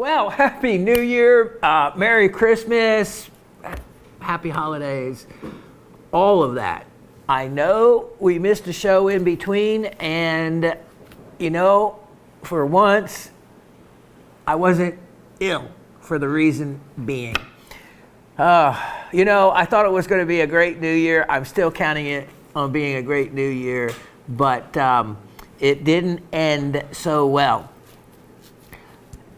Well, Happy New Year, Merry Christmas, Happy Holidays, all of that. I know we missed a show in between, and you know, for once, I wasn't ill, for the reason being. You know, I thought it was going to be a great New Year. I'm still counting it on being a great New Year, but it didn't end so well.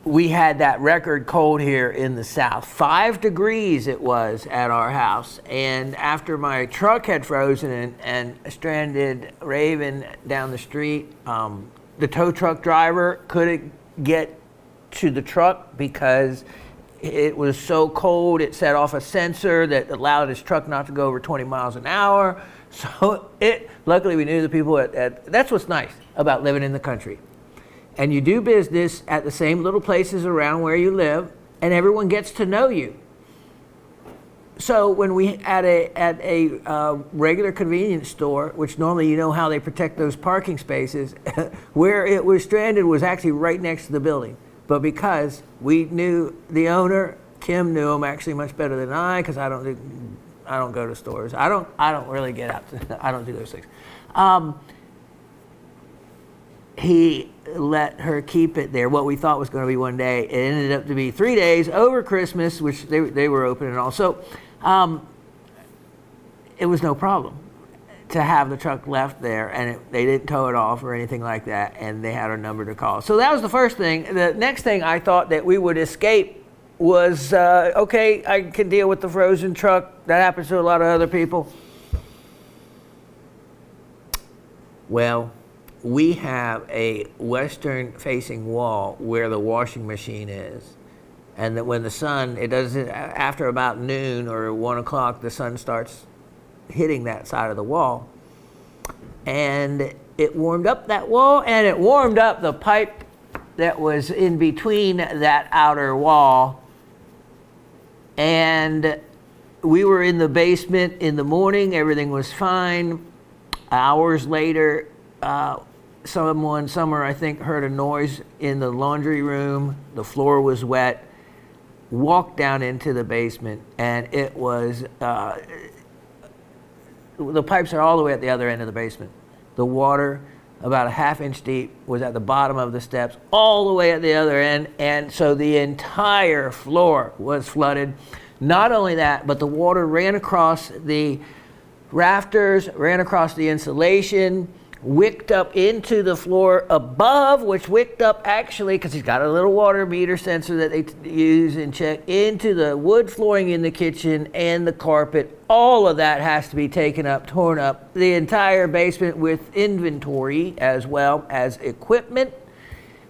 We had that record cold here in the South. 5 degrees it was at our house. And after my truck had frozen and stranded Raven down the street, the tow truck driver couldn't get to the truck because it was so cold. It set off a sensor that allowed his truck not to go over 20 miles an hour. So luckily we knew the people that's what's nice about living in the country. And you do business at the same little places around where you live, and everyone gets to know you. So when we at a regular convenience store, which normally you know how they protect those parking spaces, where it was stranded was actually right next to the building. But because we knew the owner, Kim knew him actually much better than I, because I don't go to stores. I don't really get out. I don't do those things. He let her keep it there, what we thought was going to be one day. It ended up to be 3 days over Christmas, which they were open and all. So it was no problem to have the truck left there, and they didn't tow it off or anything like that, and they had our number to call. So that was the first thing. The next thing I thought that we would escape was, okay, I can deal with the frozen truck. That happens to a lot of other people. Well, we have a western-facing wall where the washing machine is, and that when the sun, after about noon or 1 o'clock, the sun starts hitting that side of the wall, and it warmed up that wall, and it warmed up the pipe that was in between that outer wall. And we were in the basement in the morning. Everything was fine. Hours later, Summer, I think, heard a noise in the laundry room. The floor was wet. Walked down into the basement, and it was, the pipes are all the way at the other end of the basement. The water, about a ½ inch deep, was at the bottom of the steps, all the way at the other end, and so the entire floor was flooded. Not only that, but the water ran across the rafters, ran across the insulation, wicked up into the floor above, which wicked up actually, because he's got a little water meter sensor that they use and check, into the wood flooring in the kitchen and the carpet. All of that has to be taken up, torn up. The entire basement with inventory as well as equipment.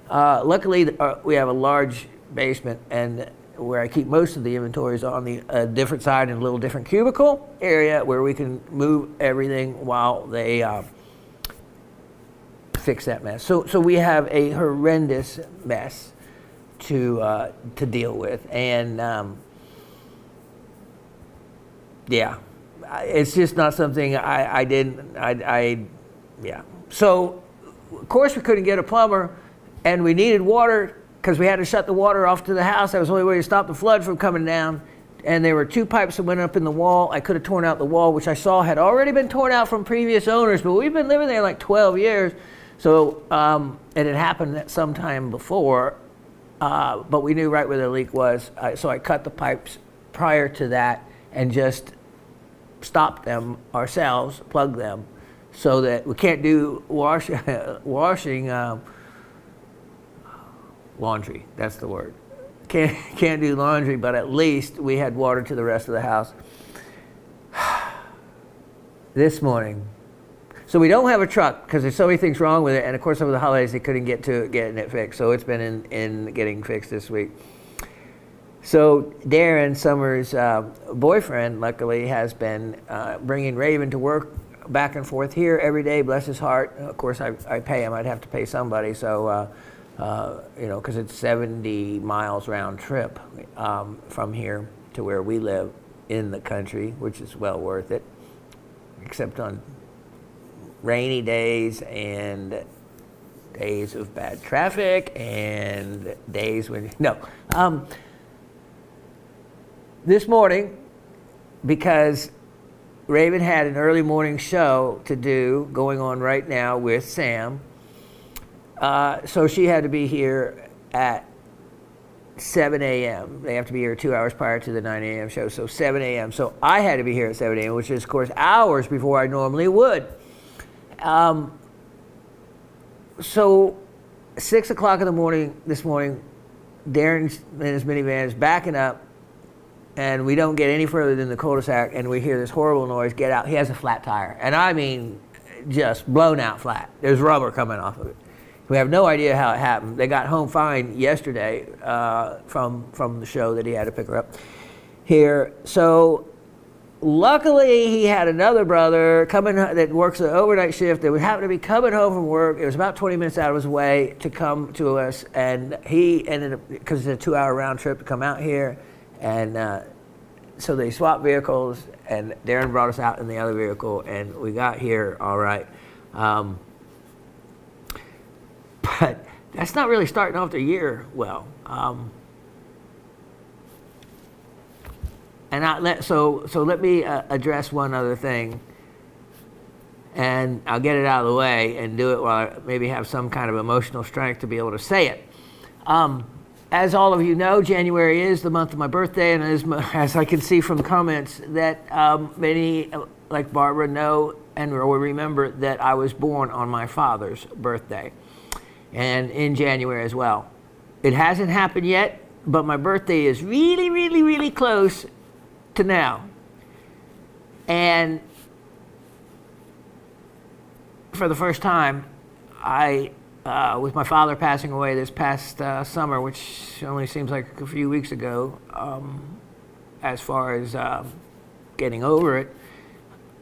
Luckily, we have a large basement, and where I keep most of the inventory is on the different side in a little different cubicle area where we can move everything while they fix that mess. So we have a horrendous mess to deal with, and yeah, it's just not something yeah. So of course we couldn't get a plumber, and we needed water because we had to shut the water off to the house. That was the only way to stop the flood from coming down. And there were 2 pipes that went up in the wall. I could have torn out the wall, which I saw had already been torn out from previous owners, but we've been living there like 12 years. So it had happened sometime before, but we knew right where the leak was. So I cut the pipes prior to that and just stopped them ourselves, plugged them, so that we can't do washing laundry. That's the word. Can't do laundry, but at least we had water to the rest of the house. This morning. So we don't have a truck because there's so many things wrong with it, and of course over the holidays they couldn't get to getting it fixed, so it's been in getting fixed this week. So Darren, Summer's boyfriend, luckily has been bringing Raven to work back and forth here every day, bless his heart. Of course I pay him. I'd have to pay somebody, so because it's 70 miles round trip from here to where we live in the country, which is well worth it, except on rainy days and days of bad traffic and days when, no. This morning, because Raven had an early morning show to do going on right now with Sam, so she had to be here at 7 a.m. They have to be here 2 hours prior to the 9 a.m. show, so 7 a.m. So I had to be here at 7 a.m., which is, of course, hours before I normally would. So 6 o'clock in the morning this morning, Darren's in his minivan is backing up, and we don't get any further than the cul-de-sac, and we hear this horrible noise. Get out. He has a flat tire, and I mean just blown out flat. There's rubber coming off of it. We have no idea how it happened. They got home fine yesterday from the show that he had to pick her up here. So luckily he had another brother coming that works an overnight shift that would happen to be coming home from work. It was about 20 minutes out of his way to come to us, and he ended up, because it's a 2-hour round trip to come out here, and so they swapped vehicles, and Darren brought us out in the other vehicle, and we got here all right. But that's not really starting off the year well. So let me address one other thing, and I'll get it out of the way and do it while I maybe have some kind of emotional strength to be able to say it. As all of you know, January is the month of my birthday, and as I can see from comments that many, like Barbara, know and will remember that I was born on my father's birthday, and in January as well. It hasn't happened yet, but my birthday is really, really, really close to now. And for the first time, with my father passing away this past summer, which only seems like a few weeks ago, as far as getting over it,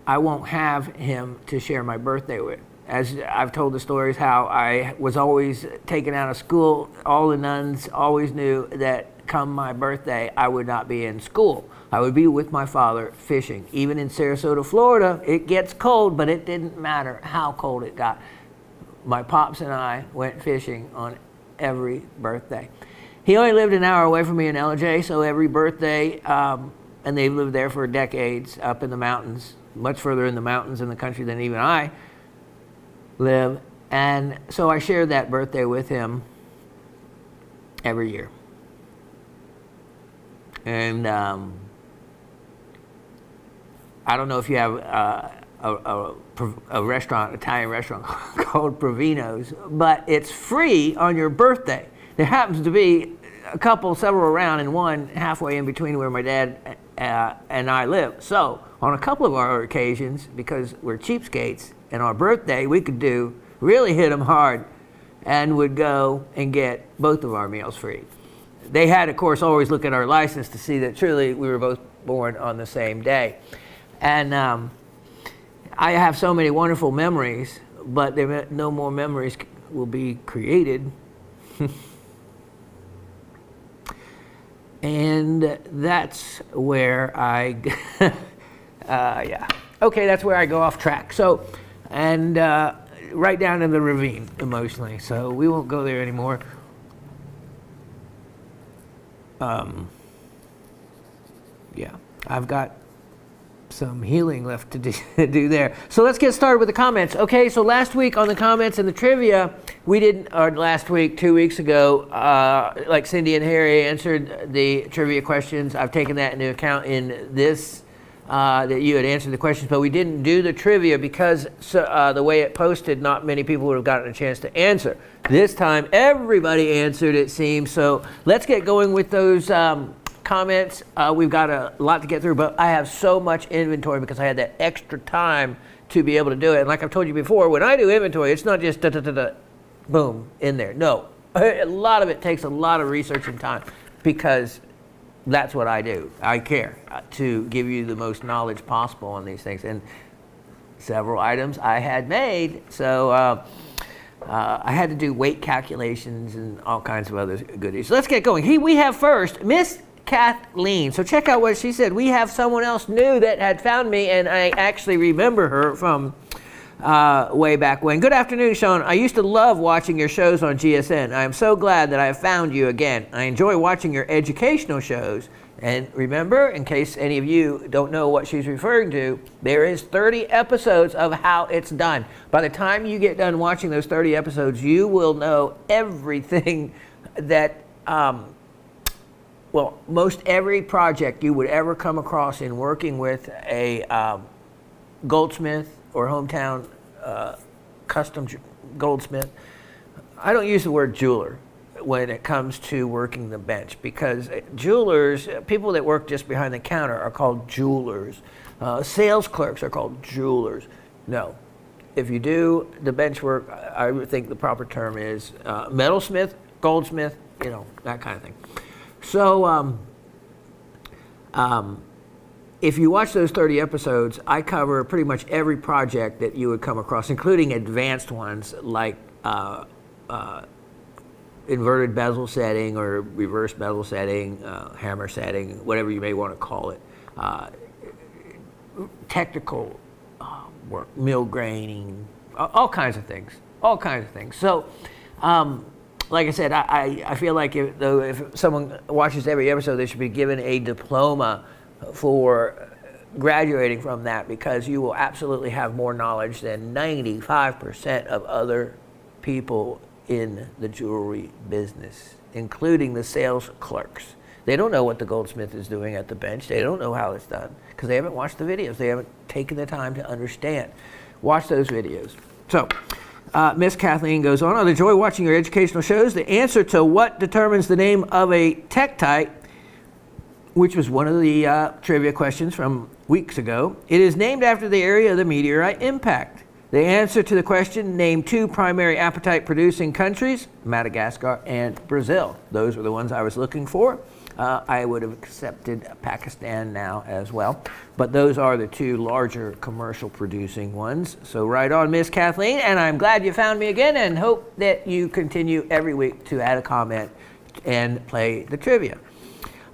I won't have him to share my birthday with. As I've told the stories how I was always taken out of school. All the nuns always knew that come my birthday, I would not be in school. I would be with my father fishing. Even in Sarasota, Florida, it gets cold, but it didn't matter how cold it got. My pops and I went fishing on every birthday. He only lived an hour away from me in LJ, so every birthday, and they've lived there for decades up in the mountains, much further in the mountains in the country than even I live, and so I shared that birthday with him every year. And I don't know if you have a restaurant, Italian restaurant called Provino's, but it's free on your birthday. There happens to be several around, and one halfway in between where my dad and I live. So on a couple of our occasions, because we're cheapskates, and our birthday, we could really hit them hard, and would go and get both of our meals free. They had, of course, always look at our license to see that truly we were both born on the same day. And I have so many wonderful memories, but no more memories will be created. And that's where that's where I go off track. So, and right down in the ravine emotionally. So we won't go there anymore. I've got some healing left to do there. So let's get started with the comments. Okay, so last week on the comments and the trivia, last week, 2 weeks ago, like Cindy and Harry answered the trivia questions. I've taken that into account in this, that you had answered the questions, but we didn't do the trivia because the way it posted, not many people would have gotten a chance to answer. This time, everybody answered, it seems. So let's get going with those comments. We've got a lot to get through, but I have so much inventory because I had that extra time to be able to do it. And like I've told you before, when I do inventory, it's not just boom, in there. No, a lot of it takes a lot of research and time because that's what I do. I care to give you the most knowledge possible on these things. And several items I had made, so I had to do weight calculations and all kinds of other goodies. So let's get going. We have first Miss Kathleen. So check out what she said. We have someone else new that had found me, and I actually remember her from way back when. Good afternoon, Shawn. I used to love watching your shows on GSN. I am so glad that I have found you again. I enjoy watching your educational shows. And remember, in case any of you don't know what she's referring to, there is 30 episodes of how it's done. By the time you get done watching those 30 episodes, you will know everything that, most every project you would ever come across in working with a goldsmith or hometown custom goldsmith. I don't use the word jeweler when it comes to working the bench, because jewelers, people that work just behind the counter, are called jewelers. Sales clerks are called jewelers. No. If you do the bench work, I would think the proper term is metalsmith, goldsmith, that kind of thing. So if you watch those 30 episodes, I cover pretty much every project that you would come across, including advanced ones like inverted bezel setting or reverse bezel setting, hammer setting, whatever you may want to call it, technical work, mill graining, all kinds of things, So, like I said, I feel like if someone watches every episode, they should be given a diploma for graduating from that, because you will absolutely have more knowledge than 95% of other people in the jewelry business, including the sales clerks. They don't know what the goldsmith is doing at the bench. They don't know how it's done because they haven't watched the videos. They haven't taken the time to understand. Watch those videos. So, Miss Kathleen goes on, I enjoy watching your educational shows. The answer to what determines the name of a tektite, which was one of the trivia questions from weeks ago, it is named after the area of the meteorite impact. The answer to the question, name two primary apatite producing countries, Madagascar and Brazil. Those were the ones I was looking for. I would have accepted Pakistan now as well, but those are the two larger commercial producing ones. So right on, Miss Kathleen, and I'm glad you found me again, and hope that you continue every week to add a comment and play the trivia.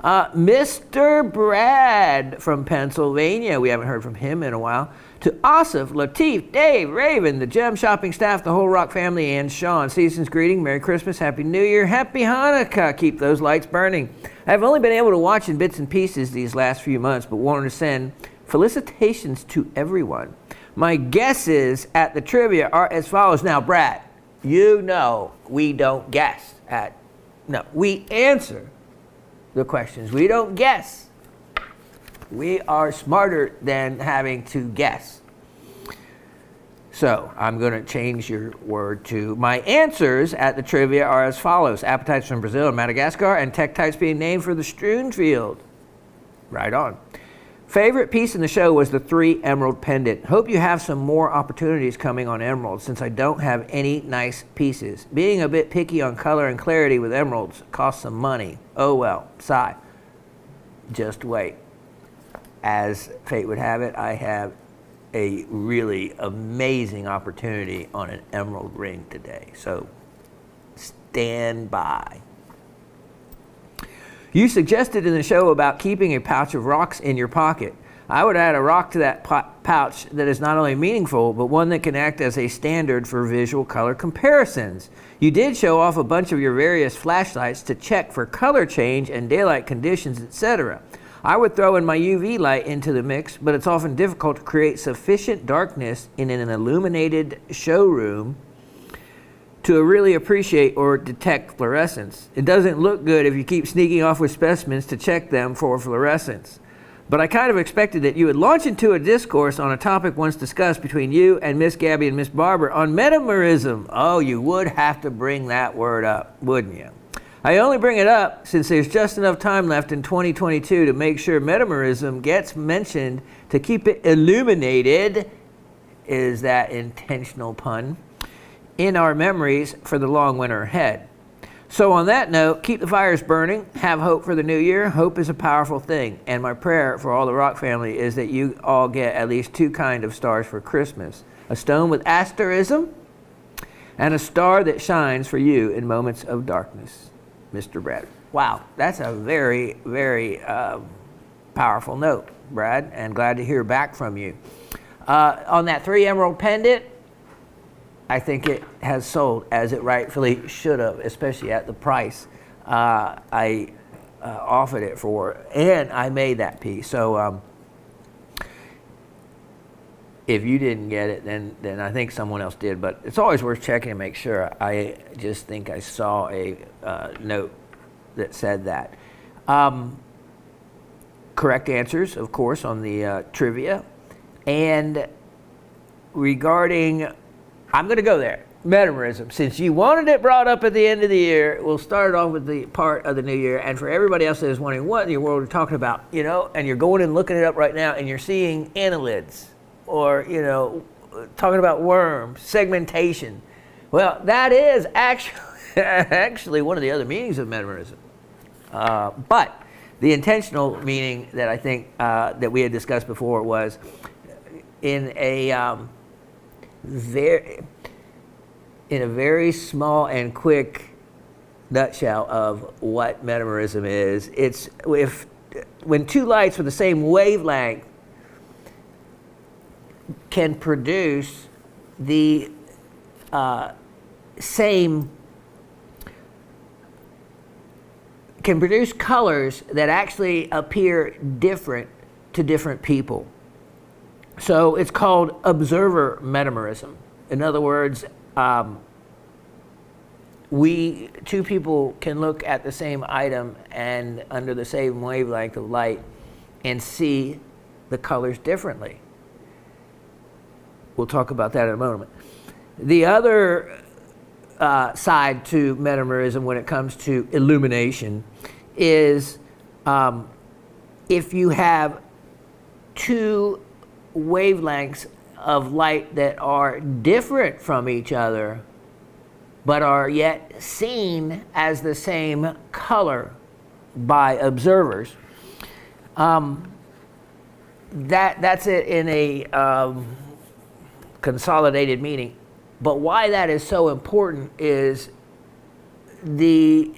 Mr. Brad from Pennsylvania, we haven't heard from him in a while. To Asif, Latif, Dave, Raven, the Gem Shopping staff, the whole Rock family, and Shawn, season's greeting, Merry Christmas, Happy New Year, Happy Hanukkah, keep those lights burning. I've only been able to watch in bits and pieces these last few months, but wanted to send felicitations to everyone. My guesses at the trivia are as follows. Now, Brad, you know we don't guess we answer the questions. We don't guess. We are smarter than having to guess. So I'm going to change your word to my answers at the trivia are as follows. Apatites from Brazil and Madagascar, and tektites being named for the strewn field. Right on. Favorite piece in the show was the 3 emerald pendant. Hope you have some more opportunities coming on emeralds, since I don't have any nice pieces. Being a bit picky on color and clarity with emeralds costs some money. Oh well, sigh. Just wait. As fate would have it, I have a really amazing opportunity on an emerald ring today. So stand by. You suggested in the show about keeping a pouch of rocks in your pocket. I would add a rock to that pouch that is not only meaningful, but one that can act as a standard for visual color comparisons. You did show off a bunch of your various flashlights to check for color change and daylight conditions, etc. I would throw in my UV light into the mix, but it's often difficult to create sufficient darkness in an illuminated showroom to really appreciate or detect fluorescence. It doesn't look good if you keep sneaking off with specimens to check them for fluorescence. But I kind of expected that you would launch into a discourse on a topic once discussed between you and Miss Gabby and Miss Barber on metamerism. Oh, you would have to bring that word up, wouldn't you? I only bring it up since there's just enough time left in 2022 to make sure metamerism gets mentioned to keep it illuminated, is that intentional pun, in our memories for the long winter ahead. So on that note, keep the fires burning, have hope for the new year. Hope is a powerful thing, and my prayer for all the Rock family is that you all get at least 2 kinds of stars for Christmas. A stone with asterism and a star that shines for you in moments of darkness. Mr. Brad. Wow, that's a very, very powerful note, Brad, and glad to hear back from you. On that 3 emerald pendant, I think it has sold as it rightfully should have, especially at the price I offered it for, and I made that piece. So if you didn't get it, then I think someone else did. But it's always worth checking to make sure. I just think I saw a note that said that. Correct answers, of course, on the trivia. And regarding, I'm going to go there, metamorism. Since you wanted it brought up at the end of the year, we'll start off with the part of the new year. And for everybody else that is wondering what in the world we're talking about, and you're going and looking it up right now, and you're seeing annelids, or, talking about worms, segmentation. Well, that is actually one of the other meanings of metamorism. But the intentional meaning that I think that we had discussed before was in a very small and quick nutshell of what metamorism is. It's when two lights with the same wavelength can produce the can produce colors that actually appear different to different people. So it's called observer metamorism. In other words, two people can look at the same item and under the same wavelength of light and see the colors differently. We'll talk about that in a moment. The other side to metamorism when it comes to illumination is if you have two wavelengths of light that are different from each other but are yet seen as the same color by observers. That's it in a consolidated meaning. But why that is so important is the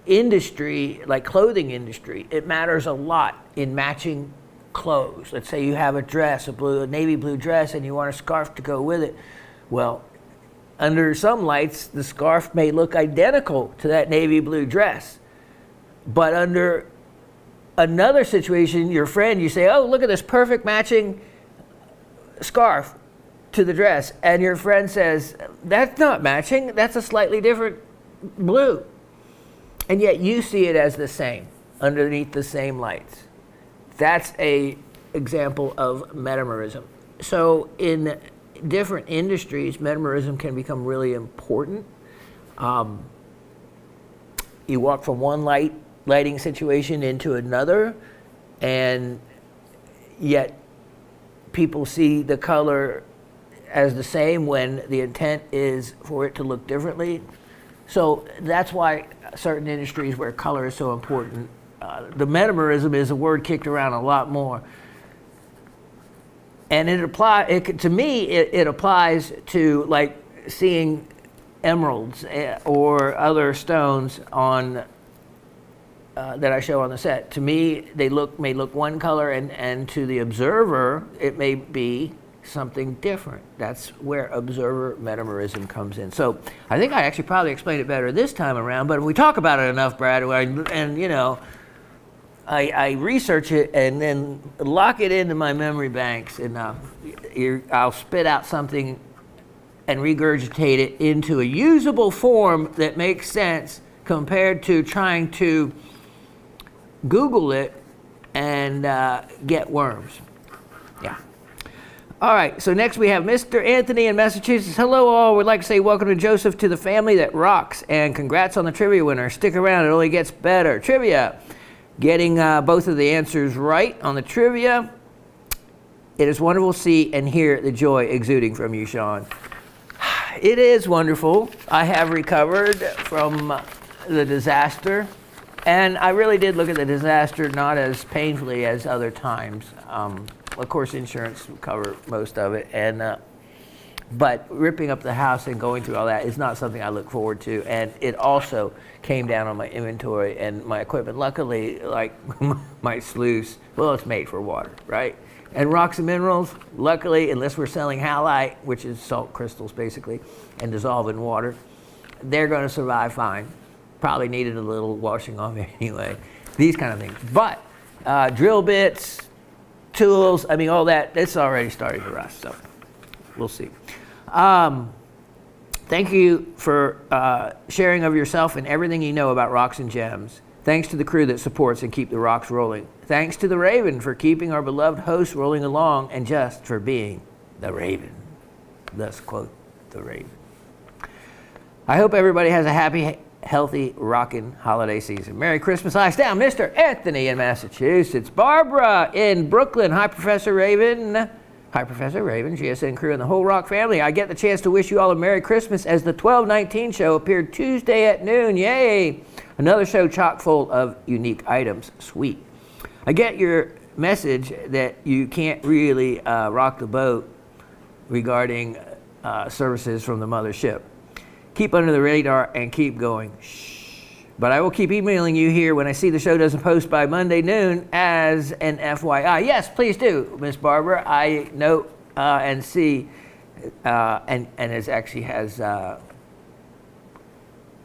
industry, like clothing industry, it matters a lot in matching clothes. Let's say you have a dress, a navy blue dress, and you want a scarf to go with it. Well, under some lights, the scarf may look identical to that navy blue dress. But under another situation, your friend, you say, oh, look at this perfect matching scarf to the dress. And your friend says, that's not matching. That's a slightly different blue. And yet you see it as the same, underneath the same lights. That's a example of metamorism. So in different industries, metamorism can become really important. You walk from one lighting situation into another, and yet people see the color as the same when the intent is for it to look differently. So that's why certain industries where color is so important. The metamorism is a word kicked around a lot more. And to me, it applies to like seeing emeralds or other stones on that I show on the set. To me, they may look one color, and to the observer, it may be something different. That's where observer metamorism comes in. So I think I actually probably explained it better this time around, but if we talk about it enough, Brad, I research it and then lock it into my memory banks, and I'll spit out something and regurgitate it into a usable form that makes sense compared to trying to Google it and get worms. Yeah. All right, so next we have Mr. Anthony in Massachusetts. Hello all, we'd like to say welcome to Joseph to the family that rocks, and congrats on the trivia winner. Stick around, it only gets better. Trivia, getting both of the answers right on the trivia. It is wonderful to see and hear the joy exuding from you, Shawn. It is wonderful. I have recovered from the disaster, and I really did look at the disaster not as painfully as other times. Of course, insurance will cover most of it, and But ripping up the house and going through all that is not something I look forward to. And it also came down on my inventory and my equipment. Luckily, like my sluice, well, it's made for water, right? And rocks and minerals, luckily, unless we're selling halite, which is salt crystals basically, and dissolve in water, they're going to survive fine. Probably needed a little washing off anyway. These kind of things. But drill bits, tools, I mean, all that, it's already starting to rust. So we'll see. Thank you for sharing of yourself and everything you know about rocks and gems. Thanks to the crew that supports and keep the rocks rolling. Thanks to the Raven for keeping our beloved host rolling along and just for being the Raven. Thus quote the Raven. I hope everybody has a happy, healthy, rockin' holiday season. Merry Christmas. Ice down, Mr. Anthony in Massachusetts. Barbara in Brooklyn. Hi, Professor Raven. Hi, Professor Raven, GSN crew, and the whole Rock family. I get the chance to wish you all a Merry Christmas as the 1219 show appeared Tuesday at noon. Yay! Another show chock full of unique items. Sweet. I get your message that you can't really rock the boat regarding services from the mothership. Keep under the radar and keep going. Shh. But I will keep emailing you here when I see the show doesn't post by Monday noon as an FYI. Yes, please do, Miss Barbara. I note and see, and it actually has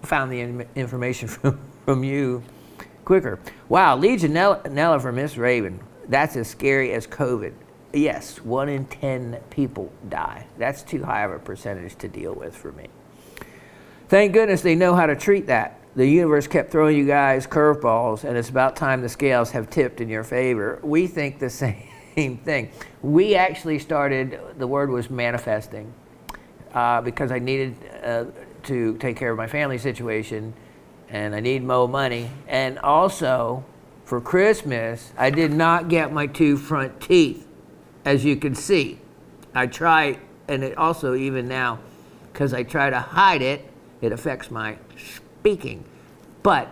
found the information from you quicker. Wow, Legionella for Miss Raven. That's as scary as COVID. Yes, 1 in 10 people die. That's too high of a percentage to deal with for me. Thank goodness they know how to treat that. The universe kept throwing you guys curveballs, and it's about time the scales have tipped in your favor. We think the same thing. We actually started, the word was manifesting, because I needed to take care of my family situation, and I need more money. And also, for Christmas, I did not get my 2 front teeth, as you can see. I try, and it also even now, because I try to hide it, it affects my speaking. But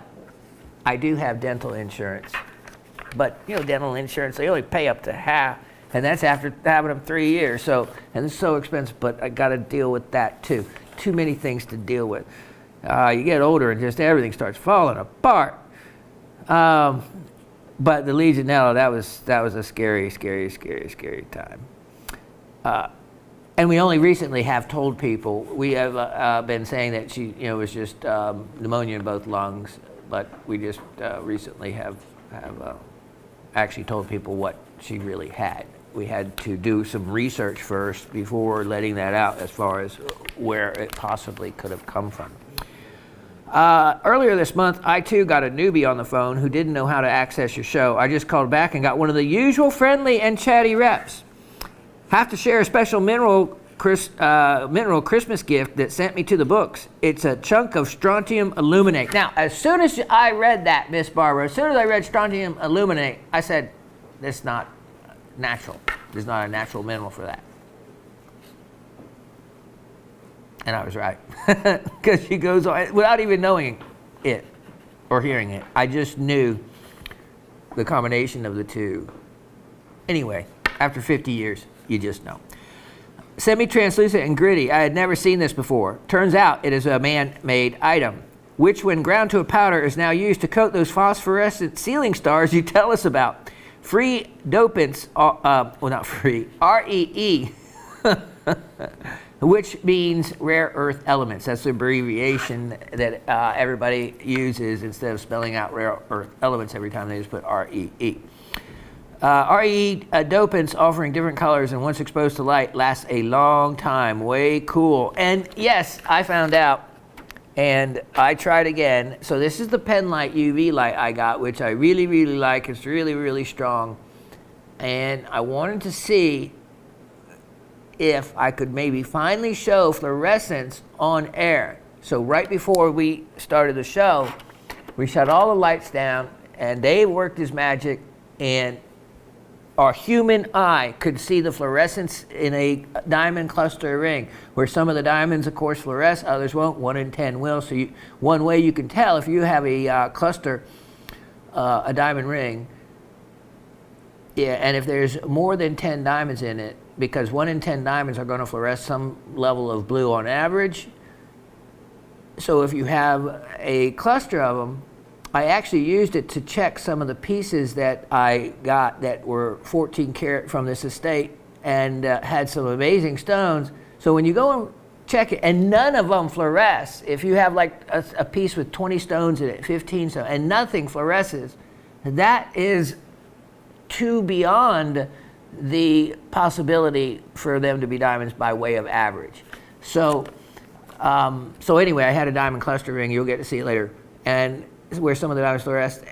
I do have dental insurance. But, you know, dental insurance, they only pay up to half, and that's after having them 3 years. So, and it's so expensive, but I got to deal with that too. Too many things to deal with. You get older and just everything starts falling apart. But the Legionella, that was a scary, scary, scary, scary time. And we only recently have told people, we have been saying that she, you know, was just pneumonia in both lungs, but we just recently have actually told people what she really had. We had to do some research first before letting that out as far as where it possibly could have come from. Earlier this month, I too got a newbie on the phone who didn't know how to access your show. I just called back and got one of the usual friendly and chatty reps. Have to share a special mineral Christmas gift that sent me to the books. It's a chunk of strontium aluminate. Now, as soon as I read that, Miss Barbara, as soon as I read strontium aluminate, I said, that's not natural. There's not a natural mineral for that. And I was right. Because she goes on, without even knowing it or hearing it, I just knew the combination of the two. Anyway, after 50 years, you just know. Semi-translucent and gritty. I had never seen this before. Turns out it is a man-made item, which when ground to a powder is now used to coat those phosphorescent ceiling stars you tell us about. Free dopants, well not free, REE, which means rare earth elements. That's the abbreviation that everybody uses instead of spelling out rare earth elements every time they just put REE. RE dopants offering different colors and once exposed to light lasts a long time. Way cool. And yes, I found out and I tried again. So this is the pen light UV light I got, which I really, really like. It's really, really strong. And I wanted to see if I could maybe finally show fluorescence on air. So right before we started the show, we shut all the lights down and Dave worked his magic and our human eye could see the fluorescence in a diamond cluster ring, where some of the diamonds, of course, fluoresce, others won't. 1 in 10 will. So one way you can tell if you have a cluster, a diamond ring, yeah, and if there's more than 10 diamonds in it, because 1 in 10 diamonds are going to fluoresce some level of blue on average. So if you have a cluster of them, I actually used it to check some of the pieces that I got that were 14 karat from this estate and had some amazing stones. So when you go and check it, and none of them fluoresce. If you have like a piece with 20 stones in it, 15 stones, and nothing fluoresces, that is too beyond the possibility for them to be diamonds by way of average. So, so anyway, I had a diamond cluster ring. You'll get to see it later, and where some of the diamonds fluoresced.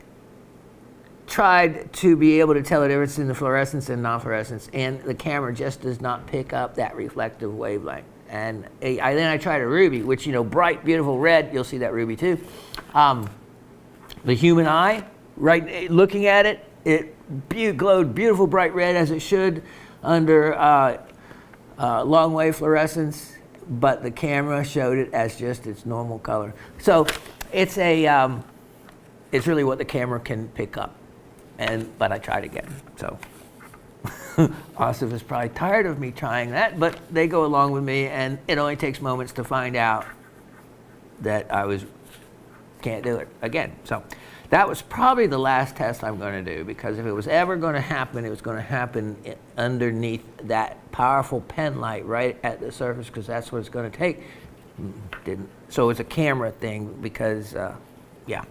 Tried to be able to tell the difference in the fluorescence and non-fluorescence, and the camera just does not pick up that reflective wavelength. And then I tried a ruby, which, you know, bright, beautiful red. You'll see that ruby too. The human eye, right, looking at it, it glowed beautiful, bright red as it should under long wave fluorescence, but the camera showed it as just its normal color. So it's it's really what the camera can pick up. But I tried again. So Asif is probably tired of me trying that, but they go along with me, and it only takes moments to find out that can't do it again. So that was probably the last test I'm going to do, because if it was ever going to happen, it was going to happen underneath that powerful pen light right at the surface, because that's what it's going to take. Didn't. So it's a camera thing, because, yeah.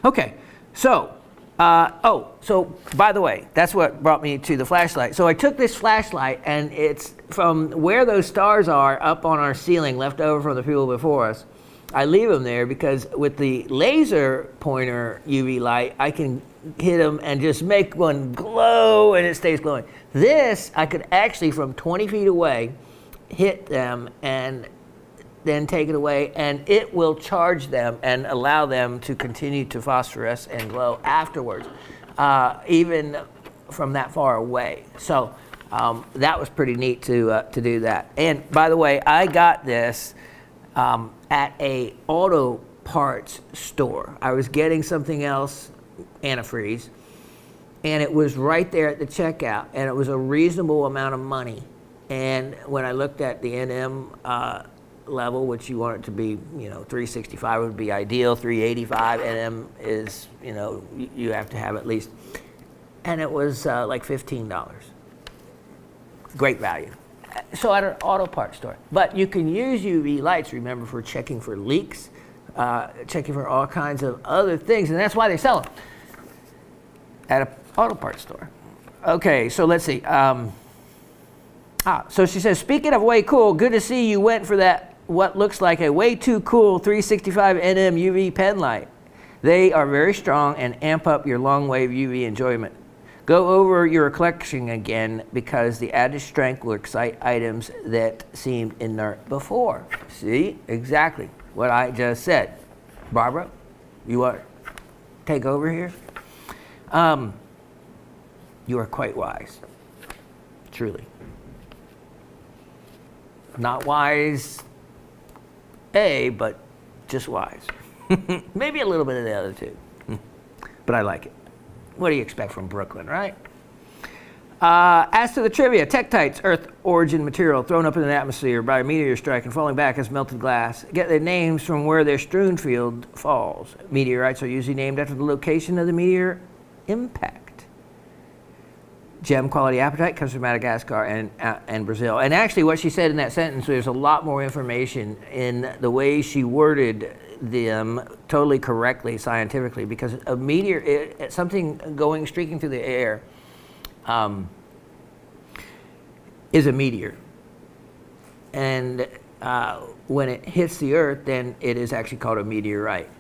Okay, so. So by the way, that's what brought me to the flashlight. So I took this flashlight, and it's from where those stars are up on our ceiling, left over from the people before us. I leave them there because with the laser pointer UV light, I can hit them and just make one glow, and it stays glowing. This, I could actually, from 20 feet away, hit them and then take it away, and it will charge them and allow them to continue to phosphoresce and glow afterwards, even from that far away. So that was pretty neat to do that. And by the way, I got this at a auto parts store. I was getting something else, antifreeze, and it was right there at the checkout, and it was a reasonable amount of money. And when I looked at the NM level, which you want it to be, 365 would be ideal. 385 NM is, you have to have at least. And it was like $15. Great value. So at an auto parts store. But you can use UV lights, remember, for checking for leaks, checking for all kinds of other things, and that's why they sell them at an auto parts store. Okay, so let's see. So she says, speaking of way cool, good to see you went for that, what looks like a way too cool 365 NM UV pen light. They are very strong and amp up your long wave UV enjoyment. Go over your collection again, because the added strength will excite items that seemed inert before. See, exactly what I just said. Barbara, you want to take over here? You are quite wise, truly. Not wise but just wise. Maybe a little bit of the other two, but I like it. What do you expect from Brooklyn, right? As to the trivia, tektites, earth origin material thrown up in the atmosphere by a meteor strike and falling back as melted glass, get their names from where their strewn field falls. Meteorites are usually named after the location of the meteor impact. Gem quality apatite comes from Madagascar and Brazil. And actually what she said in that sentence, there's a lot more information in the way she worded them totally correctly scientifically, because a meteor, something streaking through the air, is a meteor. And when it hits the earth, then it is actually called a meteorite.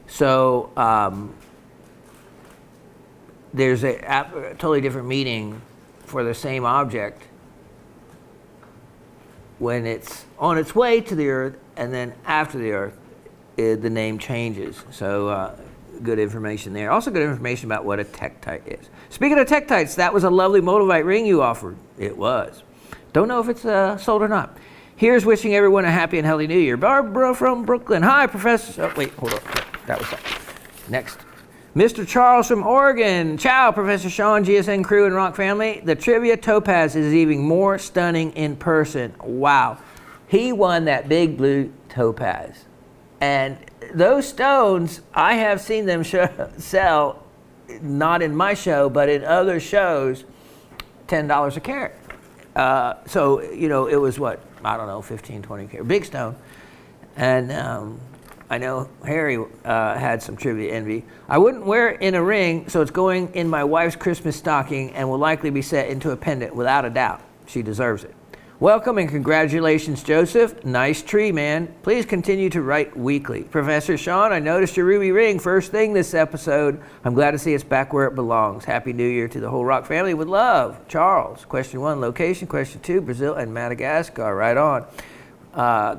So there's a totally different meaning for the same object when it's on its way to the earth, and then after the earth, the name changes. So good information there. Also good information about what a tektite is. Speaking of tektites, that was a lovely moldavite ring you offered. It was. Don't know if it's sold or not. Here's wishing everyone a happy and healthy new year. Barbara from Brooklyn. Hi, Professor. Oh, wait, hold on. That was that. Next. Mr. Charles from Oregon. Ciao, Professor Shawn, GSN crew, and Rock family. The trivia topaz is even more stunning in person. Wow. He won that big blue topaz. And those stones, I have seen them sell, not in my show, but in other shows, $10 a carat. So, you know, it was what? I don't know, 15, 20 carat. Big stone. And I know Harry had some trivia envy. I wouldn't wear it in a ring, so it's going in my wife's Christmas stocking and will likely be set into a pendant without a doubt. She deserves it. Welcome and congratulations, Joseph. Nice tree, man. Please continue to write weekly. Professor Shawn, I noticed your ruby ring first thing this episode. I'm glad to see it's back where it belongs. Happy New Year to the whole Rock family with love. Charles. Question 1, location. Question 2, Brazil and Madagascar. Right on.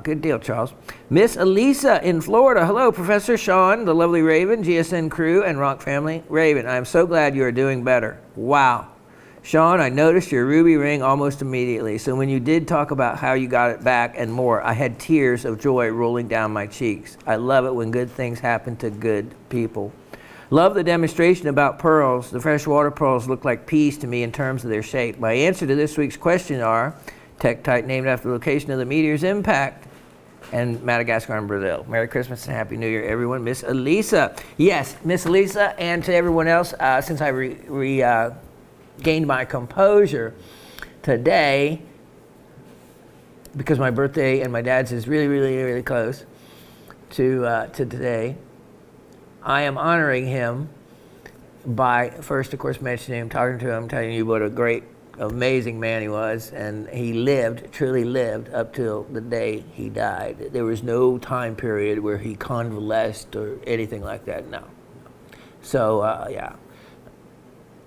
Good deal, Charles. Miss Elisa in Florida. Hello, Professor Shawn, the lovely Raven, GSN crew, and Rock family. Raven, I am so glad you are doing better. Wow. Shawn, I noticed your ruby ring almost immediately. So when you did talk about how you got it back and more, I had tears of joy rolling down my cheeks. I love it when good things happen to good people. Love the demonstration about pearls. The freshwater pearls look like peas to me in terms of their shape. My answer to this week's question are Tektite, named after the location of the meteor's impact, and Madagascar and Brazil. Merry Christmas and Happy New Year, everyone. Miss Elisa. Yes, Miss Elisa, and to everyone else, since I gained my composure today, because my birthday and my dad's is really, really, really close to today, I am honoring him by first, of course, mentioning him, talking to him, telling you what a great, amazing man he was, and he lived, truly lived, up till the day he died. There was no time period where he convalesced or anything like that, no. So, yeah.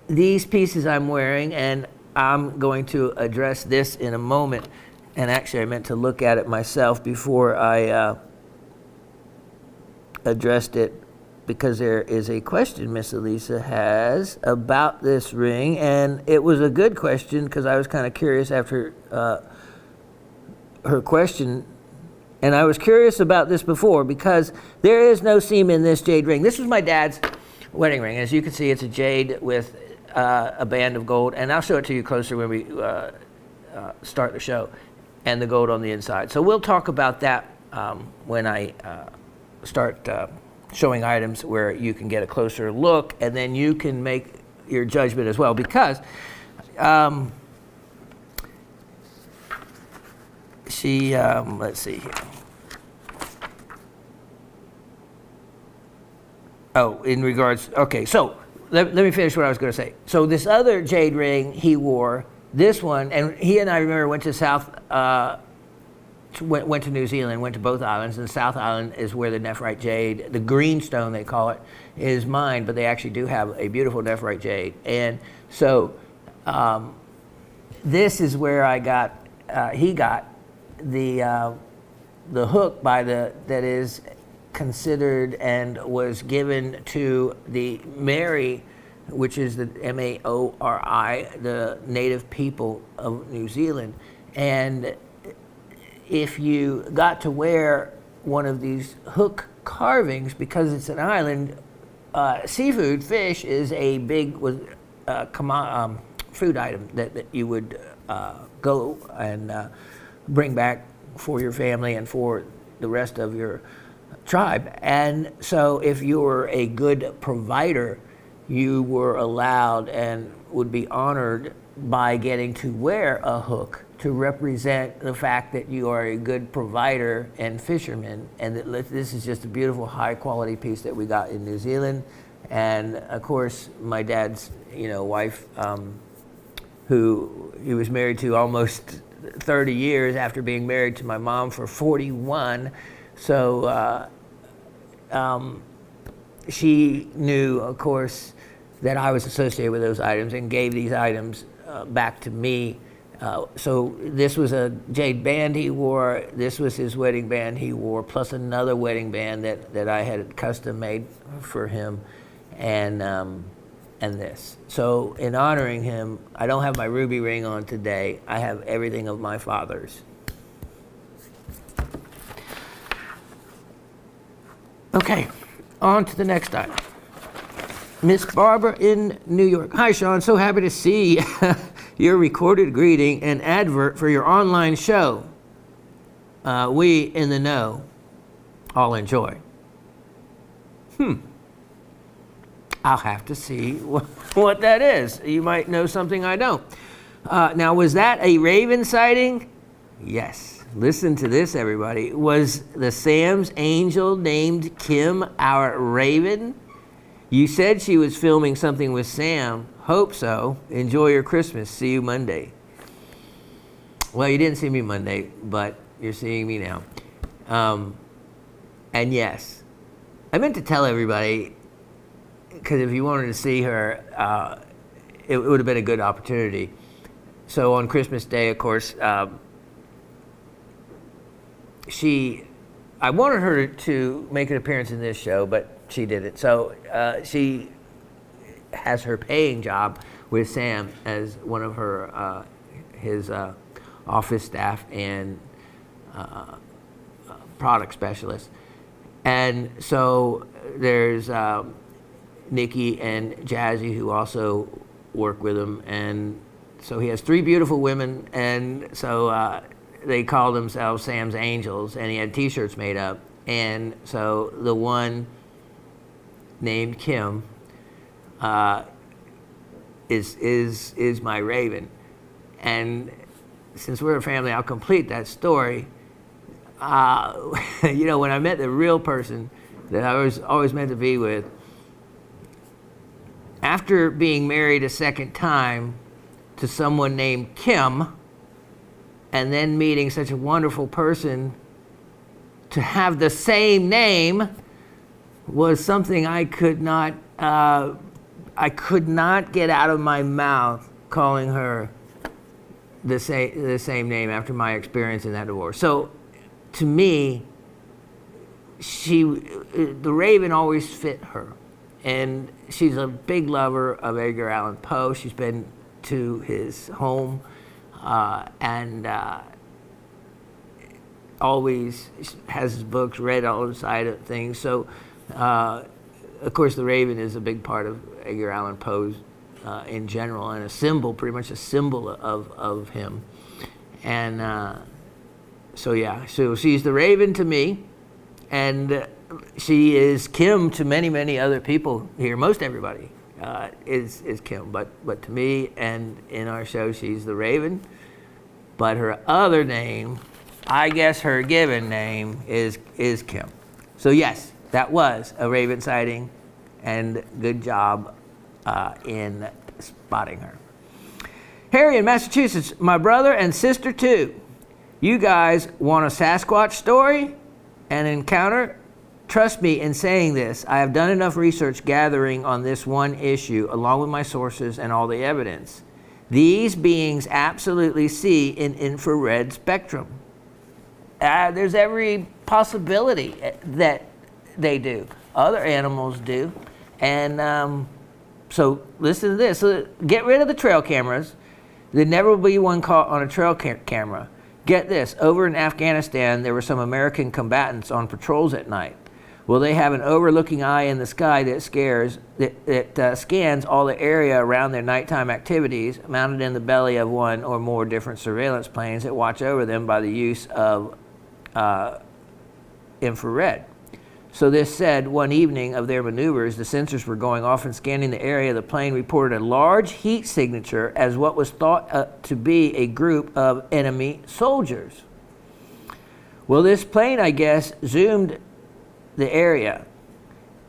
These pieces I'm wearing, and I'm going to address this in a moment, and actually I meant to look at it myself before I addressed it, because there is a question Miss Elisa has about this ring, and it was a good question because I was kind of curious after her question, and I was curious about this before because there is no seam in this jade ring. This was my dad's wedding ring. As you can see, it's a jade with a band of gold, and I'll show it to you closer when we start the show, and the gold on the inside. So we'll talk about that when I start showing items where you can get a closer look, and then you can make your judgment as well, because she, let's see here. Oh, in regards, okay, so let me finish what I was going to say. So this other jade ring he wore, this one, and he and I remember went to went to New Zealand, went to both islands, and the South Island is where the nephrite jade, the green stone they call it, is mined, but they actually do have a beautiful nephrite jade. And so this is where I got, he got the hook that is considered and was given to the Maori, which is the Maori, the native people of New Zealand. And if you got to wear one of these hook carvings, because it's an island, seafood, fish is a big food item that you would go and bring back for your family and for the rest of your tribe. And so if you were a good provider, you were allowed and would be honored by getting to wear a hook to represent the fact that you are a good provider and fisherman, and that this is just a beautiful high quality piece that we got in New Zealand. And of course my dad's wife, who he was married to almost 30 years after being married to my mom for 41. So she knew, of course, that I was associated with those items and gave these items back to me. So this was a jade band he wore. This was his wedding band he wore, plus another wedding band that I had custom made for him, and this. So in honoring him, I don't have my ruby ring on today. I have everything of my father's. Okay, on to the next item. Miss Barbara in New York. Hi, Shawn. So happy to see your recorded greeting and advert for your online show. We in the know all enjoy. I'll have to see what that is. You might know something I don't. Now, was that a raven sighting? Yes. Listen to this, everybody. Was the Sam's angel named Kim our raven? You said she was filming something with Sam. Hope so. Enjoy your Christmas. See you Monday. Well, you didn't see me Monday, but you're seeing me now. And yes, I meant to tell everybody, because if you wanted to see her, it would have been a good opportunity. So on Christmas Day, of course, I wanted her to make an appearance in this show, but she didn't. So she has her paying job with Sam as one of her his office staff and product specialists. And so there's Nikki and Jazzy who also work with him, and so he has 3 beautiful women, and so they call themselves Sam's Angels, and he had t-shirts made up. And so the one named Kim is my raven. And since we're a family, I'll complete that story. You know, when I met the real person that I was always meant to be with, after being married a second time to someone named Kim, and then meeting such a wonderful person to have the same name was something I could not get out of my mouth, calling her the same name after my experience in that divorce. So to me, the raven always fit her. And she's a big lover of Edgar Allan Poe. She's been to his home and always has his books, read all the side of things. So, of course, the raven is a big part of Edgar Allan Poe's in general, and a symbol, pretty much a symbol of him. And so, yeah, so she's the raven to me, and she is Kim to many, many other people here. Most everybody is Kim, but to me and in our show, she's the raven. But her other name, I guess her given name, is Kim. So yes, that was a raven sighting, and good job in spotting her. Harry in Massachusetts, my brother and sister too. You guys want a Sasquatch story? An encounter? Trust me in saying this. I have done enough research gathering on this one issue, along with my sources and all the evidence. These beings absolutely see in infrared spectrum. There's every possibility that they do. Other animals do. And so listen to this. So get rid of the trail cameras. There never will be one caught on a trail camera. Get this. Over in Afghanistan, there were some American combatants on patrols at night. Well, they have an overlooking eye in the sky that scans all the area around their nighttime activities, mounted in the belly of one or more different surveillance planes that watch over them by the use of infrared. So this said, one evening of their maneuvers, the sensors were going off and scanning the area. The plane reported a large heat signature as what was thought to be a group of enemy soldiers. Well, this plane, I guess, zoomed the area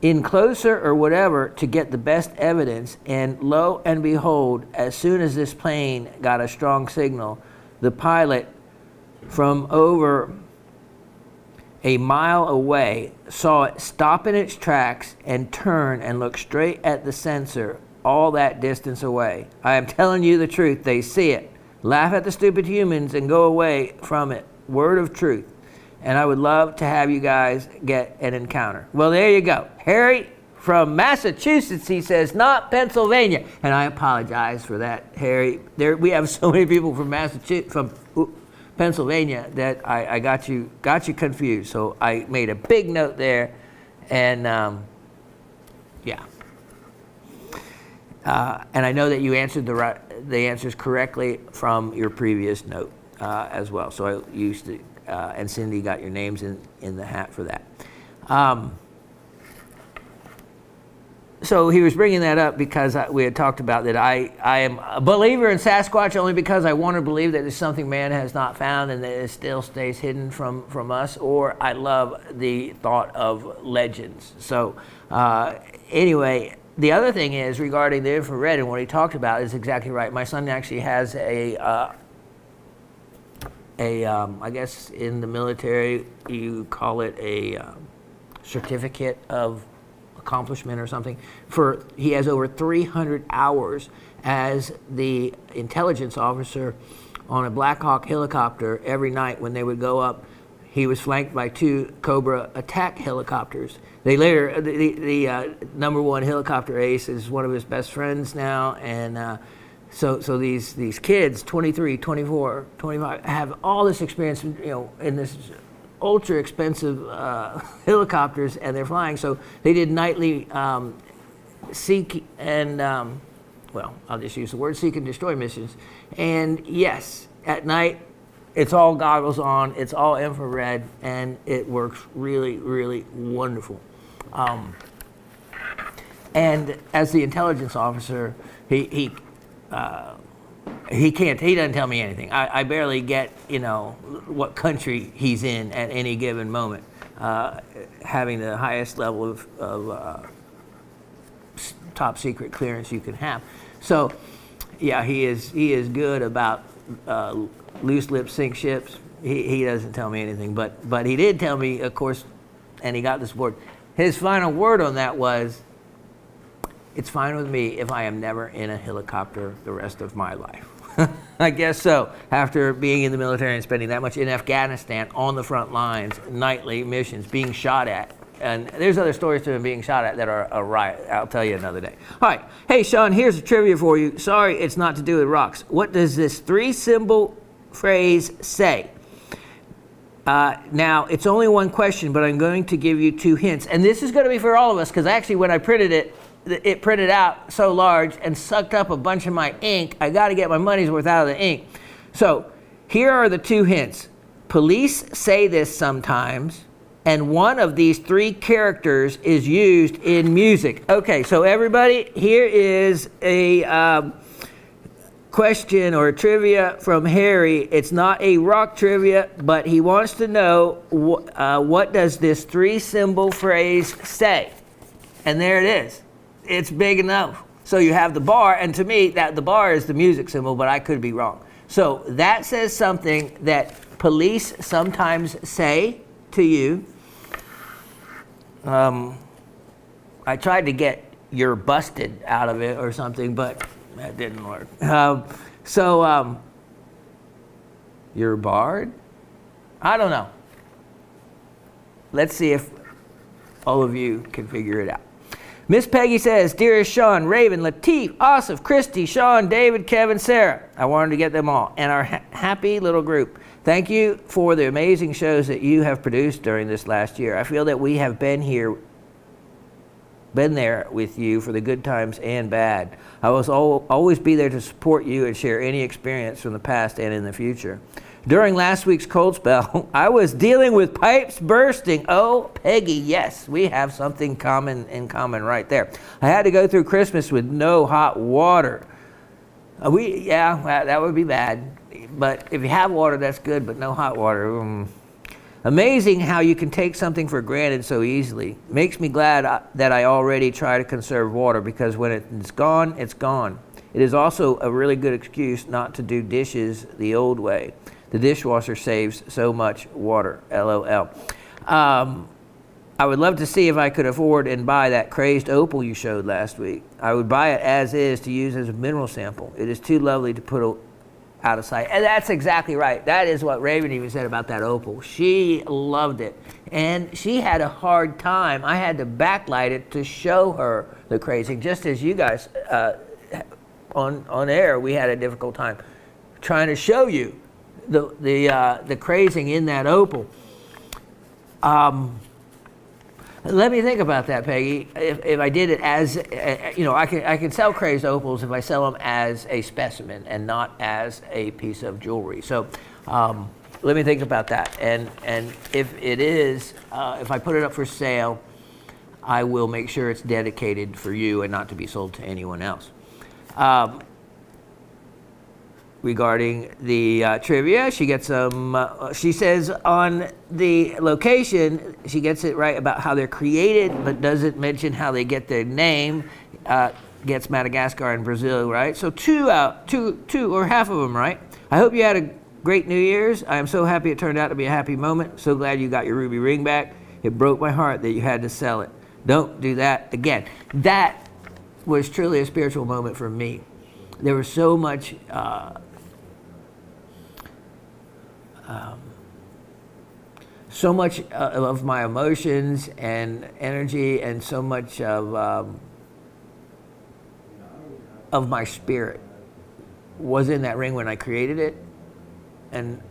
in closer or whatever to get the best evidence, and lo and behold, as soon as this plane got a strong signal, the pilot from over a mile away saw it stop in its tracks and turn and look straight at the sensor all that distance away. I am telling you the truth. They see it, laugh at the stupid humans, and go away from it. Word of truth. And I would love to have you guys get an encounter. Well, there you go. Harry from Massachusetts, he says, not Pennsylvania. And I apologize for that, Harry. We have so many people from Pennsylvania that I got you confused. So I made a big note there. And yeah. And I know that you answered the answers correctly from your previous note as well. So I used to, and Cindy got your names in the hat for that. So he was bringing that up because we had talked about that I am a believer in Sasquatch only because I want to believe that there's something man has not found and that it still stays hidden from us, or I love the thought of legends. So anyway, the other thing is regarding the infrared, and what he talked about is exactly right. My son actually has I guess in the military you call it a certificate of accomplishment or something. He has over 300 hours as the intelligence officer on a Black Hawk helicopter. Every night when they would go up, he was flanked by 2 Cobra attack helicopters. They later, the number 1 helicopter ace is one of his best friends now, and so these kids, 23, 24, 25, have all this experience, in this ultra expensive helicopters, and they're flying. So they did nightly seek and, I'll just use the word seek and destroy missions. And yes, at night, it's all goggles on, it's all infrared, and it works really, really wonderful. And as the intelligence officer, he doesn't tell me anything. I barely get, what country he's in at any given moment, having the highest level of top secret clearance you can have. So, yeah, he is good about loose lip sink ships. He doesn't tell me anything, but he did tell me, of course, and he got this word. His final word on that was, "It's fine with me if I am never in a helicopter the rest of my life." I guess so. After being in the military and spending that much in Afghanistan on the front lines, nightly missions, being shot at. And there's other stories to him being shot at that are a riot. I'll tell you another day. All right. Hey, Shawn, here's a trivia for you. Sorry, it's not to do with rocks. What does this 3-symbol phrase say? Now, it's only one question, but I'm going to give you 2 hints. And this is going to be for all of us, because actually when I printed it printed out so large and sucked up a bunch of my ink. I got to get my money's worth out of the ink. So here are the 2 hints. Police say this sometimes, and one of these 3 characters is used in music. Okay, so everybody, here is a question or trivia from Harry. It's not a rock trivia, but he wants to know what does this 3-symbol phrase say? And there it is. It's big enough. So you have the bar, and to me, the bar is the music symbol, but I could be wrong. So that says something that police sometimes say to you. I tried to get "you're busted" out of it or something, but that didn't work. You're barred? I don't know. Let's see if all of you can figure it out. Miss Peggy says, "Dearest Shawn, Raven, Lateef, Asif, Christy, Shawn, David, Kevin, Sarah." I wanted to get them all. And our happy little group. "Thank you for the amazing shows that you have produced during this last year. I feel that we have been there with you for the good times and bad. I will always be there to support you and share any experience from the past and in the future. During last week's cold spell, I was dealing with pipes bursting." Oh, Peggy, yes, we have something in common right there. "I had to go through Christmas with no hot water." That would be bad. But if you have water, that's good, but no hot water. Amazing how you can take something for granted so easily. Makes me glad that I already try to conserve water, because when it's gone, it's gone. It is also a really good excuse not to do dishes the old way. The dishwasher saves so much water, LOL. I would love to see if I could afford and buy that crazed opal you showed last week. I would buy it as is to use as a mineral sample. It is too lovely to put out of sight. And that's exactly right. That is what Raven even said about that opal. She loved it. And she had a hard time. I had to backlight it to show her the crazing. Just as you guys on air, we had a difficult time trying to show you the crazing in that opal. Let me think about that, Peggy. If I did it as, I can sell crazed opals if I sell them as a specimen and not as a piece of jewelry. So let me think about that. And if it is, if I put it up for sale, I will make sure it's dedicated for you and not to be sold to anyone else. Regarding the trivia, she gets she says on the location, she gets it right about how they're created, but doesn't mention how they get their name. Gets Madagascar and Brazil, right? So two or half of them, right? I hope you had a great New Year's. I am so happy it turned out to be a happy moment. So glad you got your ruby ring back. It broke my heart that you had to sell it. Don't do that again. That was truly a spiritual moment for me. There was so much of my emotions and energy, and so much of my spirit was in that ring when I created it. And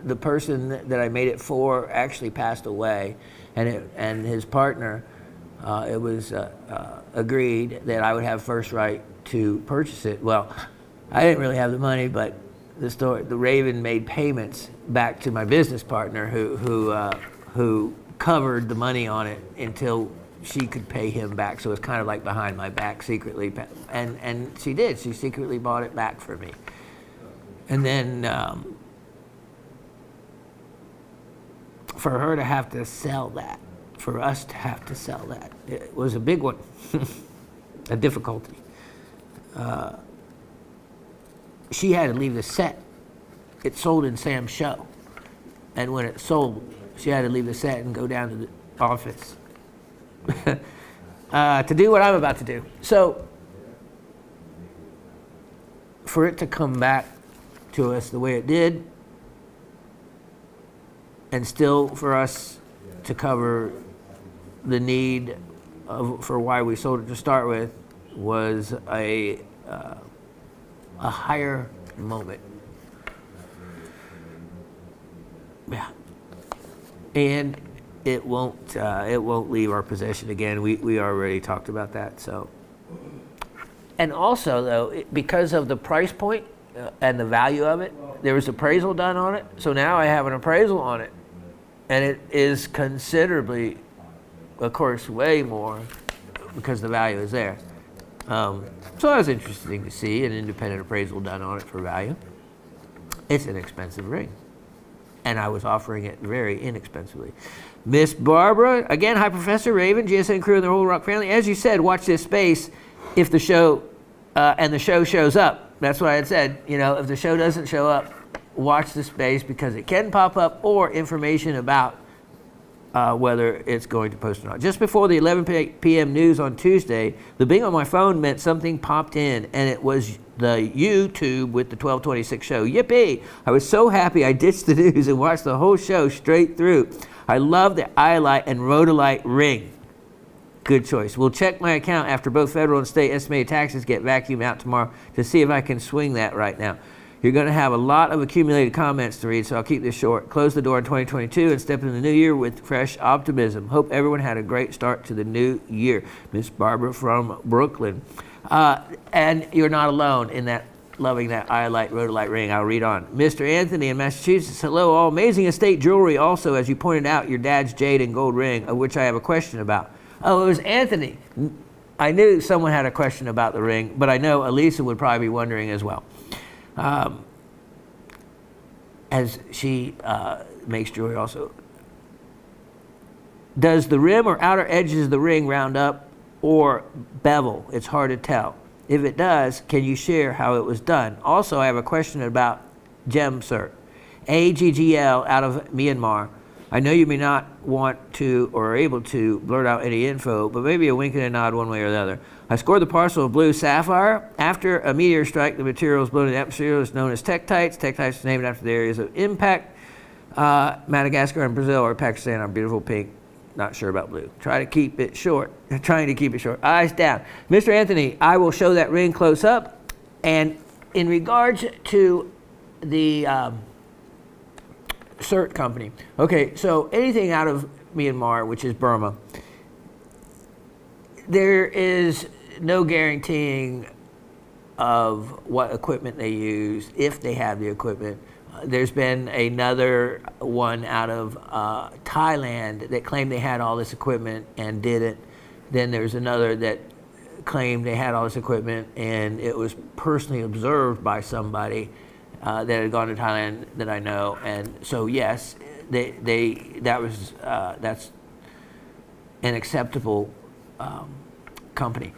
the person that I made it for actually passed away, and his partner, it was agreed that I would have first right to purchase it. Well, I didn't really have the money, but the Raven made payments back to my business partner who covered the money on it until she could pay him back. So it's kind of like behind my back secretly, and she did. She secretly bought it back for me. And then for her to have to sell that, for us to have to sell that, it was a big one, a difficulty. She had to leave the set. It sold in Sam's show. And when it sold, she had to leave the set and go down to the office to do what I'm about to do. So for it to come back to us the way it did, and still for us to cover the need for why we sold it to start with, was a higher moment. Yeah, and it won't leave our possession again. We already talked about that. So, and also though, because of the price point and the value of it, there was appraisal done on it. So now I have an appraisal on it, and it is considerably, of course, way more because the value is there. So that was interesting to see an independent appraisal done on it for value. It's an expensive ring, and I was offering it very inexpensively. Miss Barbara, again, hi Professor Raven, GSN crew, and the whole Rock family. As you said, watch this space if the show, and the show shows up. That's what I had said. If the show doesn't show up, watch the space, because it can pop up, or information about whether it's going to post or not. Just before the 11 p.m. news on Tuesday, the bing on my phone meant something popped in, and it was the YouTube with the 1226 show. Yippee! I was so happy I ditched the news and watched the whole show straight through. I love the iolite and rhodolite ring. Good choice. We'll check my account after both federal and state estimated taxes get vacuumed out tomorrow to see if I can swing that right now. You're going to have a lot of accumulated comments to read, so I'll keep this short. Close the door in 2022 and step into the new year with fresh optimism. Hope everyone had a great start to the new year. Miss Barbara from Brooklyn. And you're not alone in that, loving that iolite rhodolite ring. I'll read on. Mr. Anthony in Massachusetts. Hello, all. Amazing estate jewelry also, as you pointed out, your dad's jade and gold ring, of which I have a question about. Oh, it was Anthony. I knew someone had a question about the ring, but I know Elisa would probably be wondering as well. As she makes jewelry also. Does the rim or outer edges of the ring round up or bevel? It's hard to tell. If it does, can you share how it was done? Also, I have a question about GemCert. AGGL out of Myanmar. I know you may not want to or are able to blurt out any info, but maybe a wink and a nod one way or the other. I scored the parcel of blue sapphire. After a meteor strike, the material is blown in the atmosphere. It's known as tektites. Tektites is named after the areas of impact. Madagascar and Brazil or Pakistan are beautiful pink. Not sure about blue. Trying to keep it short. Eyes down. Mr. Anthony, I will show that ring close up. And in regards to the cert company. Okay, so anything out of Myanmar, which is Burma, there is no guaranteeing of what equipment they use, if they have the equipment. There's been another one out of Thailand that claimed they had all this equipment and didn't. Then there's another that claimed they had all this equipment and it was personally observed by somebody that had gone to Thailand that I know. And so yes, that's an acceptable company.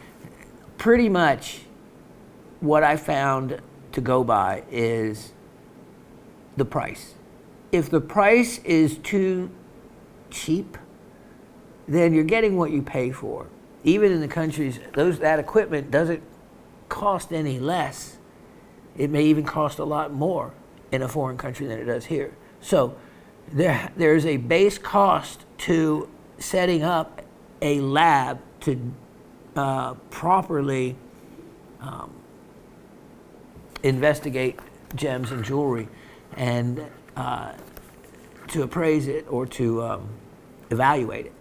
Pretty much what I found to go by is the price. If the price is too cheap, then you're getting what you pay for. Even in the countries, that equipment doesn't cost any less. It may even cost a lot more in a foreign country than it does here. So there's a base cost to setting up a lab to properly investigate gems and jewelry and to appraise it or to evaluate it.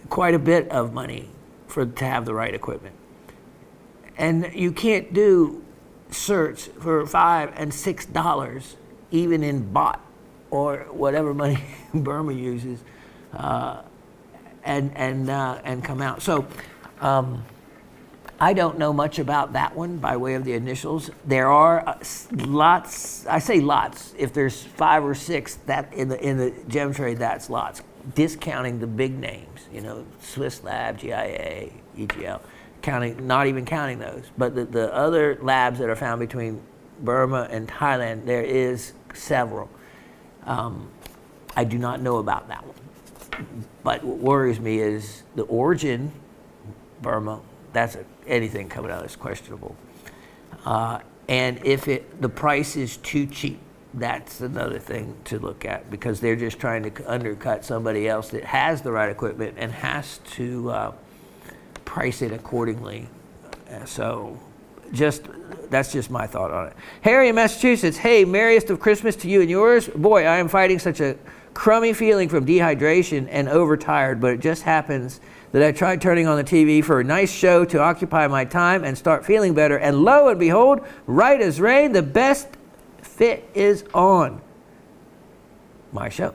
Quite a bit of money to have the right equipment. And you can't do certs for $5 and $6 even in baht or whatever money Burma uses and come out. So I don't know much about that one by way of the initials. There are lots. I say lots. If there's 5 or 6 that in the gem trade, that's lots. Discounting the big names, Swiss Lab, GIA, EGL, not even counting those. But the other labs that are found between Burma and Thailand, there is several. I do not know about that one. But what worries me is the origin, Burma. That's anything coming out is questionable. And if the price is too cheap, that's another thing to look at, because they're just trying to undercut somebody else that has the right equipment and has to price it accordingly. So that's just my thought on it. Harry in Massachusetts, hey, merriest of Christmas to you and yours. Boy, I am fighting such a crummy feeling from dehydration and overtired, but it just happens that I tried turning on the TV for a nice show to occupy my time and start feeling better, and lo and behold, right as rain, the best fit is on. My show.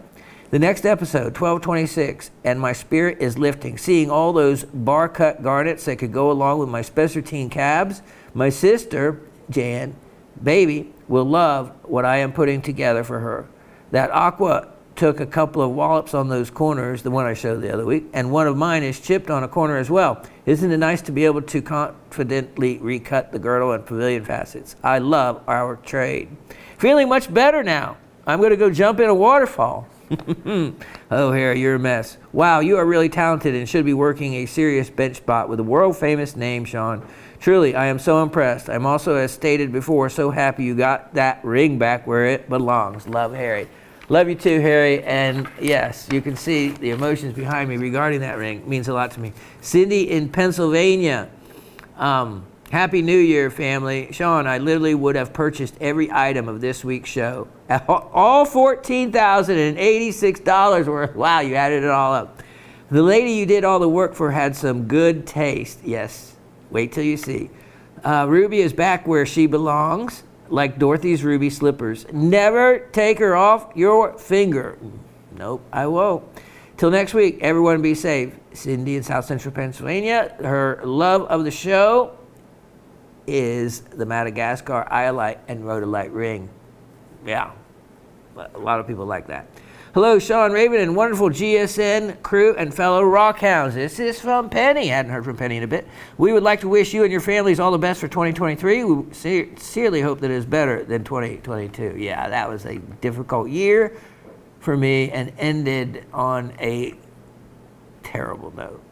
The next episode, 1226, and my spirit is lifting, seeing all those bar-cut garnets that could go along with my Spessartine cabs. My sister, Jan, baby, will love what I am putting together for her. That aqua took a couple of wallops on those corners, the one I showed the other week, and one of mine is chipped on a corner as well. Isn't it nice to be able to confidently recut the girdle and pavilion facets? I love our trade. Feeling much better now. I'm going to go jump in a waterfall. Oh, Harry, you're a mess. Wow, you are really talented and should be working a serious bench spot with a world-famous name, Shawn. Truly, I am so impressed. I'm also, as stated before, so happy you got that ring back where it belongs. Love, Harry. Love you too, Harry. And yes, you can see the emotions behind me regarding that ring. It means a lot to me. Cindy in Pennsylvania. Happy New Year, family. Shawn, I literally would have purchased every item of this week's show. All $14,086 worth. Wow, you added it all up. The lady you did all the work for had some good taste. Yes, wait till you see. Ruby is back where she belongs, like Dorothy's ruby slippers. Never take her off your finger. Nope, I won't. Till next week, everyone be safe. Cindy in South Central Pennsylvania. Her love of the show is the Madagascar Iolite and Rhodolite ring. Yeah, a lot of people like that. Hello, Shawn, Raven, and wonderful GSN crew and fellow rockhounds. This is from Penny. Hadn't heard from Penny in a bit. We would like to wish you and your families all the best for 2023. We sincerely hope that it is better than 2022. Yeah, that was a difficult year for me and ended on a terrible note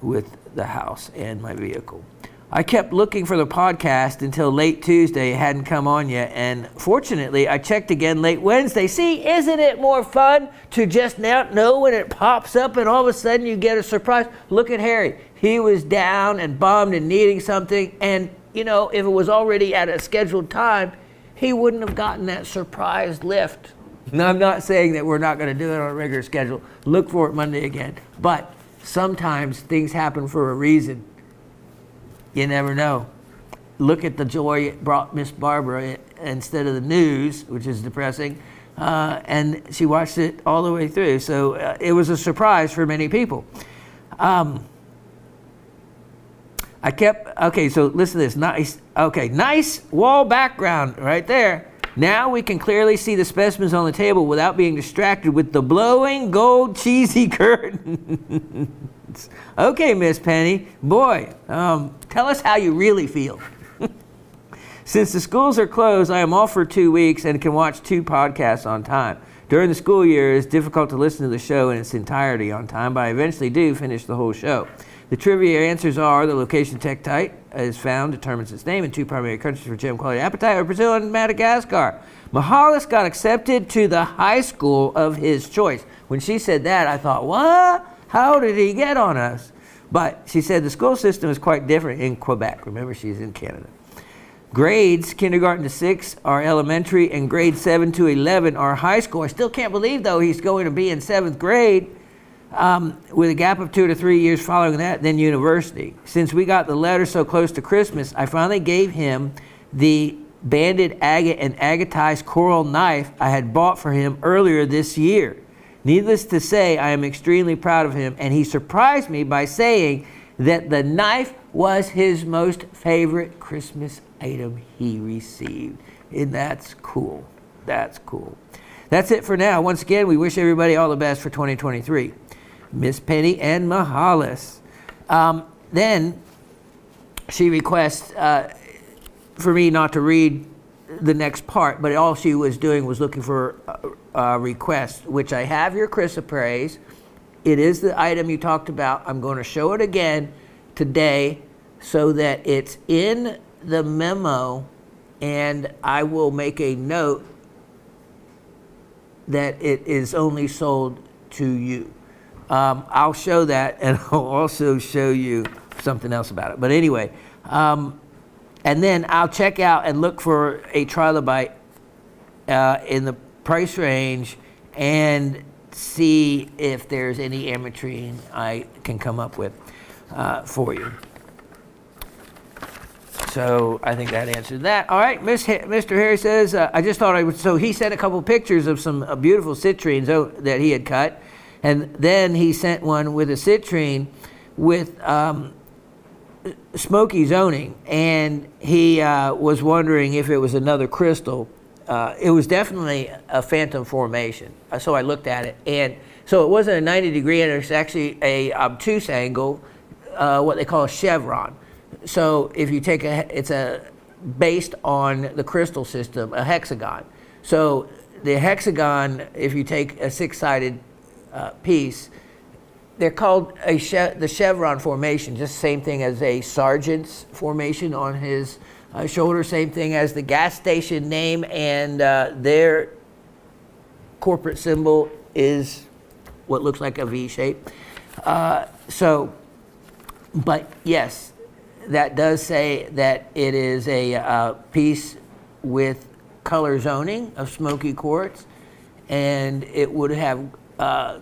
with the house and my vehicle. I kept looking for the podcast until late Tuesday. It hadn't come on yet. And fortunately, I checked again late Wednesday. See, isn't it more fun to just now know when it pops up and all of a sudden you get a surprise? Look at Harry. He was down and bummed and needing something. And, you know, if it was already at a scheduled time, he wouldn't have gotten that surprise lift. Now, I'm not saying that we're not going to do it on a regular schedule. Look for it Monday again. But sometimes things happen for a reason. You never know. Look at the joy it brought Miss Barbara instead of the news, which is depressing, and she watched it all the way through. So it was a surprise for many people. Okay, so listen to this. Nice wall background right there. Now we can clearly see the specimens on the table without being distracted with the blowing gold cheesy curtains. Okay, Miss Penny. Boy, tell us how you really feel. Since the schools are closed, I am off for 2 weeks and can watch 2 podcasts on time. During the school year, it's difficult to listen to the show in its entirety on time, but I eventually do finish the whole show. The trivia answers are the location tektite is found, determines its name in 2 primary countries for gem quality apatite are Brazil and Madagascar. Mahalis got accepted to the high school of his choice. When she said that, I thought, what? How did he get on us? But she said the school system is quite different in Quebec. Remember, she's in Canada. Grades, kindergarten to 6 are elementary, and grades 7 to 11 are high school. I still can't believe, though, he's going to be in 7th grade. With a gap of 2 to 3 years following that, then university. Since we got the letter so close to Christmas, I finally gave him the banded agate and agatized coral knife I had bought for him earlier this year. Needless to say, I am extremely proud of him, and he surprised me by saying that the knife was his most favorite Christmas item he received. And that's cool. That's cool. That's it for now. Once again, we wish everybody all the best for 2023. Miss Penny and Mahalis. Then she requests for me not to read the next part, but all she was doing was looking for a request, which I have your chrysoprase. It is the item you talked about. I'm going to show it again today so that it's in the memo, and I will make a note that it is only sold to you. I'll show that, and I'll also show you something else about it. But anyway, and then I'll check out and look for a trilobite in the price range and see if there's any ametrine I can come up with for you. So I think that answered that. All right, Mr. Harry says, I just thought I would, so he sent a couple pictures of some beautiful citrines that he had cut. And then he sent one with a citrine with smoky zoning. And he was wondering if it was another crystal. It was definitely a phantom formation. So I looked at it. And so it wasn't a 90 degree, and it's actually a obtuse angle, what they call a chevron. So if you take it's based on the crystal system, a hexagon. So the hexagon, if you take a 6-sided piece, they're called the chevron formation, just same thing as a sergeant's formation on his shoulder, same thing as the gas station name, and their corporate symbol is what looks like a V shape. But yes, that does say that it is a piece with color zoning of smoky quartz, and it would have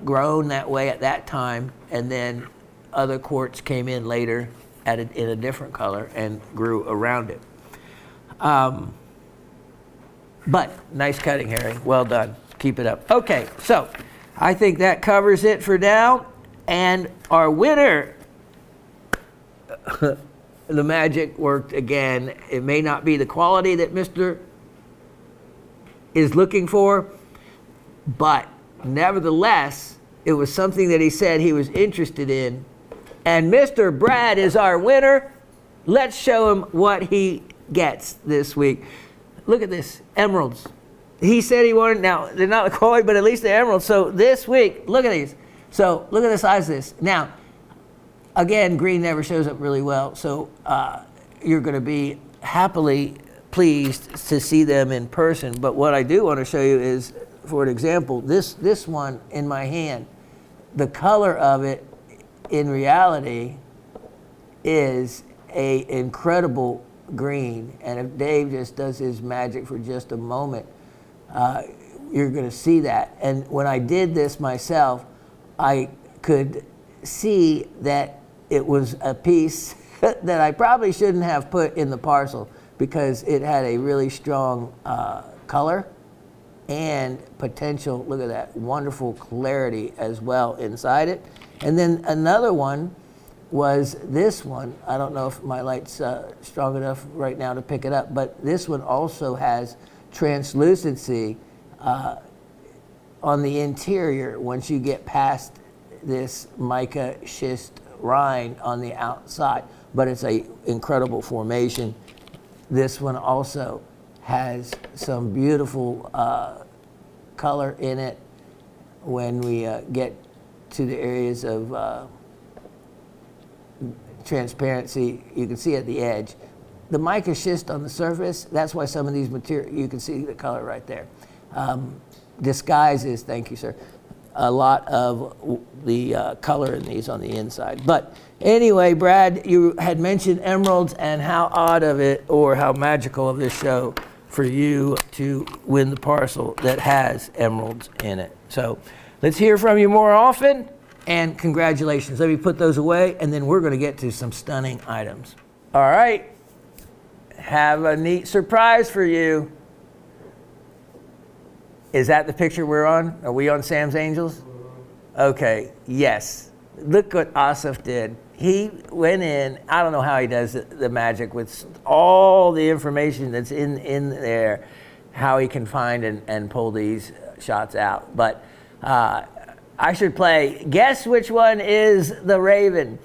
grown that way at that time, and then other quartz came in later in a different color and grew around it. But nice cutting, Harry. Well done. Keep it up. Okay, so I think that covers it for now. And our winner, the magic worked again. It may not be the quality that Mr. is looking for, but nevertheless, it was something that he said he was interested in. And Mr. Brad is our winner. Let's show him what he gets this week. Look at this, emeralds. He said he wanted, now they're not the quality, but at least they're emeralds. So this week, look at these. So look at the size of this. Now, again, green never shows up really well. So you're going to be happily pleased to see them in person. But what I do want to show you is, for an example, this one in my hand, the color of it in reality is a incredible green. And if Dave just does his magic for just a moment, you're going to see that. And when I did this myself, I could see that it was a piece that I probably shouldn't have put in the parcel because it had a really strong color and potential, look at that, wonderful clarity as well inside it. And then another one was this one. I don't know if my light's strong enough right now to pick it up, but this one also has translucency on the interior once you get past this mica schist rind on the outside, but it's a incredible formation. This one also has some beautiful color in it when we get to the areas of transparency. You can see at the edge. The mica schist on the surface, that's why some of these materials, you can see the color right there. Disguises, thank you, sir, a lot of the color in these on the inside. But anyway, Brad, you had mentioned emeralds and how odd of it, or how magical of this show for you to win the parcel that has emeralds in it. So let's hear from you more often, and congratulations. Let me put those away, and then we're going to get to some stunning items. All right, have a neat surprise for you. Is that the picture we're on? Are we on Sam's Angels? Okay, yes. Look what Asif did. He went in, I don't know how he does the magic with all the information that's in there, how he can find and pull these shots out. But I should play, guess which one is the Raven?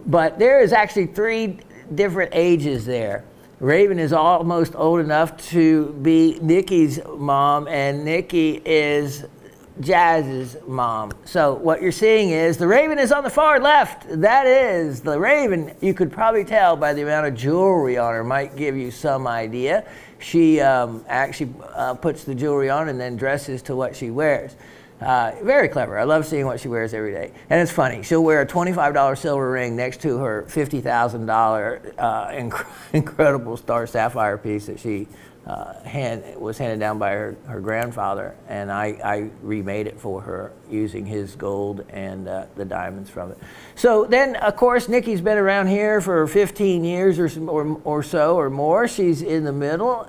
But there is actually 3 different ages there. Raven is almost old enough to be Nikki's mom, and Nikki is Jazz's mom. So what you're seeing is the Raven is on the far left. That is the Raven. You could probably tell by the amount of jewelry on her, might give you some idea. She actually puts the jewelry on and then dresses to what she wears. Very clever. I love seeing what she wears every day. And it's funny. She'll wear a $25 silver ring next to her $50,000 incredible star sapphire piece that she was handed down by her grandfather. And I remade it for her using his gold and the diamonds from it. So then, of course, Nikki's been around here for 15 years or so or more. She's in the middle.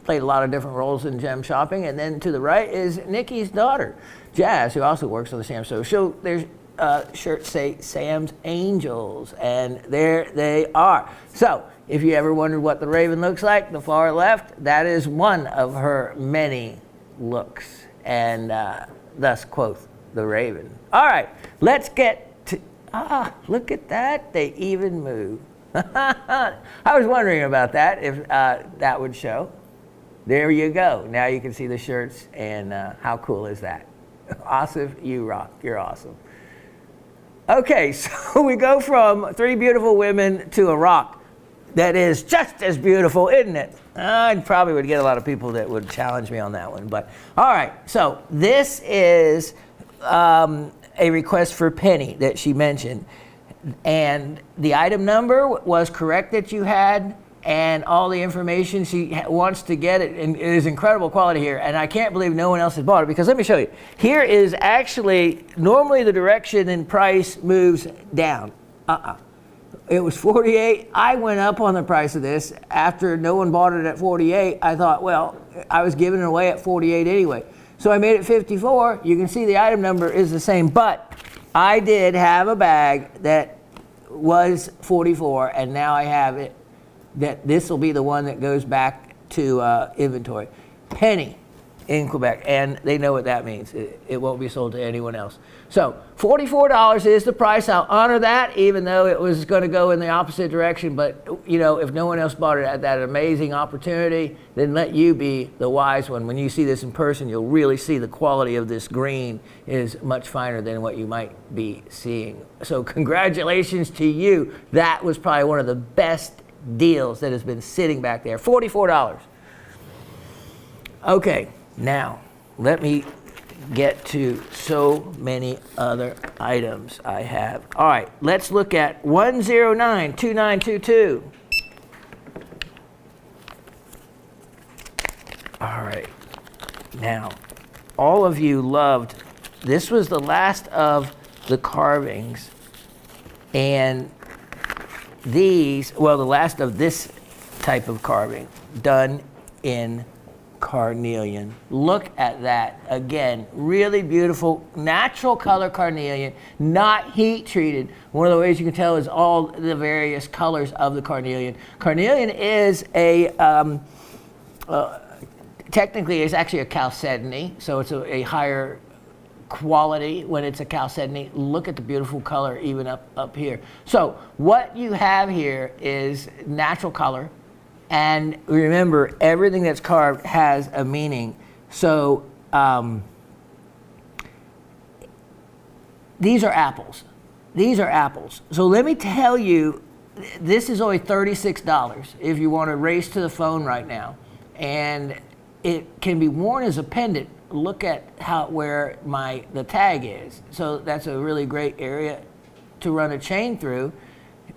Played a lot of different roles in gem shopping. And then to the right is Nikki's daughter, Jazz, who also works on the Sam Show. There's shirts say Sam's Angels, and there they are. So if you ever wondered what the Raven looks like, the far left, that is one of her many looks, and thus quoth the Raven. All right, let's get to, look at that, they even move. I was wondering about that, if that would show. There you go. Now you can see the shirts, and how cool is that? Asif, you rock. You're awesome. Okay, so we go from 3 beautiful women to a rock that is just as beautiful, isn't it? I probably would get a lot of people that would challenge me on that one. But all right, so this is a request for Penny that she mentioned. And the item number was correct that you had, and all the information she wants to get it, and it is incredible quality here, and I can't believe no one else has bought it, because let me show you. Here is actually, normally the direction in price moves down. It was 48. I went up on the price of this after no one bought it at 48. I thought, well, I was giving it away at 48 anyway. So I made it 54. You can see the item number is the same, but I did have a bag that was 44, and now I have it that this will be the one that goes back to inventory. Penny in Quebec, and they know what that means. It won't be sold to anyone else. So $44 is the price. I'll honor that, even though it was going to go in the opposite direction. But you know, if no one else bought it at that amazing opportunity, then let you be the wise one. When you see this in person, you'll really see the quality of this green is much finer than what you might be seeing. So congratulations to you. That was probably one of the best deals that has been sitting back there. $44. Okay, now let me get to so many other items I have. All right, let's look at 1092922. All right, now all of you loved, this was the last of the carvings. And these, well, the last of this type of carving done in carnelian. Look at that. Again, really beautiful, natural color carnelian, not heat treated. One of the ways you can tell is all the various colors of the carnelian. Carnelian is technically it's actually a chalcedony, so it's a higher quality when it's a chalcedony. Look at the beautiful color even up here. So what you have here is natural color. And remember, everything that's carved has a meaning. So these are apples. These are apples. So let me tell you, this is only $36 if you want to race to the phone right now. And it can be worn as a pendant. Look at where the tag is. So that's a really great area to run a chain through,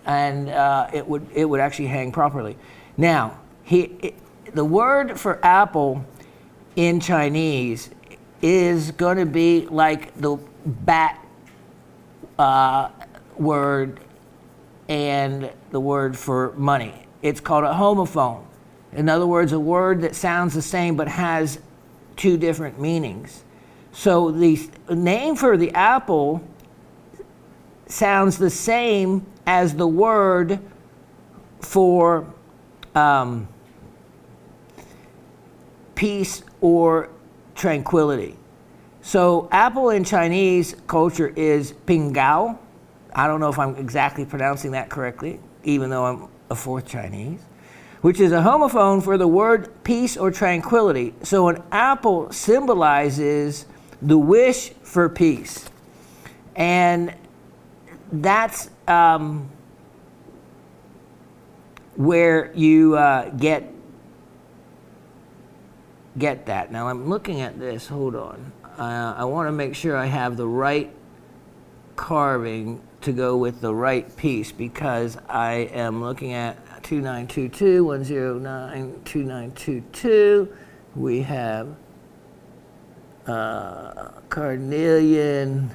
and it would actually hang properly. Now, the word for apple in Chinese is going to be like the bat word and the word for money. It's called a homophone. In other words, a word that sounds the same but has two different meanings. So the name for the apple sounds the same as the word for peace or tranquility. So apple in Chinese culture is pinggao. I don't know if I'm exactly pronouncing that correctly, even though I'm a fourth Chinese, which is a homophone for the word peace or tranquility. So an apple symbolizes the wish for peace. And that's where you get that. Now I'm looking at this, hold on. I want to make sure I have the right carving to go with the right piece, because I am looking at 2922, 109, 2922. We have carnelian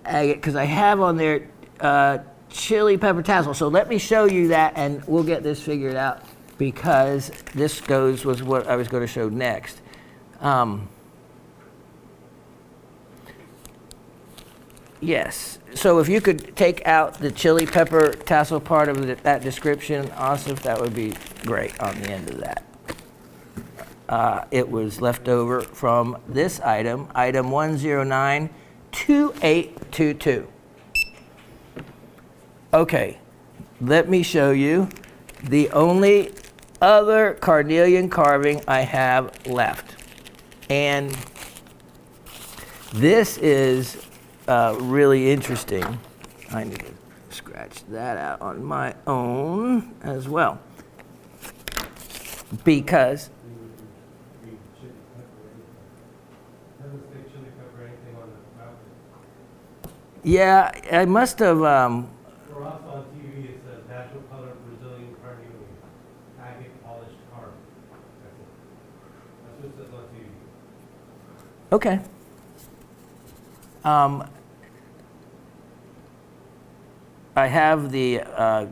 agate, because I have on there chili pepper tassel. So let me show you that and we'll get this figured out, because this was what I was going to show next. Yes, so if you could take out the chili pepper tassel part of that description, Asif, that would be great on the end of that. It was left over from this item 1092822. Okay, let me show you the only other carnelian carving I have left. And this is really interesting. I need to scratch that out on my own as well, because yeah, I must have For us on TV, it says natural color Brazilian carnelian, agate polished carved. That's what it says on TV. okay. I have the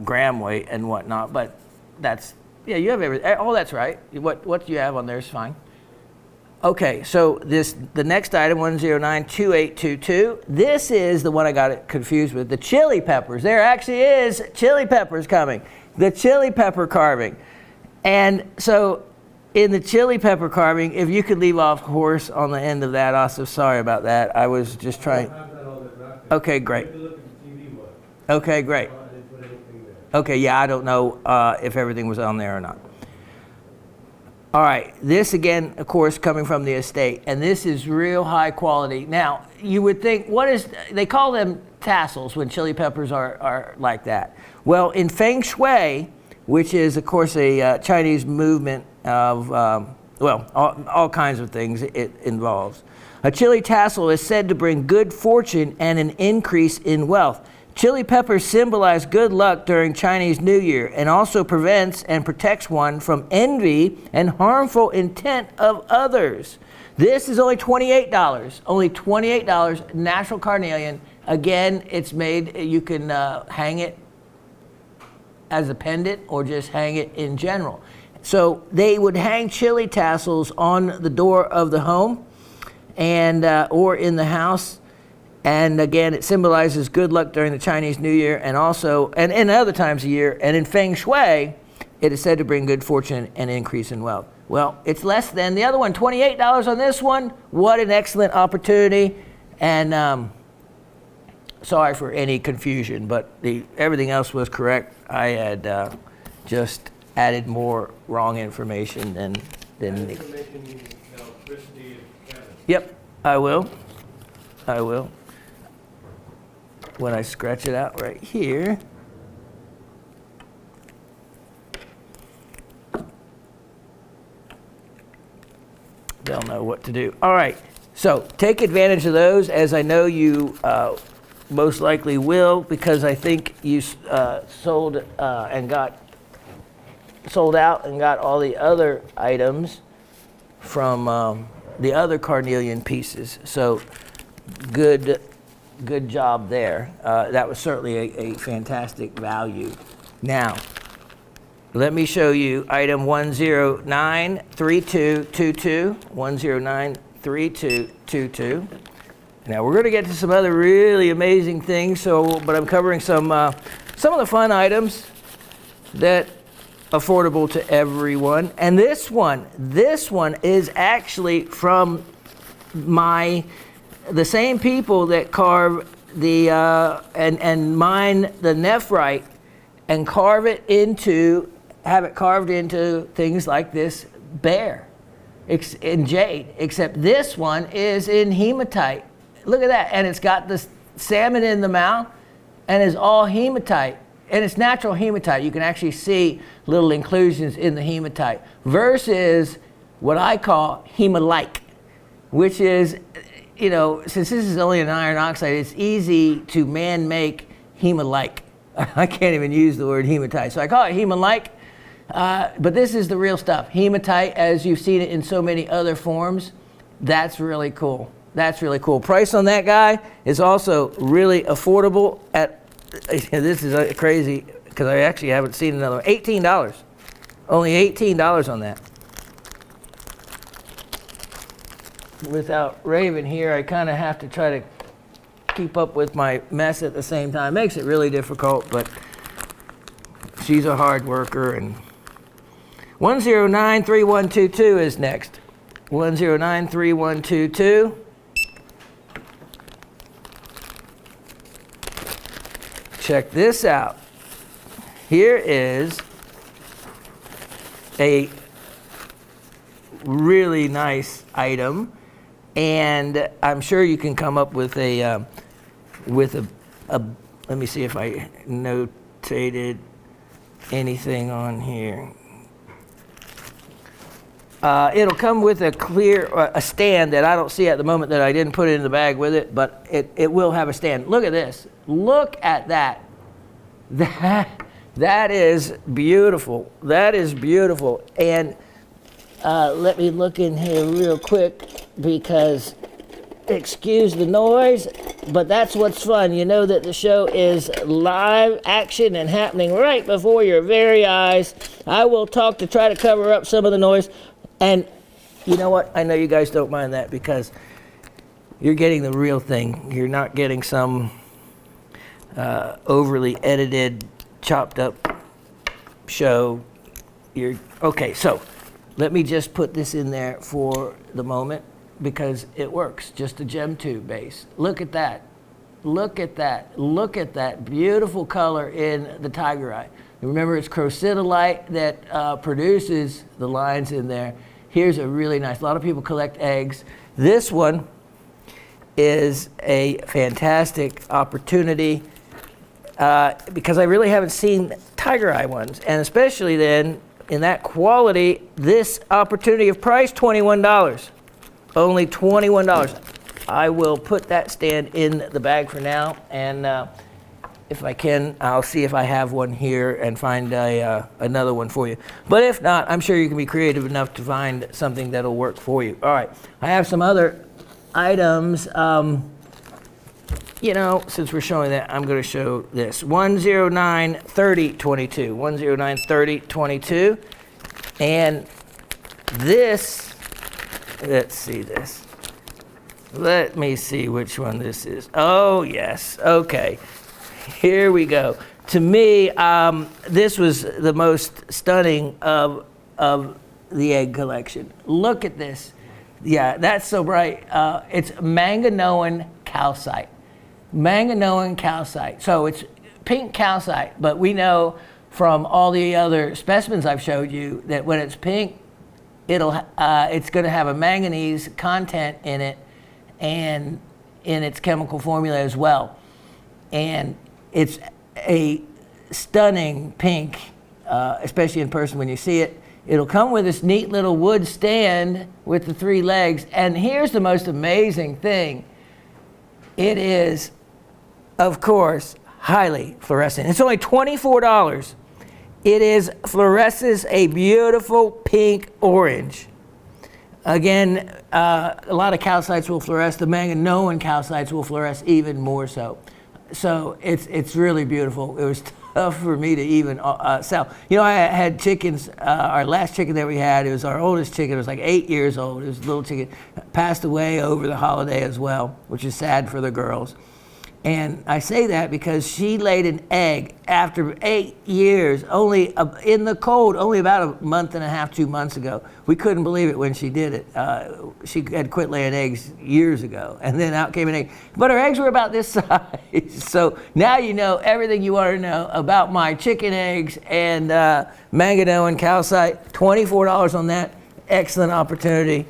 gram weight and whatnot, but that's, yeah, you have everything. Oh, that's right. What you have on there is fine. Okay, so the next item, 1092822, this is the one I got it confused with, the chili peppers. There actually is chili peppers coming, the chili pepper carving. And so in the chili pepper carving, if you could leave off horse on the end of that, also sorry about that. I was just trying. Okay, great. Okay, great. Okay, yeah, I don't know if everything was on there or not. All right, this again, of course, coming from the estate, and this is real high quality. Now, you would think, they call them tassels when chili peppers are like that. Well, in Feng Shui, which is, of course, a Chinese movement of, all kinds of things it involves. A chili tassel is said to bring good fortune and an increase in wealth. Chili peppers symbolize good luck during Chinese New Year and also prevents and protects one from envy and harmful intent of others. This is only $28. Only $28, natural carnelian. Again, it's made, you can hang it as a pendant or just hang it in general. So they would hang chili tassels on the door of the home and or in the house. And again, it symbolizes good luck during the Chinese New Year and also, and other times of year. And in Feng Shui, it is said to bring good fortune and increase in wealth. Well, it's less than the other one, $28 on this one. What an excellent opportunity. And sorry for any confusion, but everything else was correct. I had just added more wrong information than information you can tell Christy and Kevin. Yep, I will. When I scratch it out right here. They'll know what to do. All right, so take advantage of those, as I know you most likely will, because I think you sold out and got all the other items from the other carnelian pieces. So good job there. That was certainly a fantastic value. Now, let me show you item 1093222. 1093222. Now we're going to get to some other really amazing things. But I'm covering some of the fun items that affordable to everyone. And this one is actually from the same people that carve the and mine the nephrite and have it carved into things like this bear in jade, except this one is in hematite. Look at that. And it's got the salmon in the mouth and is all hematite, and it's natural hematite. You can actually see little inclusions in the hematite versus what I call hemalike, which is, since this is only an iron oxide, it's easy to man-make hemalike. I can't even use the word hematite, so I call it hemalike. But this is the real stuff. Hematite, as you've seen it in so many other forms, that's really cool. Price on that guy is also really affordable this is crazy because I actually haven't seen another one. $18. Only $18 on that. Without Raven here, I kind of have to try to keep up with my mess at the same time. Makes it really difficult, but she's a hard worker. And 1093122 is next. 1093122. Check this out. Here is a really nice item, and I'm sure you can come up with a let me see if I notated anything on here. It'll come with a stand that I don't see at the moment, that I didn't put it in the bag with it, but it will have a stand. Look at this. Look at that. That is beautiful. That is beautiful. And let me look in here real quick, because excuse the noise, but that's what's fun. You know that the show is live action and happening right before your very eyes. I will talk to try to cover up some of the noise. And you know what? I know you guys don't mind that, because you're getting the real thing. You're not getting some overly edited, chopped up show. Okay, so let me just put this in there for the moment, because it works. Just a gem tube base. Look at that. Look at that. Look at that beautiful color in the tigerite. Remember, it's crocodilite that produces the lines in there. Here's a really nice, a lot of people collect eggs. This one is a fantastic opportunity because I really haven't seen tiger eye ones. And especially then, in that quality, this opportunity of price, $21. Only $21. I will put that stand in the bag for now, and if I can, I'll see if I have one here and find another one for you. But if not, I'm sure you can be creative enough to find something that'll work for you. All right, I have some other items. You know, since we're showing that, I'm going to show this. 1093022. 1093022. And this, let's see this. Let me see which one this is. Oh, yes. Okay. Here we go. To me, this was the most stunning of the egg collection. Look at this. Yeah, that's so bright. It's Manganoan calcite. Manganoan calcite. So it's pink calcite, but we know from all the other specimens I've showed you that when it's pink, it's going to have a manganese content in it and in its chemical formula as well. And it's a stunning pink, especially in person when you see it. It'll come with this neat little wood stand with the 3 legs. And here's the most amazing thing. It is, of course, highly fluorescent. It's only $24. It fluoresces a beautiful pink orange. Again, a lot of calcites will fluoresce. The Manganoan calcites will fluoresce even more so. So it's really beautiful. It was tough for me to even sell. You know, I had chickens. Our last chicken that we had, it was our oldest chicken. It was like 8 years old. It was a little chicken. Passed away over the holiday as well, which is sad for the girls. And I say that because she laid an egg after 8 years, only in the cold, only about a month and a half, 2 months ago. We couldn't believe it when she did it. She had quit laying eggs years ago, and then out came an egg. But her eggs were about this size. So now you know everything you want to know about my chicken eggs and Manganoan calcite. $24 on that. Excellent opportunity,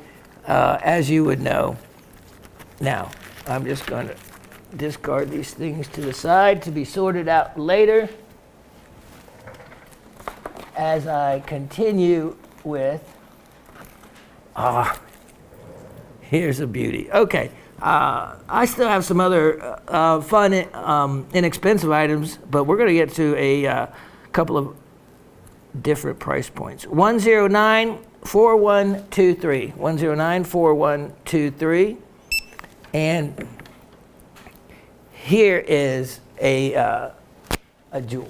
as you would know. Now, I'm just going to discard these things to the side to be sorted out later as I continue with, here's a beauty. Okay, I still have some other fun, inexpensive items, but we're going to get to a couple of different price points. 1094123, 1094123, and here is a jewel,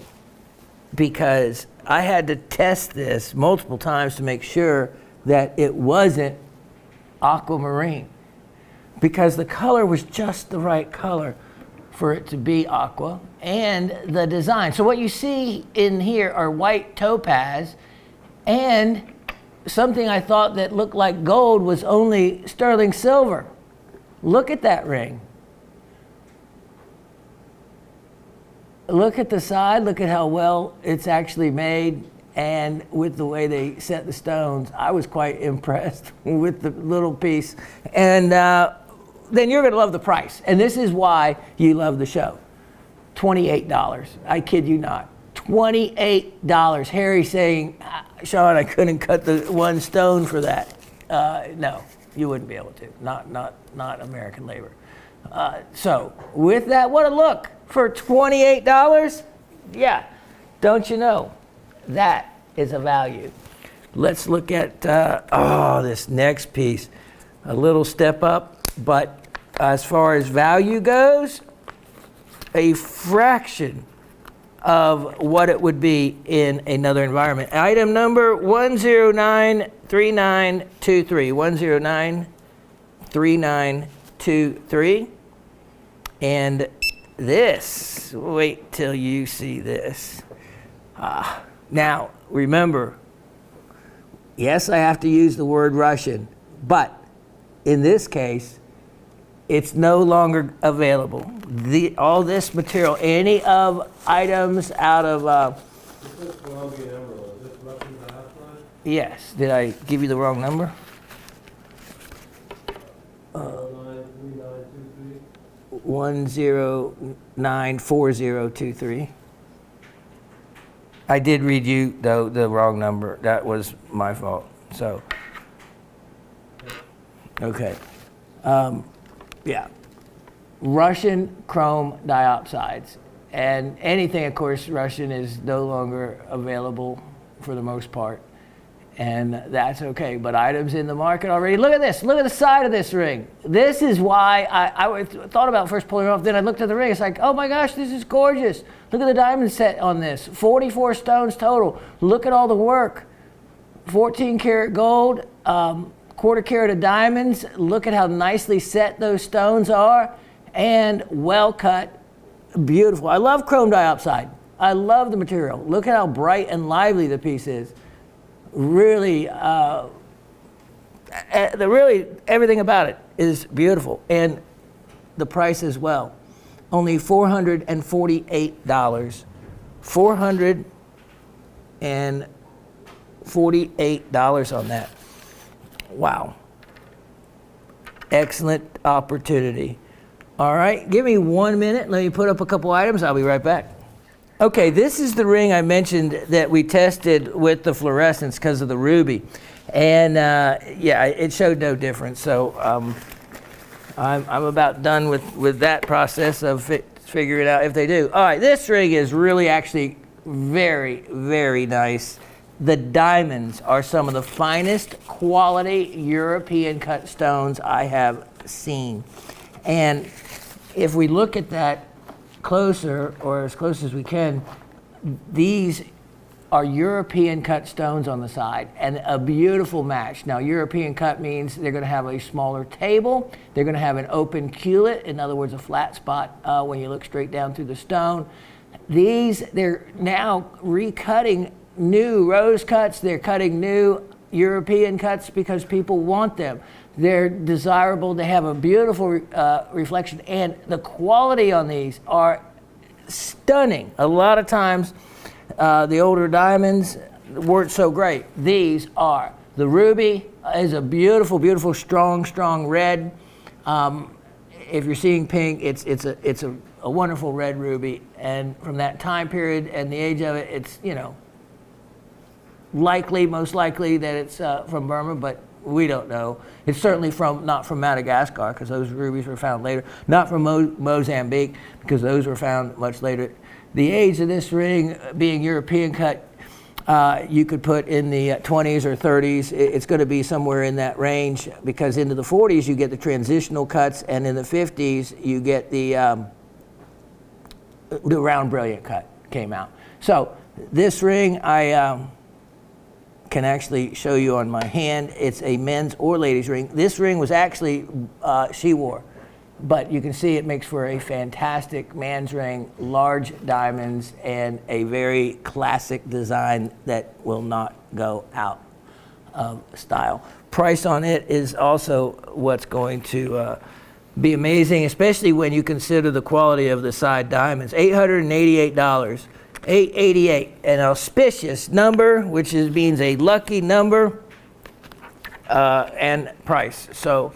because I had to test this multiple times to make sure that it wasn't aquamarine, because the color was just the right color for it to be aqua, and the design. So what you see in here are white topaz, and something I thought that looked like gold was only sterling silver. Look at that ring. Look at the side, look at how well it's actually made, and with the way they set the stones, I was quite impressed with the little piece. And then you're gonna love the price. And this is why you love the show. $28, I kid you not. $28. Harry saying, Shawn, I couldn't cut the one stone for that. No, you wouldn't be able to, not American labor. So with that, what a look. For $28, yeah, don't you know, that is a value. Let's look at, this next piece. A little step up, but as far as value goes, a fraction of what it would be in another environment. Item number 1093923, 1093923, and this, wait till you see this. Now, remember, yes, I have to use the word Russian, but in this case, it's no longer available. All this material, any of items out of... This is Colombian emerald. Is this Russian dioxide? Yes. Did I give you the wrong number? 1094023. I did read you though the wrong number. That was my fault. So, okay, yeah, Russian chrome dioxides, And anything, of course, Russian is no longer available for the most part. And that's okay, but items in the market already. Look at this, look at the side of this ring. This is why I thought about first pulling it off, then I looked at the ring, it's like, oh my gosh, this is gorgeous. Look at the diamond set on this, 44 stones total. Look at all the work. 14 karat gold, quarter carat of diamonds. Look at how nicely set those stones are, and well cut, beautiful. I love chrome diopside. I love the material. Look at how bright and lively the piece is. Really, really everything about it is beautiful, and the price as well. Only $448. $448 on that. Wow. Excellent opportunity. All right, give me 1 minute. Let me put up a couple items. I'll be right back. Okay, this is the ring I mentioned that we tested with the fluorescence because of the ruby. And yeah, it showed no difference. So I'm about done with that process of figuring out if they do. All right, this ring is really actually very, very nice. The diamonds are some of the finest quality European cut stones I have seen. And if we look at that closer, or as close as we can, these are European cut stones on the side, and a beautiful match. Now, European cut means they're going to have a smaller table. They're going to have an open culet, in other words, a flat spot when you look straight down through the stone. They're now recutting new rose cuts. They're cutting new European cuts because people want them. They're desirable. They have a beautiful reflection, and the quality on these are stunning. A lot of times, the older diamonds weren't so great. These are. The ruby is a beautiful, beautiful, strong red. If you're seeing pink, it's a wonderful red ruby, and from that time period and the age of it, it's, you know, most likely that it's from Burma, but we don't know. It's certainly not from Madagascar, because those rubies were found later. Not from Mozambique, because those were found much later. The age of this ring being European cut, you could put in the 20s or 30s. It's going to be somewhere in that range, because into the 40s you get the transitional cuts, and in the 50s you get the round brilliant cut came out. So this ring I can actually show you on my hand. It's a men's or ladies ring. This ring was actually she wore, but you can see it makes for a fantastic man's ring, large diamonds, and a very classic design that will not go out of style. Price on it is also what's going to be amazing, especially when you consider the quality of the side diamonds. $888. $888, an auspicious number, which means a lucky number, and price. So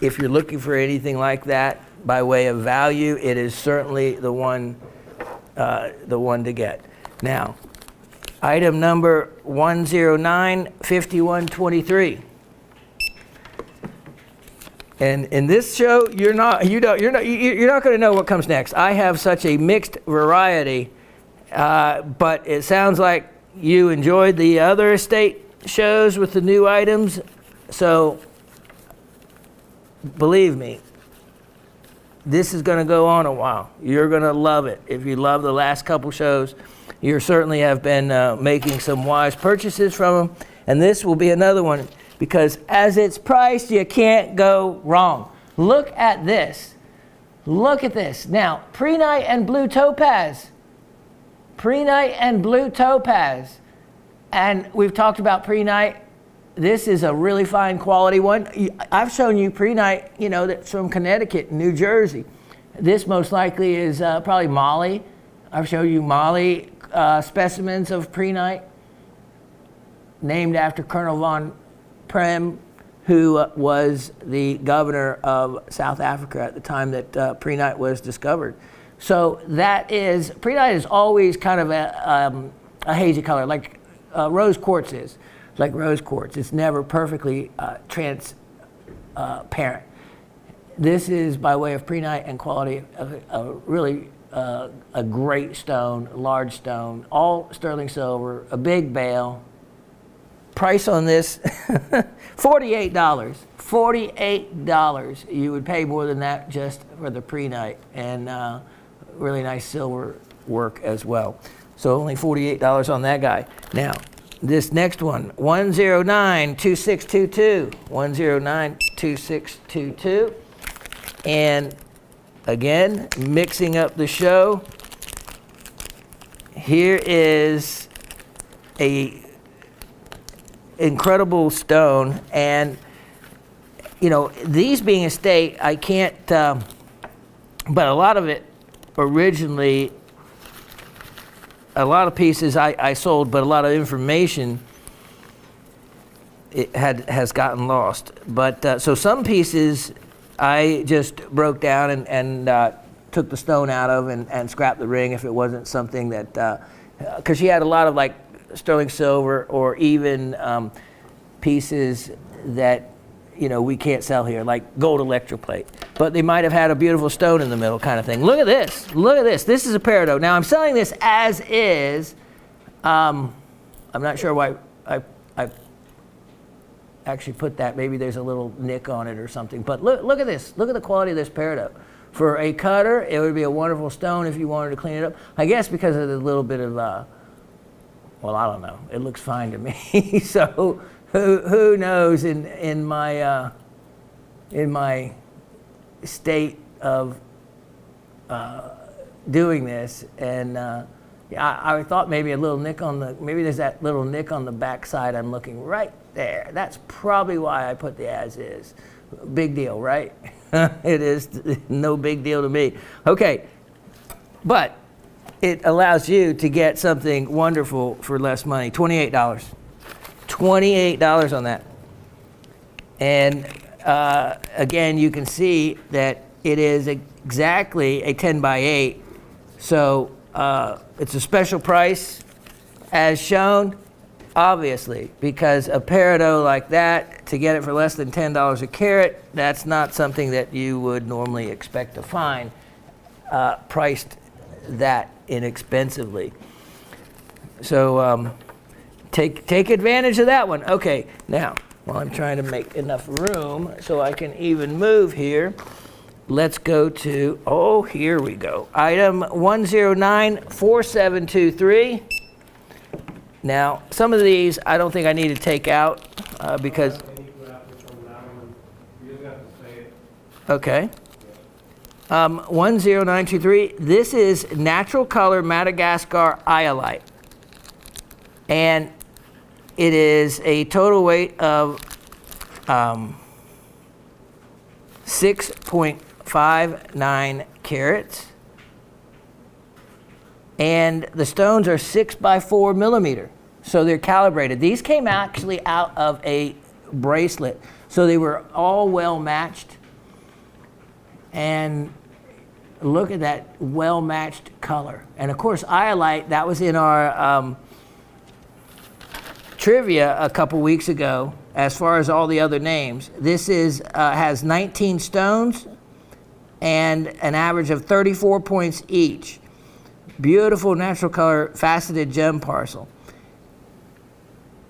if you're looking for anything like that by way of value, it is certainly the one to get. Now, item number 1095123. And in this show, you're not going to know what comes next. I have such a mixed variety, but it sounds like you enjoyed the other estate shows with the new items. So believe me, this is going to go on a while. You're going to love it. If you love the last couple shows, you certainly have been making some wise purchases from them. And this will be another one, because as it's priced, you can't go wrong. Look at this. Look at this. Now, prehnite and blue topaz. Prehnite and blue topaz. And we've talked about prehnite. This is a really fine quality one. I've shown you prehnite, you know, that's from Connecticut, New Jersey. This most likely is probably Mali. I've shown you Mali specimens of prehnite, named after Colonel von Prem, who was the governor of South Africa at the time that prehnite was discovered. So prehnite is always kind of a hazy color, like rose quartz is. Like rose quartz, it's never perfectly transparent. this is by way of prehnite and quality, really a great stone, large stone, all sterling silver, a big bale. Price on this, $48. $48. You would pay more than that just for the prehnite, and really nice silver work as well. So only $48 on that guy. Now, this next one, 1092622, 1092622, and again, mixing up the show. Here is a incredible stone, and you know, these being estate, I can't, but a lot of it originally, a lot of pieces I sold, but a lot of information has gotten lost. But so some pieces I just broke down and took the stone out of and scrapped the ring if it wasn't something that, because she had a lot of like sterling silver or even pieces that, you know, we can't sell here, like gold electroplate. But they might have had a beautiful stone in the middle kind of thing. Look at this. Look at this. This is a peridot. Now, I'm selling this as is. I'm not sure why I actually put that. Maybe there's a little nick on it or something. But look at this. Look at the quality of this peridot. For a cutter, it would be a wonderful stone if you wanted to clean it up. I guess because of the little bit of, well, I don't know. It looks fine to me. So who knows in my state of doing this, and I thought maybe a little nick on the, maybe there's that little nick on the back side. I'm looking right there. That's probably why I put the as is. Big deal, right? It is no big deal to me. Okay, but it allows you to get something wonderful for less money. $28. $28 on that. And again, you can see that it is exactly a 10 by 8. So it's a special price as shown, obviously, because a peridot like that, to get it for less than $10 a carat, that's not something that you would normally expect to find priced that inexpensively. So take advantage of that one. Okay, now, while I'm trying to make enough room so I can even move here, let's go to, oh, here we go. Item 1094723. Now, some of these I don't think I need to take out because, okay. 10923, this is natural color Madagascar iolite. And it is a total weight of 6.59 carats. And the stones are 6 by 4 millimeter. So they're calibrated. These came actually out of a bracelet. So they were all well matched. And look at that well matched color. And of course, iolite, that was in our trivia a couple weeks ago as far as all the other names. This is has 19 stones and an average of 34 points each. Beautiful natural color faceted gem parcel.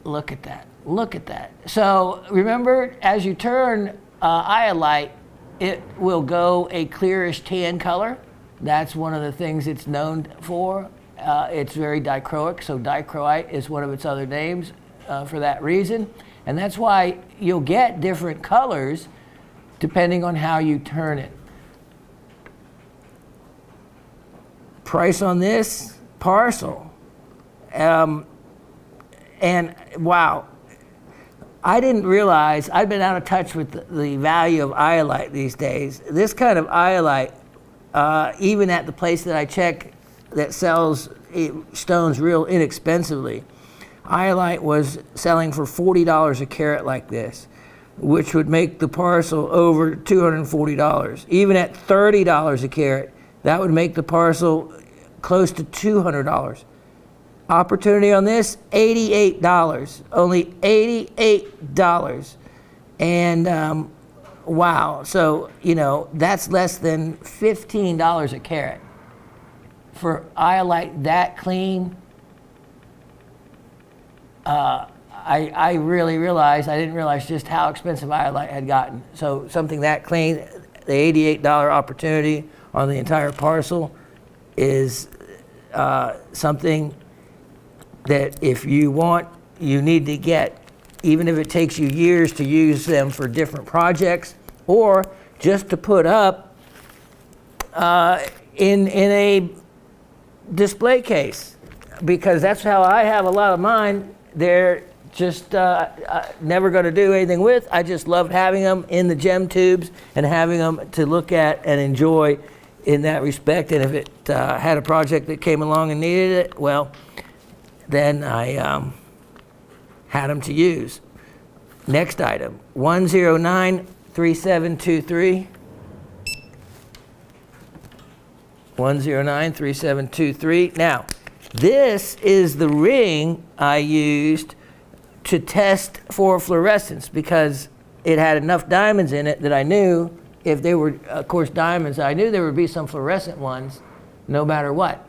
Look at that. Look at that. So remember, as you turn iolite, it will go a clearish tan color. That's one of the things it's known for. It's very dichroic, so dichroite is one of its other names for that reason. And that's why you'll get different colors depending on how you turn it. Price on this parcel. And wow, I didn't realize, I've been out of touch with the value of iolite these days. This kind of iolite, even at the place that I check that sells stones real inexpensively, iolite was selling for $40 a carat like this, which would make the parcel over $240. Even at $30 a carat, that would make the parcel close to $200. Opportunity on this, $88, only $88. And Wow. So, that's less than $15 a carat. For iolite that clean, I really realized, I didn't realize just how expensive iolite had gotten. So something that clean, the $88 opportunity on the entire parcel is something that if you want, you need to get, even if it takes you years to use them for different projects or just to put up in a display case, because that's how I have a lot of mine. They're just never going to do anything with. I just loved having them in the gem tubes and having them to look at and enjoy in that respect. And if it had a project that came along and needed it, well, then I had them to use. Next item, 1093723. 1093723. Now, this is the ring I used to test for fluorescence, because it had enough diamonds in it that I knew if they were, of course, diamonds, I knew there would be some fluorescent ones no matter what.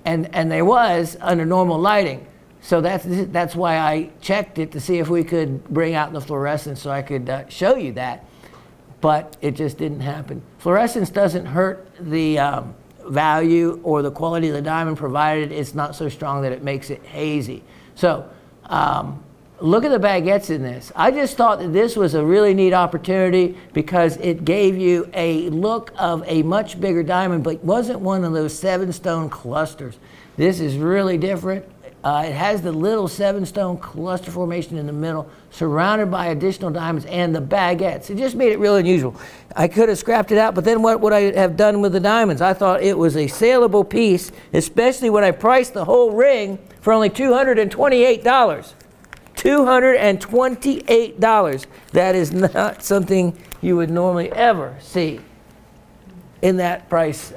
And there was under normal lighting. So that's why I checked it to see if we could bring out the fluorescence so I could show you that. But it just didn't happen. Fluorescence doesn't hurt the value or the quality of the diamond, provided it's not so strong that it makes it hazy. So look at the baguettes in this. I just thought that this was a really neat opportunity because it gave you a look of a much bigger diamond, but wasn't one of those 7-stone clusters. This is really different. It has the little 7-stone cluster formation in the middle, surrounded by additional diamonds and the baguettes. It just made it real unusual. I could have scrapped it out, but then what would I have done with the diamonds? I thought it was a saleable piece, especially when I priced the whole ring for only $228. $228. That is not something you would normally ever see in that price.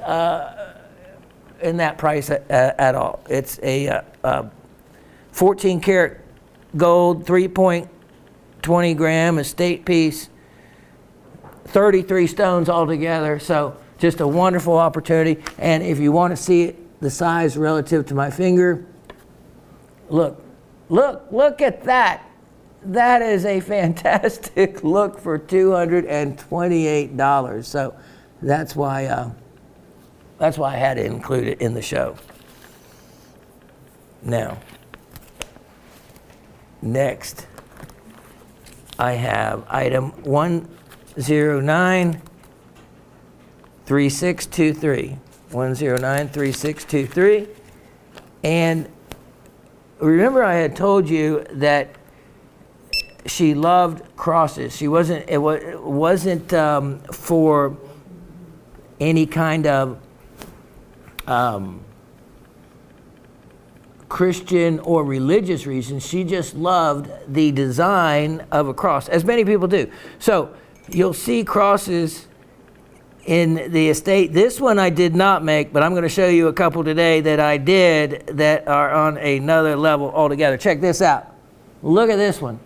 At all. It's a 14 karat gold, 3.20 gram estate piece, 33 stones altogether. So just a wonderful opportunity. And if you want to see it, the size relative to my finger, look at that. That is a fantastic look for $228. So that's why I had to include it in the show. Now, next, I have item 1093623. 1093623. And remember I had told you that she loved crosses. It wasn't for any kind of Christian or religious reasons. She just loved the design of a cross, as many people do. So you'll see crosses in the estate. This one I did not make, but I'm going to show you a couple today that I did that are on another level altogether. Check this out. Look at this one.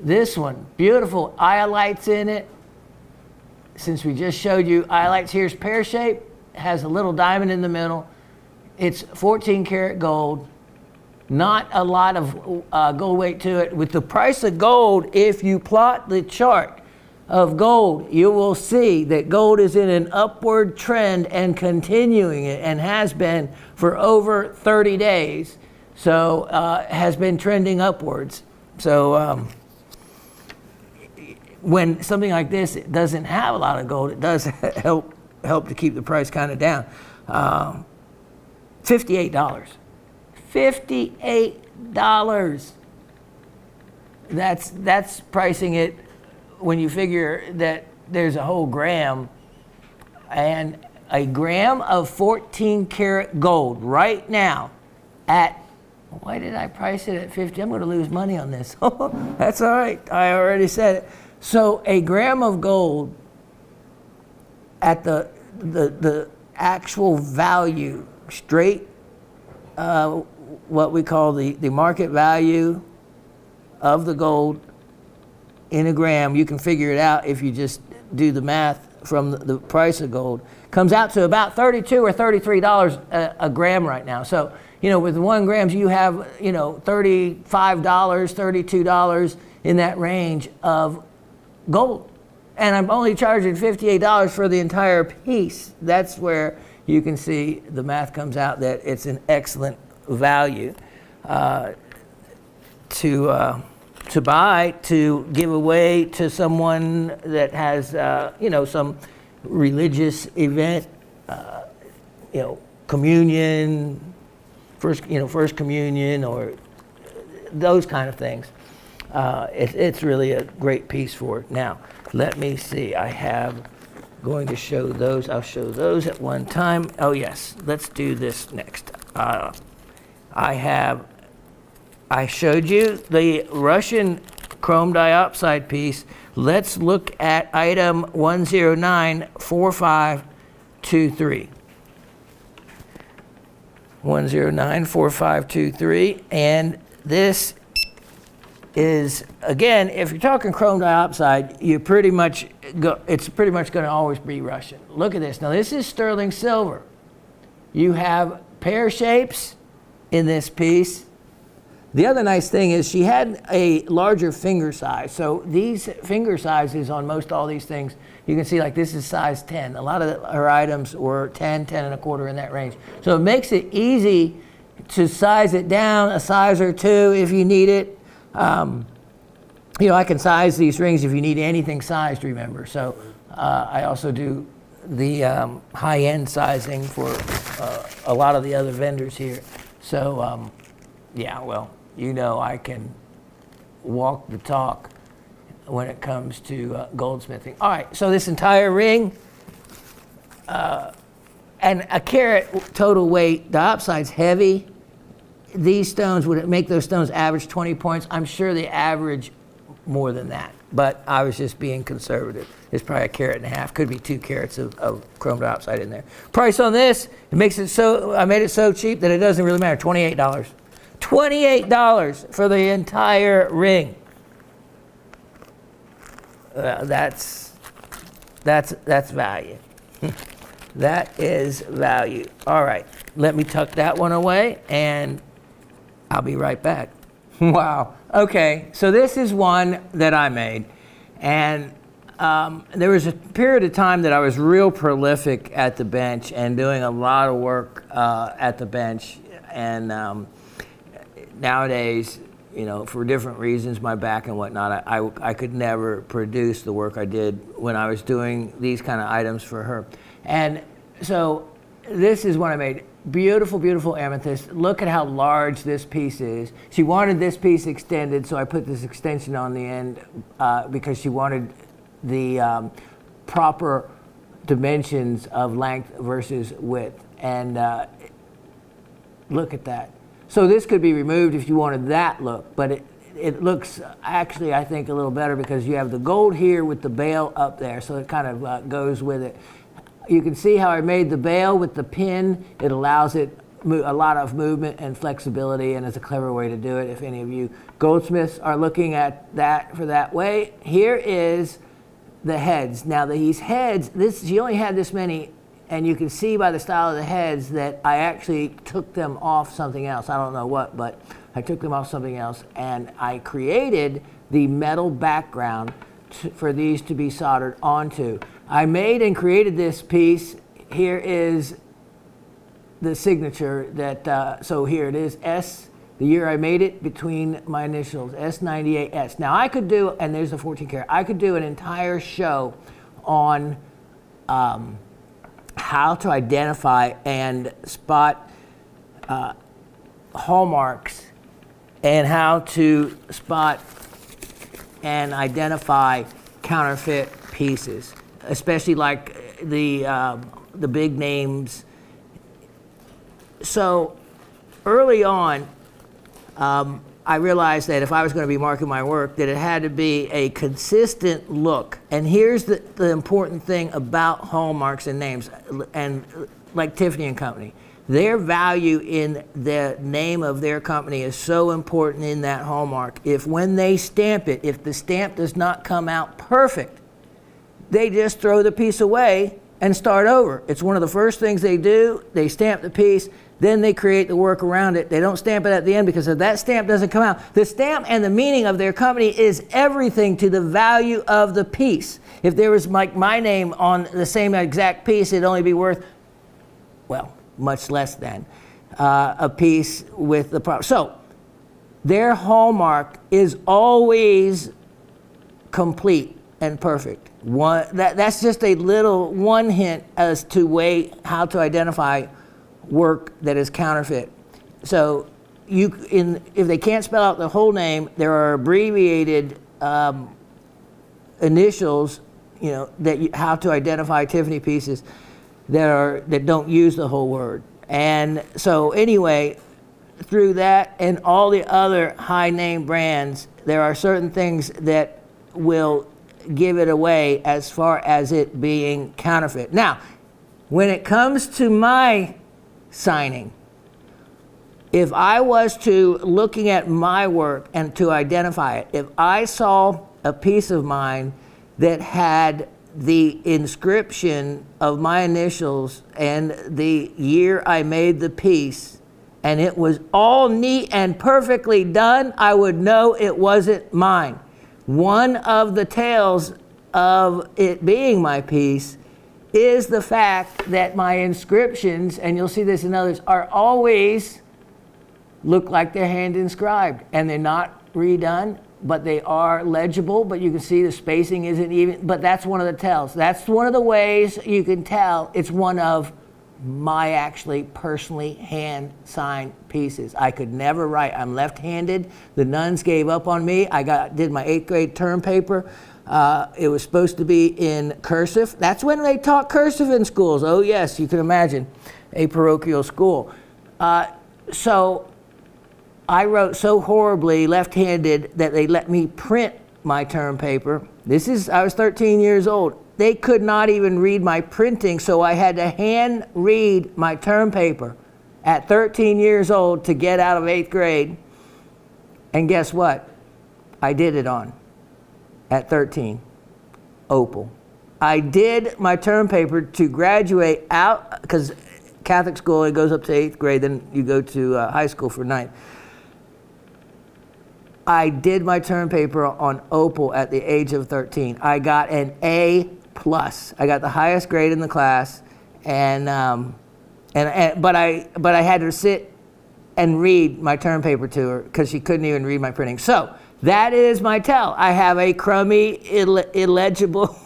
This one, beautiful iolites in it. Since we just showed you iolites, here's pear shape, has a little diamond in the middle. It's 14 karat gold, not a lot of gold weight to it. With the price of gold, if you plot the chart of gold, you will see that gold is in an upward trend and continuing it, and has been for over 30 days. So has been trending upwards. So when something like this doesn't have a lot of gold, it does help to keep the price kind of down. $58. $58. That's pricing it when you figure that there's a whole gram, and a gram of 14 karat gold right now at, why did I price it at 50? I'm going to lose money on this. That's all right. I already said it. So a gram of gold at the actual value, straight, what we call the market value of the gold, in a gram. You can figure it out if you just do the math from the price of gold. Comes out to about $32 or $33 a gram right now. So, you know, with 1 gram, you have, you know, $35, $32 in that range of gold. And I'm only charging $58 for the entire piece. That's where you can see the math comes out that it's an excellent value to buy, to give away to someone that has, you know, some religious event, you know, communion, first communion, or those kind of things. It's really a great piece for it. Now, let me see. I have going to show those. I'll show those at one time. Oh yes, let's do this next. I showed you the Russian chrome dioxide piece. Let's look at item 1094523. 1094523, and this is, again, if you're talking chrome dioxide, it's pretty much going to always be Russian. Look at this. Now this is sterling silver. You have pear shapes in this piece. The other nice thing is she had a larger finger size. So these finger sizes on most all these things, you can see like this is size 10. A lot of her items were 10, 10 and a quarter in that range. So it makes it easy to size it down a size or two if you need it. You know, I can size these rings if you need anything sized, remember. So I also do the high-end sizing for a lot of the other vendors here. So yeah, well, you know, I can walk the talk when it comes to goldsmithing. All right, so this entire ring and a carat total weight, diopside's heavy. These stones would make those stones average 20 points. I'm sure they average more than that, but I was just being conservative. It's probably 1.5 carats, could be 2 carats of chrome dioxide in there. Price on this, it makes it so, I made it so cheap that it doesn't really matter, $28. $28 for the entire ring. That's value. That is value. All right, let me tuck that one away and I'll be right back. Wow. Okay, so this is one that I made, and there was a period of time that I was real prolific at the bench and doing a lot of work at the bench, and nowadays, you know, for different reasons, my back and whatnot, I could never produce the work I did when I was doing these kind of items for her. And so this is what I made. Beautiful, beautiful amethyst. Look at how large this piece is. She wanted this piece extended, so I put this extension on the end because she wanted the proper dimensions of length versus width. And look at that. So this could be removed if you wanted that look, but it looks actually, I think, a little better because you have the gold here with the bail up there, so it kind of goes with it. You can see how I made the bail with the pin. It allows it a lot of movement and flexibility, and it's a clever way to do it. If any of you goldsmiths are looking at that for that way, here is the heads. Now these heads, she only had this many, and you can see by the style of the heads that I actually took them off something else. I don't know what, but I took them off something else, and I created the metal background for these to be soldered onto. I made and created this piece. Here is the signature that, so here it is, S, the year I made it, between my initials, S98S. Now I could do, and there's the 14 karat, I could do an entire show on how to identify and spot hallmarks, and how to spot and identify counterfeit pieces, especially like the big names. So early on, I realized that if I was going to be marking my work, that it had to be a consistent look. And here's the important thing about hallmarks and names, and like Tiffany and Company. Their value in the name of their company is so important in that hallmark. If when they stamp it, if the stamp does not come out perfect, they just throw the piece away and start over. It's one of the first things they do. They stamp the piece, then they create the work around it. They don't stamp it at the end, because if that stamp doesn't come out, the stamp and the meaning of their company is everything to the value of the piece. If there was like my name on the same exact piece, it'd only be worth, well, much less than a piece with the product. So their hallmark is always complete and perfect. That's just a little one hint as to how to identify work that is counterfeit. So if they can't spell out the whole name, there are abbreviated initials, how to identify Tiffany pieces that don't use the whole word. And so anyway, through that and all the other high name brands, there are certain things that will give it away as far as it being counterfeit. Now, when it comes to my signing, if I was to looking at my work and to identify it, if I saw a piece of mine that had the inscription of my initials and the year I made the piece, and it was all neat and perfectly done, I would know it wasn't mine. One of the tales of it being my piece is the fact that my inscriptions, and you'll see this in others, are always look like they're hand inscribed, and they're not redone, but they are legible, but you can see the spacing isn't even, but that's one of the tells. That's one of the ways you can tell it's one of my actually personally hand signed pieces. I could never write. I'm left-handed. The nuns gave up on me. I did my 8th grade term paper. It was supposed to be in cursive. That's when they taught cursive in schools. Oh yes, you can imagine a parochial school. So I wrote so horribly left-handed that they let me print my term paper. I was 13 years old. They could not even read my printing, so I had to hand read my term paper at 13 years old to get out of 8th grade. And guess what? I did it on at 13, Opal. I did my term paper to graduate out, because Catholic school, it goes up to 8th grade, then you go to high school for 9th. I did my term paper on Opal at the age of 13. I got an A+. I got the highest grade in the class, but I had to sit and read my term paper to her because she couldn't even read my printing. So that is my tell. I have a crummy, illegible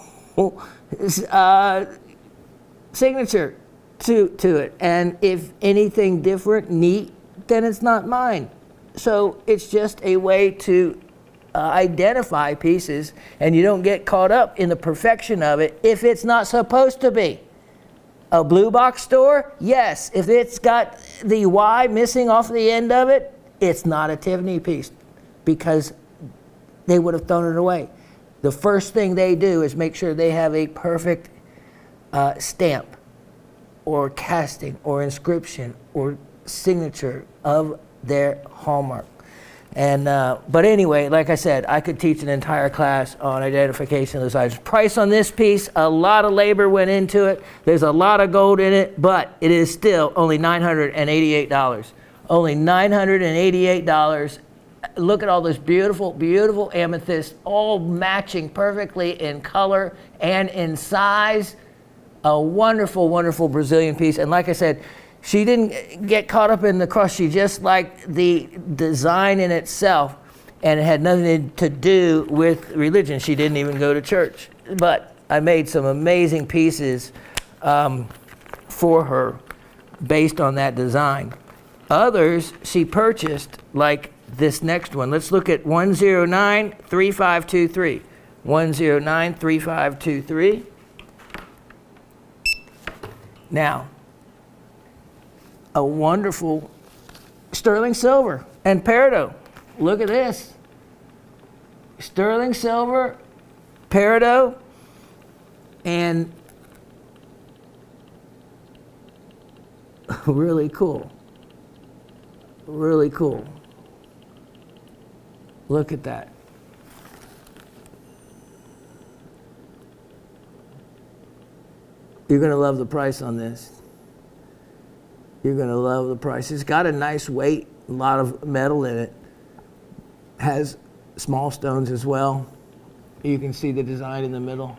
signature to it, and if anything different, neat, then it's not mine. So it's just a way to identify pieces, and you don't get caught up in the perfection of it if it's not supposed to be. A blue box store, yes. If it's got the Y missing off the end of it, it's not a Tiffany piece, because they would have thrown it away. The first thing they do is make sure they have a perfect stamp or casting or inscription or signature of their hallmark. And but anyway, like I said, I could teach an entire class on identification of those items. Price on this piece, a lot of labor went into it. There's a lot of gold in it, but it is still only $988. Only $988. Look at all this beautiful, beautiful amethyst, all matching perfectly in color and in size. A wonderful, wonderful Brazilian piece. And like I said, she didn't get caught up in the cross. She just liked the design in itself, and it had nothing to do with religion. She didn't even go to church. But I made some amazing pieces for her based on that design. Others she purchased, like this next one. Let's look at 1093523. 1093523. Now, a wonderful sterling silver and peridot. Look at this. Sterling silver, peridot, and Really cool. Really cool. Look at that. You're going to love the price on this. You're going to love the price. It's got a nice weight, a lot of metal in it. Has small stones as well. You can see the design in the middle.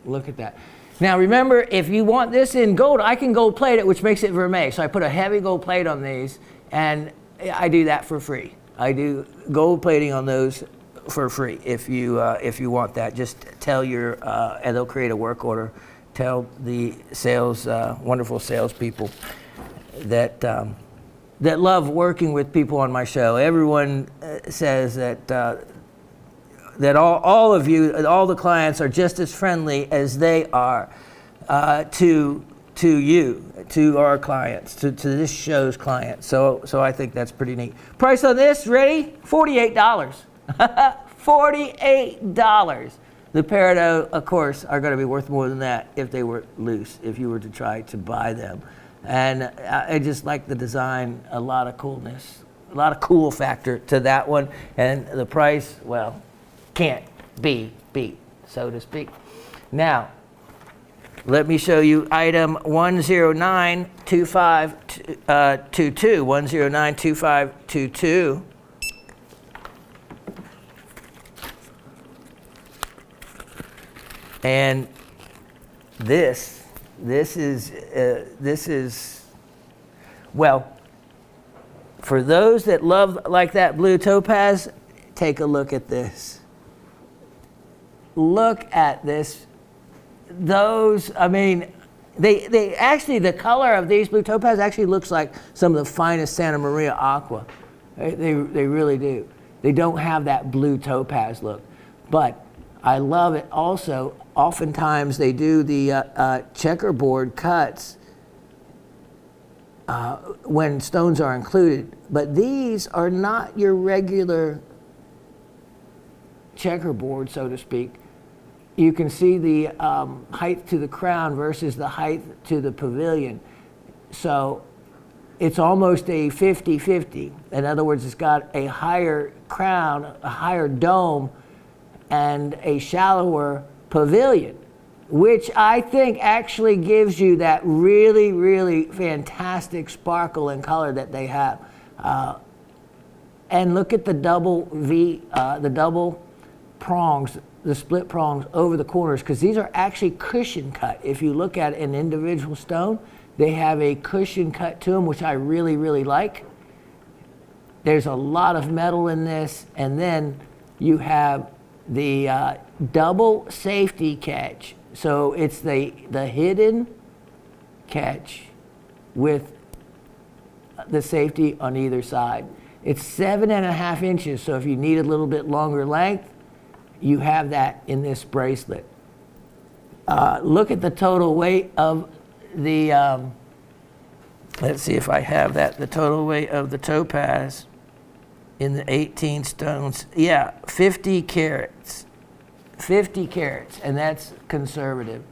Look at that. Now remember, if you want this in gold, I can gold plate it, which makes it vermeil. So I put a heavy gold plate on these, and I do that for free. I do gold plating on those for free. If you want that, just tell your, and they'll create a work order. Tell the sales, wonderful salespeople that that love working with people on my show. Everyone says that that all of you, all the clients are just as friendly as they are to you, to our clients, to this show's clients. So I think that's pretty neat. Price on this, ready? $48. $48. The Peridot, of course, are going to be worth more than that if they were loose, if you were to try to buy them. And I just like the design, a lot of coolness, a lot of cool factor to that one. And the price, well, can't be beat, so to speak. Now, let me show you item 1092522. 1092522. And this is, well, for those that love like that blue topaz, take a look at this. Look at this. Those, I mean, they actually, the color of these blue topaz actually looks like some of the finest Santa Maria aqua. They really do. They don't have that blue topaz look, but I love it also. Oftentimes they do the checkerboard cuts when stones are included, but these are not your regular checkerboard, so to speak. You can see the height to the crown versus the height to the pavilion. So it's almost a 50-50. In other words, it's got a higher crown, a higher dome, and a shallower pavilion, which I think actually gives you that really, really fantastic sparkle and color that they have. And look at the double the double prongs, the split prongs over the corners, because these are actually cushion cut. If you look at an individual stone, they have a cushion cut to them, which I really, really like. There's a lot of metal in this, and then you have the double safety catch. So it's the hidden catch with the safety on either side. It's 7.5 inches, so if you need a little bit longer length, you have that in this bracelet. Look at the total weight of the, let's see if I have that, the total weight of the topaz in the 18 stones. Yeah, 50 carats. 50 carats, and that's conservative.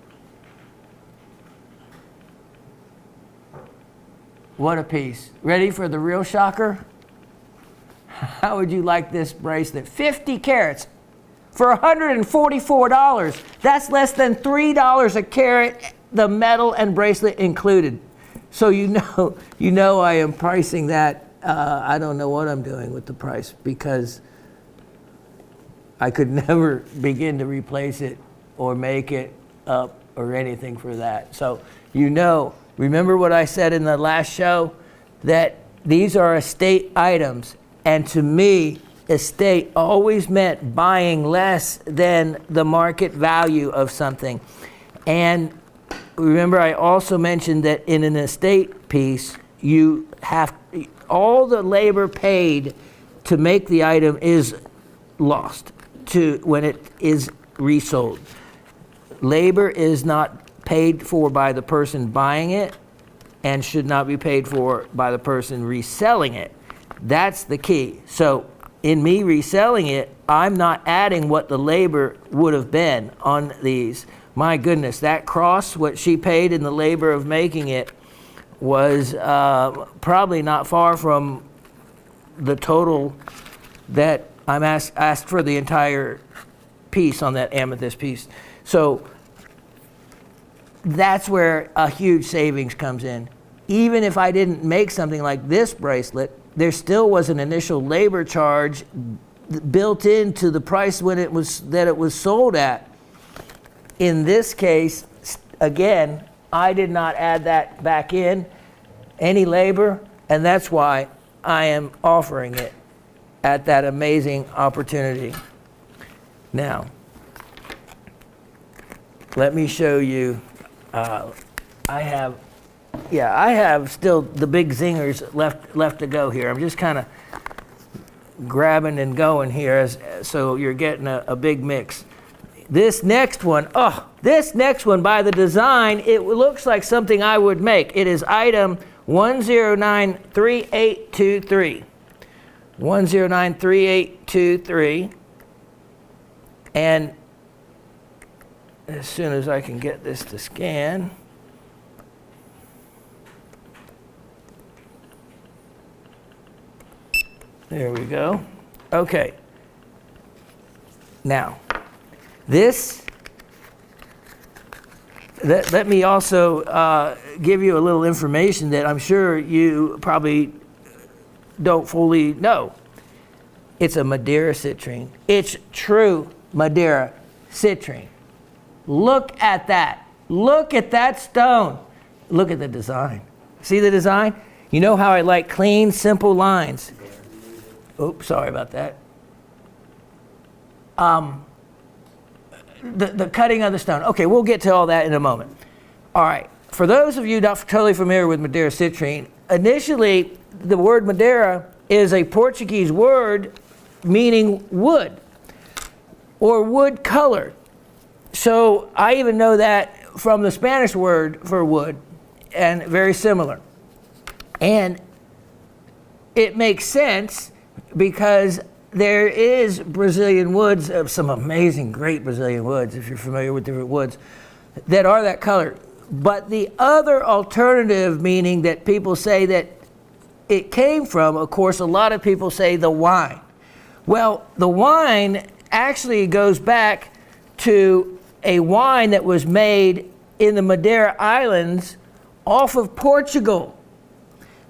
What a piece. Ready for the real shocker? How would you like this bracelet? 50 carats for $144. That's less than $3 a carat, the metal and bracelet included. So you know I am pricing that. I don't know what I'm doing with the price, because I could never begin to replace it or make it up or anything for that. So remember what I said in the last show, that these are estate items, and to me, estate always meant buying less than the market value of something. And remember, I also mentioned that in an estate piece, you have all the labor paid to make the item is lost when it is resold. Labor is not paid for by the person buying it and should not be paid for by the person reselling it. That's the key. So in me reselling it, I'm not adding what the labor would have been on these. My goodness, that cross, what she paid in the labor of making it, was probably not far from the total that I'm asked for the entire piece on that amethyst piece. So that's where a huge savings comes in. Even if I didn't make something like this bracelet, there still was an initial labor charge built into the price when it was sold at. In this case, again, I did not add that back in, any labor, and that's why I am offering it at that amazing opportunity. Now, let me show you. I have still the big zingers left to go here. I'm just kind of grabbing and going here, so you're getting a big mix. This next one, by the design, it looks like something I would make. It is item 1093823. 1093823. And as soon as I can get this to scan. There we go. Okay. Now, let me also give you a little information that I'm sure you probably don't fully know. It's a Madeira citrine. It's true Madeira citrine. Look at that. Look at that stone. Look at the design. See the design? You know how I like clean, simple lines. Oops, sorry about that. The cutting of the stone. Okay, we'll get to all that in a moment. All right, for those of you not totally familiar with Madeira citrine, initially the word Madeira is a Portuguese word meaning wood or wood color. So I even know that from the Spanish word for wood, and very similar. And it makes sense because there is Brazilian woods, some amazing, great Brazilian woods, if you're familiar with different woods, that are that color. But the other alternative meaning that people say that it came from, of course, a lot of people say the wine. Well, the wine actually goes back to a wine that was made in the Madeira Islands off of Portugal.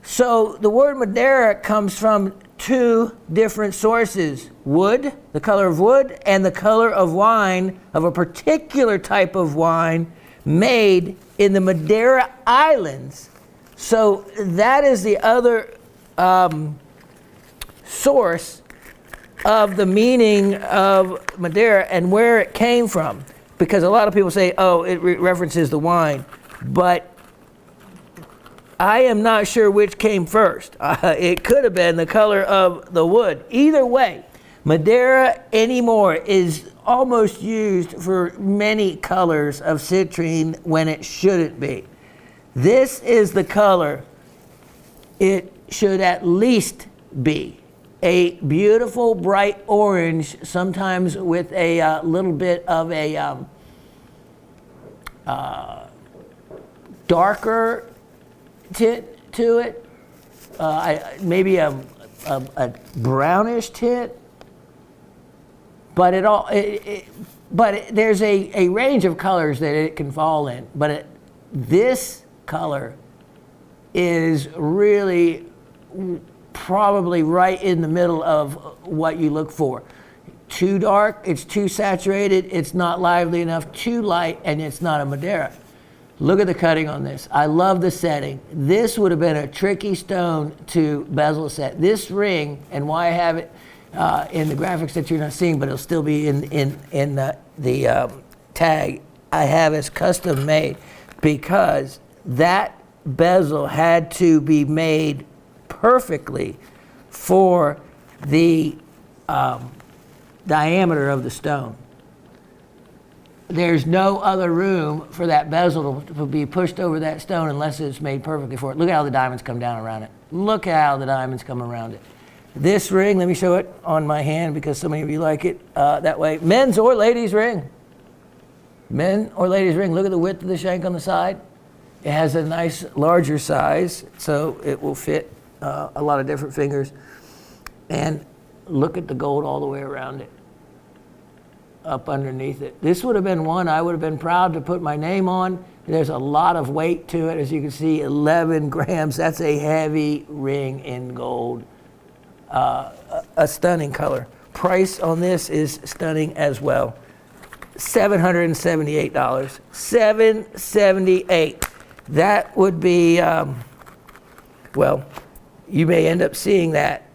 So the word Madeira comes from two different sources: wood, the color of wood, and the color of wine, of a particular type of wine made in the Madeira Islands. So that is the other source of the meaning of Madeira and where it came from. Because a lot of people say, oh, it references the wine, but I am not sure which came first. It could have been the color of the wood. Either way, Madeira anymore is almost used for many colors of citrine when it shouldn't be. This is the color it should at least be. A beautiful bright orange, sometimes with a little bit of a darker tint to it, maybe a brownish tint, but there's a range of colors that it can fall in. But this color is really probably right in the middle of what you look for. Too dark, it's too saturated, it's not lively enough, too light, and it's not a Madeira. Look at the cutting on this. I love the setting. This would have been a tricky stone to bezel set. This ring, and why I have it in the graphics that you're not seeing, but it'll still be in the tag, I have as custom made, because that bezel had to be made perfectly for the diameter of the stone. There's no other room for that bezel to be pushed over that stone unless it's made perfectly for it. Look at how the diamonds come down around it. Look at how the diamonds come around it. This ring, let me show it on my hand because so many of you like it that way. Men's or ladies' ring. Men or ladies' ring. Look at the width of the shank on the side. It has a nice larger size, so it will fit a lot of different fingers. And look at the gold all the way around it, up underneath it. This would have been one I would have been proud to put my name on. There's a lot of weight to it. As you can see, 11 grams. That's a heavy ring in gold. A stunning color. Price on this is stunning as well. $778. $778. That would be, well, you may end up seeing that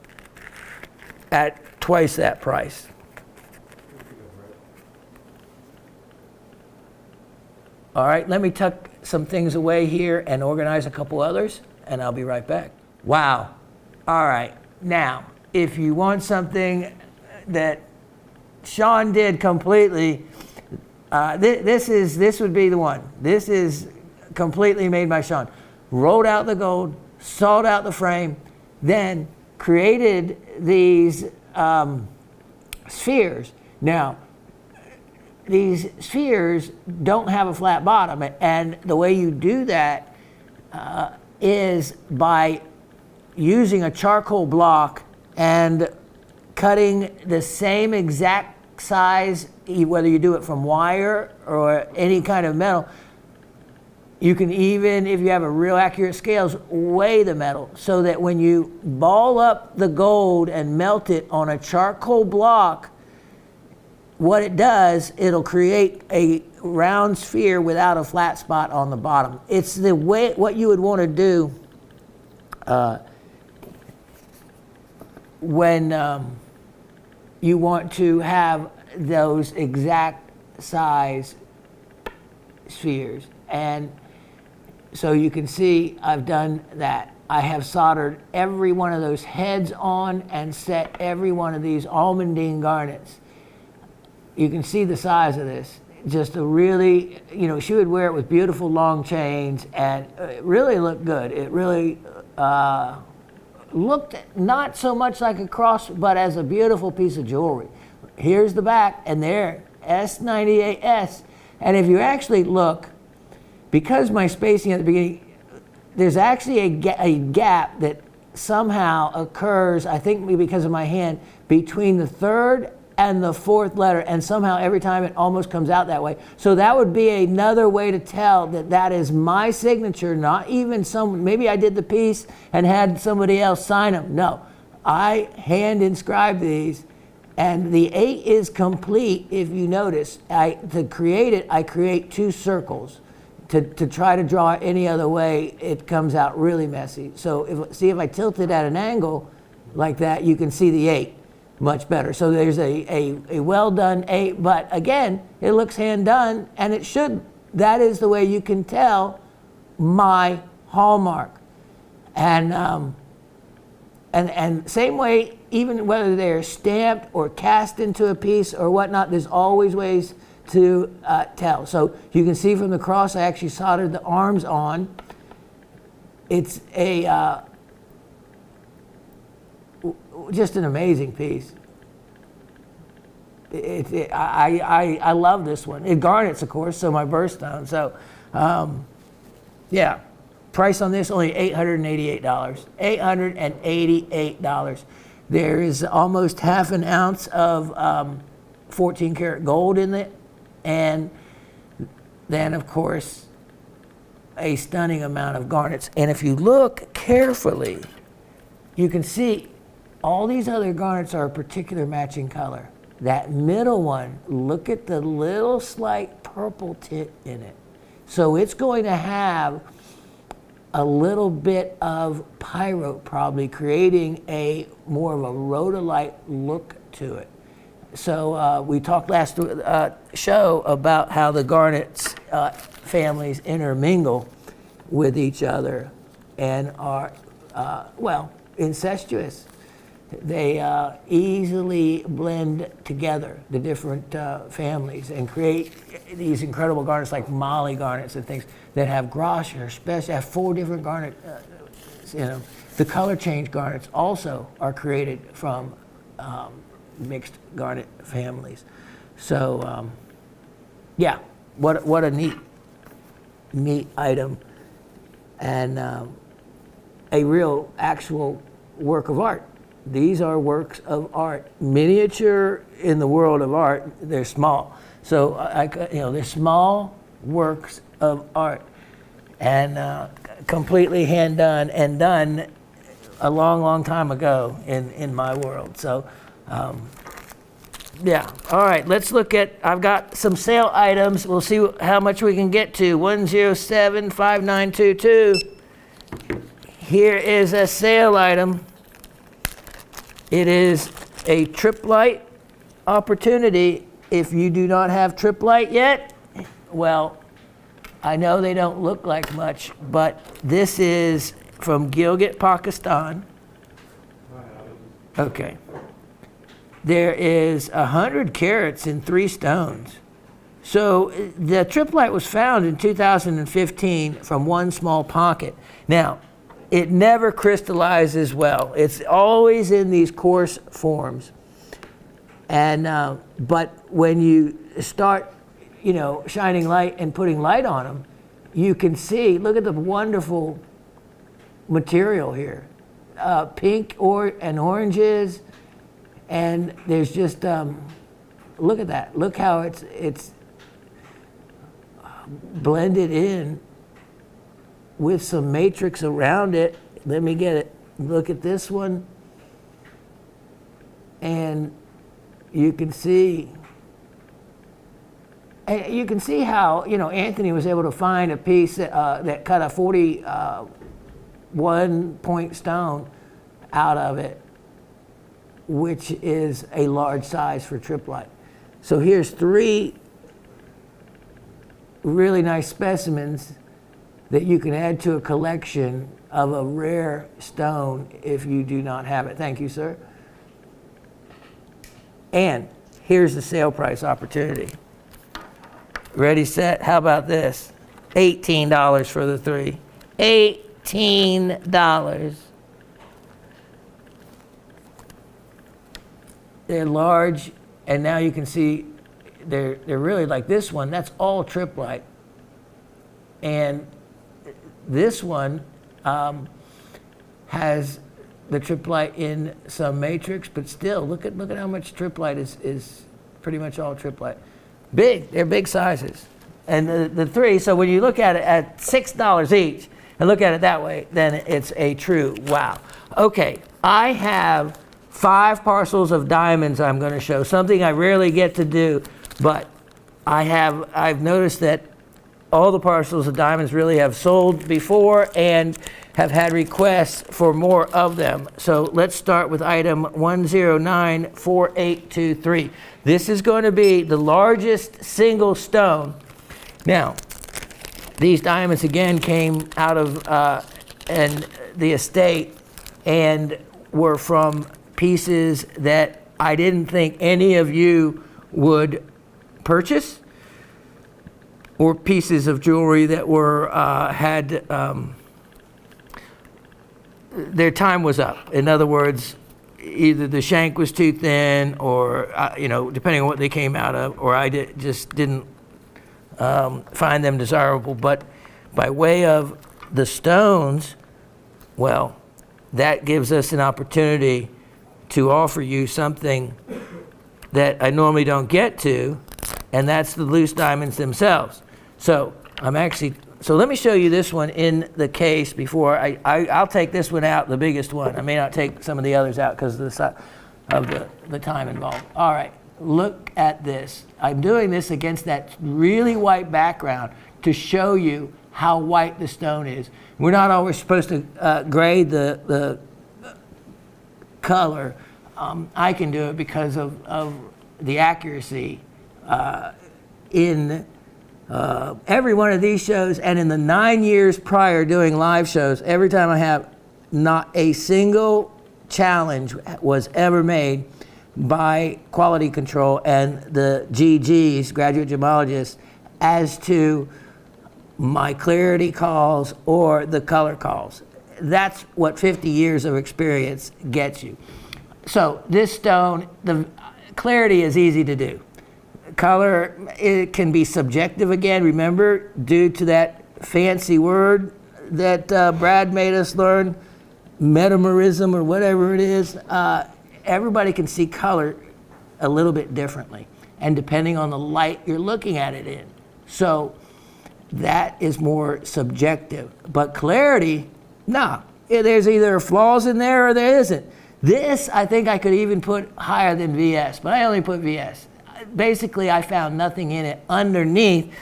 at twice that price. All right, let me tuck some things away here and organize a couple others, and I'll be right back. Wow. All right, now, if you want something that Shawn did completely, this would be the one. This is completely made by Shawn. Rolled out the gold, sawed out the frame, then created these spheres. Now, these spheres don't have a flat bottom, and the way you do that is by using a charcoal block and cutting the same exact size, whether you do it from wire or any kind of metal. You can even, if you have a real accurate scales, weigh the metal so that when you ball up the gold and melt it on a charcoal block, what it does, it'll create a round sphere without a flat spot on the bottom. It's the way, what you would want to do when you want to have those exact size spheres. And so you can see I've done that. I have soldered every one of those heads on and set every one of these almandine garnets. You can see the size of this. Just a really, you know, she would wear it with beautiful long chains, and it really looked good. It really looked not so much like a cross, but as a beautiful piece of jewelry. Here's the back, and there, S98S. And if you actually look, because my spacing at the beginning, there's actually a gap that somehow occurs, I think because of my hand, between the third and the fourth letter, and somehow every time it almost comes out that way. So that would be another way to tell that that is my signature, not even some, maybe I did the piece and had somebody else sign them. No, I hand inscribed these, and the 8 is complete. If you notice, to create it, I create 2 circles. To try to draw it any other way, it comes out really messy. So see if I tilt it at an angle like that, you can see the 8 much better. So there's a well done 8, but again, it looks hand done, and it should. That is the way you can tell my hallmark. And same way, even whether they're stamped or cast into a piece or whatnot, there's always ways to tell. So you can see from the cross, I actually soldered the arms on. It's a just an amazing piece. I love this one. It garnets, of course, so my birthstone. So, yeah, price on this only $888. $888. There is almost half an ounce of 14 karat gold in it, and then, of course, a stunning amount of garnets. And if you look carefully, you can see all these other garnets are a particular matching color. That middle one, look at the little slight purple tint in it. So it's going to have a little bit of pyro, probably creating a more of a rhodolite look to it. So we talked last show about how the garnets families intermingle with each other and are, well, incestuous. They easily blend together, the different families, and create these incredible garnets like Molly garnets and things that have Groscher, especially have 4 different garnet, you know. The color change garnets also are created from mixed garnet families. So yeah, what a neat item. and a real actual work of art. These are works of art. Miniature in the world of art, they're small. So they're small works of art, and completely hand done and done a long, long time ago in my world. So, yeah. All right, let's look at, I've got some sale items. We'll see how much we can get to. 1075922. Here is a sale item. It is a trip light opportunity. If you do not have trip light yet, well, I know they don't look like much, but this is from Gilgit, Pakistan. Okay. There is 100 carats in 3 stones. So the trip light was found in 2015 from one small pocket. Now, it never crystallizes well. It's always in these coarse forms. And but when you start, shining light and putting light on them, you can see, look at the wonderful material here. Pink and oranges, and there's just, look at that. Look how it's blended in with some matrix around it. Let me get it. Look at this one. And you can see how, Anthony was able to find a piece that cut a 41 point stone out of it, which is a large size for trip light. So here's 3 really nice specimens that you can add to a collection of a rare stone if you do not have it. Thank you, sir. And here's the sale price opportunity. Ready, set? How about this? $18 for the 3. $18. They're large, and now you can see they're really like this one. That's all trip light. And this one has the trip light in some matrix, but still, look at how much trip light is pretty much all trip light. Big, they're big sizes. And the 3, so when you look at it at $6 each, and look at it that way, then it's a true wow. Okay, I have 5 parcels of diamonds I'm going to show, something I rarely get to do, but I've noticed that all the parcels of diamonds really have sold before and have had requests for more of them. So let's start with item 1094823. This is going to be the largest single stone. Now, these diamonds again came out of the estate and were from pieces that I didn't think any of you would purchase, or pieces of jewelry that were their time was up. In other words, either the shank was too thin, or depending on what they came out of, or I just didn't find them desirable. But by way of the stones, well, that gives us an opportunity to offer you something that I normally don't get to, and that's the loose diamonds themselves. So so let me show you this one in the case before I'll take this one out, the biggest one. I may not take some of the others out because of the time involved. All right, look at this. I'm doing this against that really white background to show you how white the stone is. We're not always supposed to grade the color. I can do it because of the accuracy in every one of these shows, and in the 9 years prior doing live shows, every time I have, not a single challenge was ever made by quality control and the GGs, graduate gemologists, as to my clarity calls or the color calls. That's what 50 years of experience gets you. So this stone, the clarity is easy to do. Color, it can be subjective again. Remember, due to that fancy word, that Brad made us learn, metamerism or whatever it is, everybody can see color a little bit differently, and depending on the light you're looking at it in. So that is more subjective. But clarity, nah, there's either flaws in there or there isn't. This, I think I could even put higher than VS, but I only put VS. Basically, I found nothing in it underneath,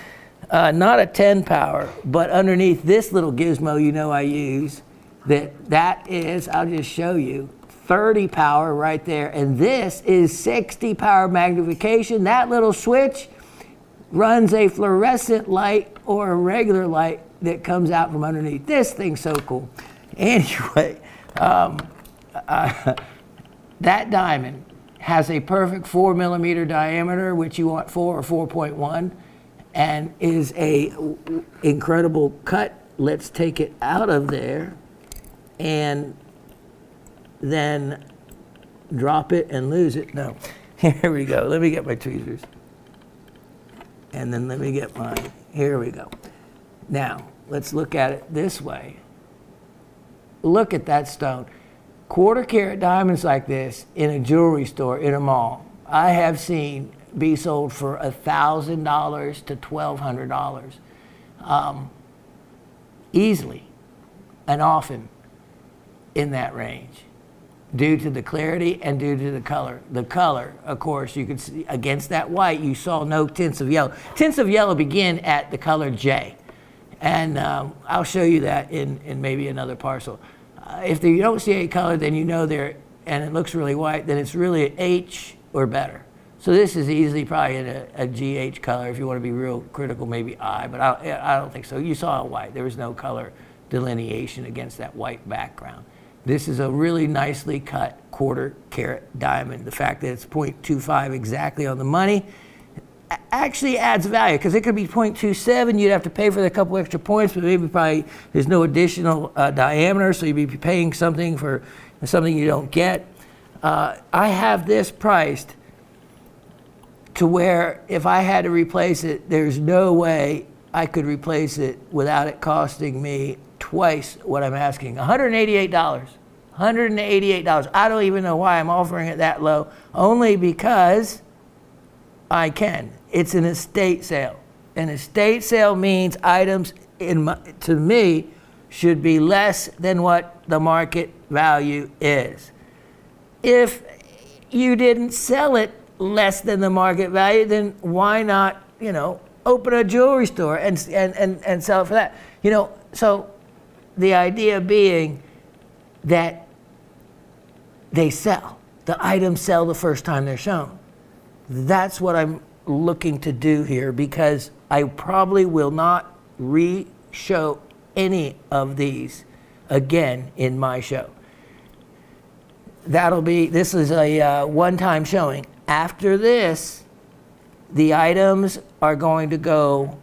not a 10 power, but underneath this little gizmo I use, that is, I'll just show you, 30 power right there, and this is 60 power magnification. That little switch runs a fluorescent light or a regular light that comes out from underneath. This thing's so cool. Anyway, that diamond has a perfect 4 millimeter diameter, which you want 4 or 4.1, and is a incredible cut. Let's take it out of there and then drop it and lose it. No, here we go. Let me get my tweezers. And then let me get here we go. Now, let's look at it this way. Look at that stone. Quarter carat diamonds like this in a jewelry store, in a mall, I have seen be sold for $1,000 to $1,200. Easily and often in that range, due to the clarity and due to the color. The color, of course, you could see against that white, you saw no tints of yellow. Tints of yellow begin at the color J. And I'll show you that in maybe another parcel. If you don't see a color, then you know there, and it looks really white, then it's really an H or better. So this is easily probably in a GH color. If you want to be real critical, maybe I, but I don't think so. You saw a white. There was no color delineation against that white background. This is a really nicely cut quarter carat diamond. The fact that it's 0.25 exactly on the money actually adds value, because it could be 0.27. You'd have to pay for the couple extra points, but maybe probably there's no additional diameter, so you'd be paying something for something you don't get. I have this priced to where if I had to replace it, there's no way I could replace it without it costing me twice what I'm asking. $188. $188. I don't even know why I'm offering it that low, only because I can. It's an estate sale. An estate sale means items, to me, should be less than what the market value is. If you didn't sell it less than the market value, then why not, open a jewelry store and sell it for that? So the idea being that they sell. The items sell the first time they're shown. That's what I'm looking to do here, because I probably will not re-show any of these again in my show. This is a one-time showing. After this, the items are going to go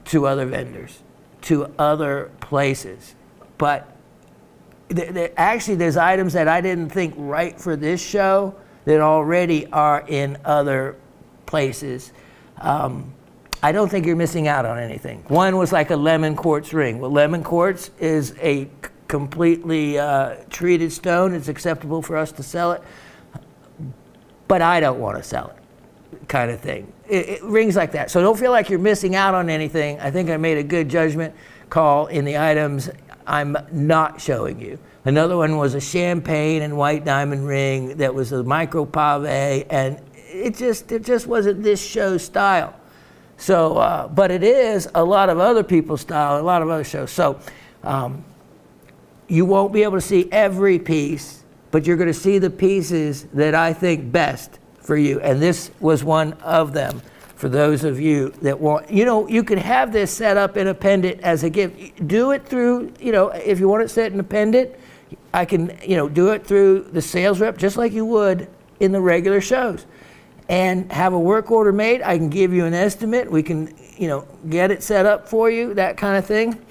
to other vendors, to other places. But actually, there's items that I didn't think right for this show that already are in other places. I don't think you're missing out on anything. One was like a lemon quartz ring. Well, lemon quartz is a completely treated stone. It's acceptable for us to sell it, but I don't want to sell it, kind of thing. Rings like that. So don't feel like you're missing out on anything. I think I made a good judgment call in the items I'm not showing you. Another one was a champagne and white diamond ring that was a micro pave, and it just wasn't this show's style. So, but it is a lot of other people's style, a lot of other shows. So you won't be able to see every piece, but you're going to see the pieces that I think best for you. And this was one of them for those of you that want, you could have this set up in a pendant as a gift. Do it through, if you want it set in a pendant, I can, do it through the sales rep just like you would in the regular shows. And have a work order made. I can give you an estimate. We can, get it set up for you, that kind of thing.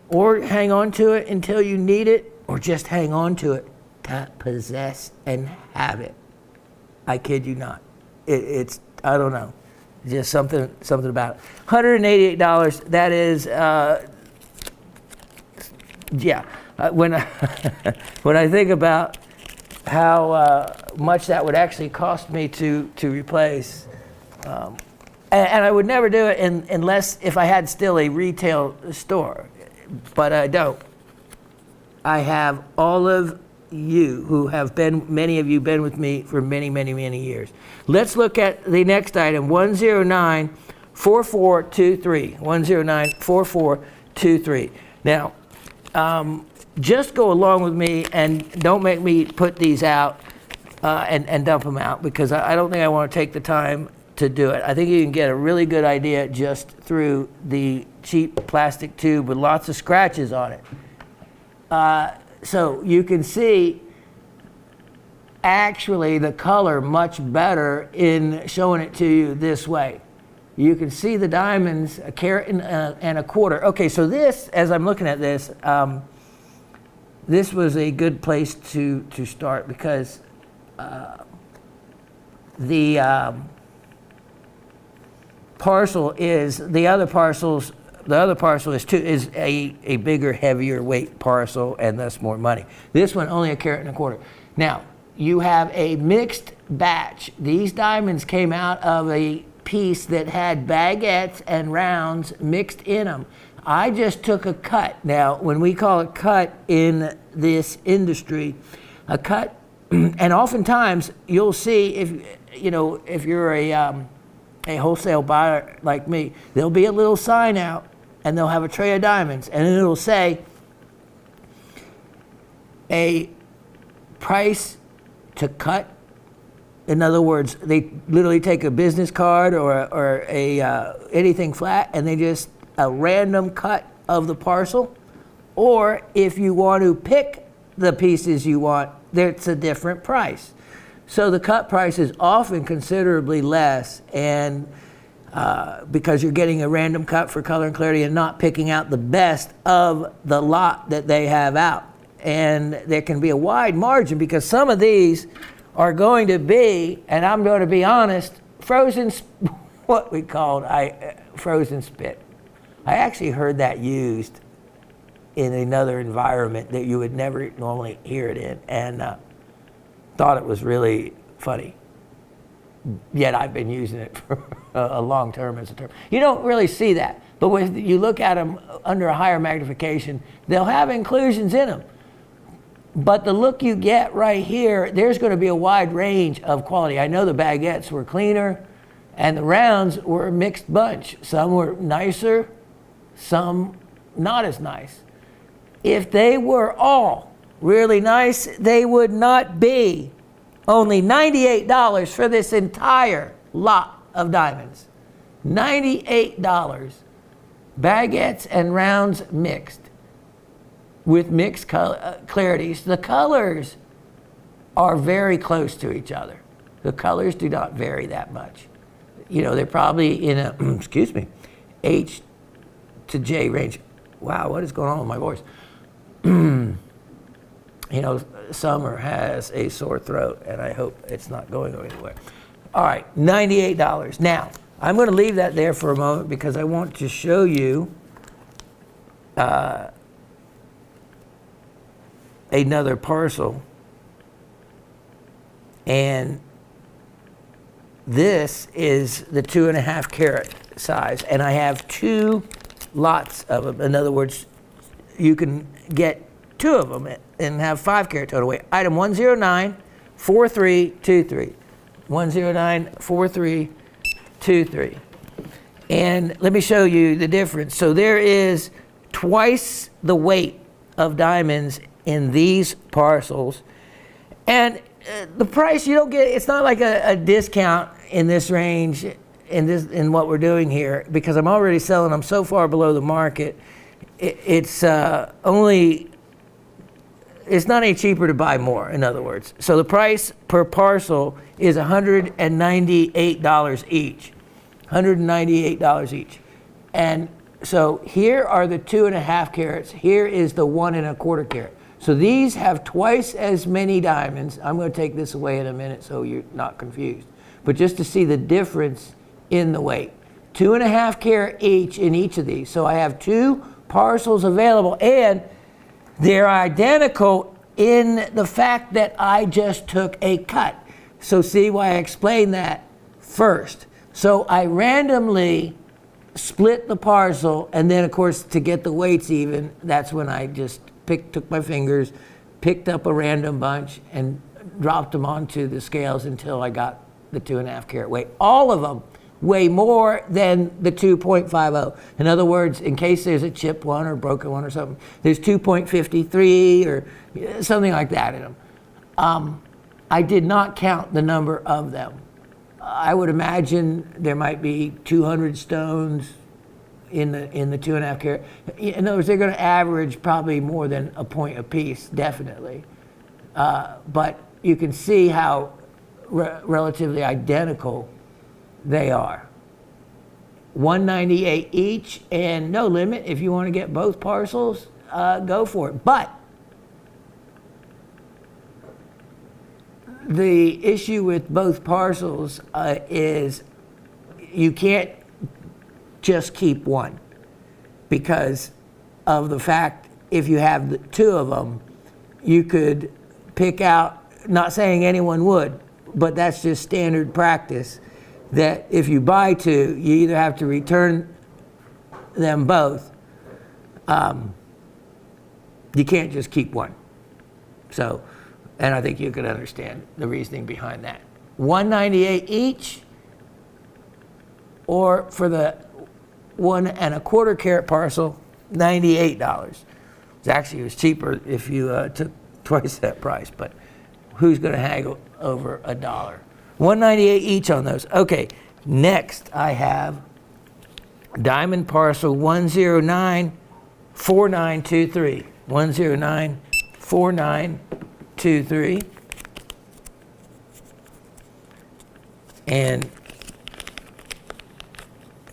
Or hang on to it until you need it, or just hang on to it to possess and have it. I kid you not. It's I don't know, just something about it. $188. That is Yeah, when I, when I think about how much that would actually cost me to replace, and I would never do it unless if I had still a retail store, but I don't. I have all of you who have been, many of you been with me for many, many, many years. Let's look at the next item, 1094423. 1094423. Now, just go along with me and don't make me put these out and dump them out, because I don't think I want to take the time to do it. I think you can get a really good idea just through the cheap plastic tube with lots of scratches on it. So you can see actually the color much better in showing it to you this way. You can see the diamonds, a carat and a quarter. Okay, so this, as I'm looking at this, this was a good place to start, because the parcel is, the other parcel is a bigger, heavier weight parcel, and thus more money. This one only a carat and a quarter. Now, you have a mixed batch. These diamonds came out of a piece that had baguettes and rounds mixed in them. I just took a cut. Now, when we call a cut in this industry, a cut, and oftentimes you'll see, if you're a wholesale buyer like me, there'll be a little sign out and they'll have a tray of diamonds, and it'll say a price to cut. In other words, they literally take a business card or anything flat, and they just a random cut of the parcel. Or if you want to pick the pieces you want, that's a different price. So the cut price is often considerably less, and because you're getting a random cut for color and clarity and not picking out the best of the lot that they have out. And there can be a wide margin, because some of these are going to be, and I'm going to be honest, frozen, what we called frozen spit. I actually heard that used in another environment that you would never normally hear it in, and thought it was really funny. Yet I've been using it for a long term as a term. You don't really see that, but when you look at them under a higher magnification, they'll have inclusions in them. But the look you get right here, there's going to be a wide range of quality. I know the baguettes were cleaner, and the rounds were a mixed bunch. Some were nicer, some not as nice. If they were all really nice, they would not be only $98 for this entire lot of diamonds. $98, baguettes and rounds mixed, with mixed clarities. The colors are very close to each other. The colors do not vary that much. They're probably in a, excuse me, H to J range. Wow, what is going on with my voice? Summer has a sore throat, and I hope it's not going anywhere. All right, $98. Now, I'm going to leave that there for a moment, because I want to show you another parcel. And this is the 2.5 carat size, and I have two lots of them. In other words, you can get two of them and have 5 carat total weight. Item 1094323. 1094323. And let me show you the difference. So there is twice the weight of diamonds in these parcels, and the price you don't get, it's not like a discount in this range in what we're doing here, because I'm already selling them so far below the market. It's not any cheaper to buy more, in other words. So the price per parcel is $198 each. $198 each. And so here are the 2.5 carats. Here is the 1.25 carat. So these have twice as many diamonds. I'm going to take this away in a minute so you're not confused. But just to see the difference in the weight. 2.5 carat each in each of these. So I have two parcels available, and They're identical in the fact that I just took a cut. So see why I explained that first. So I randomly split the parcel, and then of course to get the weights even, that's when I just took my fingers, picked up a random bunch and dropped them onto the scales until I got the 2.5 carat weight. All of them weigh more than the 2.50. In other words, in case there's a chipped one or broken one or something, there's 2.53 or something like that in them. I did not count the number of them. I would imagine there might be 200 stones in the 2.5 carat. In other words, they're going to average probably more than a point apiece, definitely. But you can see how relatively identical they are. $198 each, and no limit. If you want to get both parcels, go for it. But the issue with both parcels is you can't just keep one, because of the fact if you have the two of them, you could pick out, not saying anyone would, but that's just standard practice, that if you buy two, you either have to return them both. You can't just keep one. So, and I think you could understand the reasoning behind that. $198 each, or for the 1.25 carat parcel, $98. It was cheaper if you took twice that price, but who's going to haggle over $1? $198 each on those. Okay, next I have diamond parcel 1094923. 1094923. And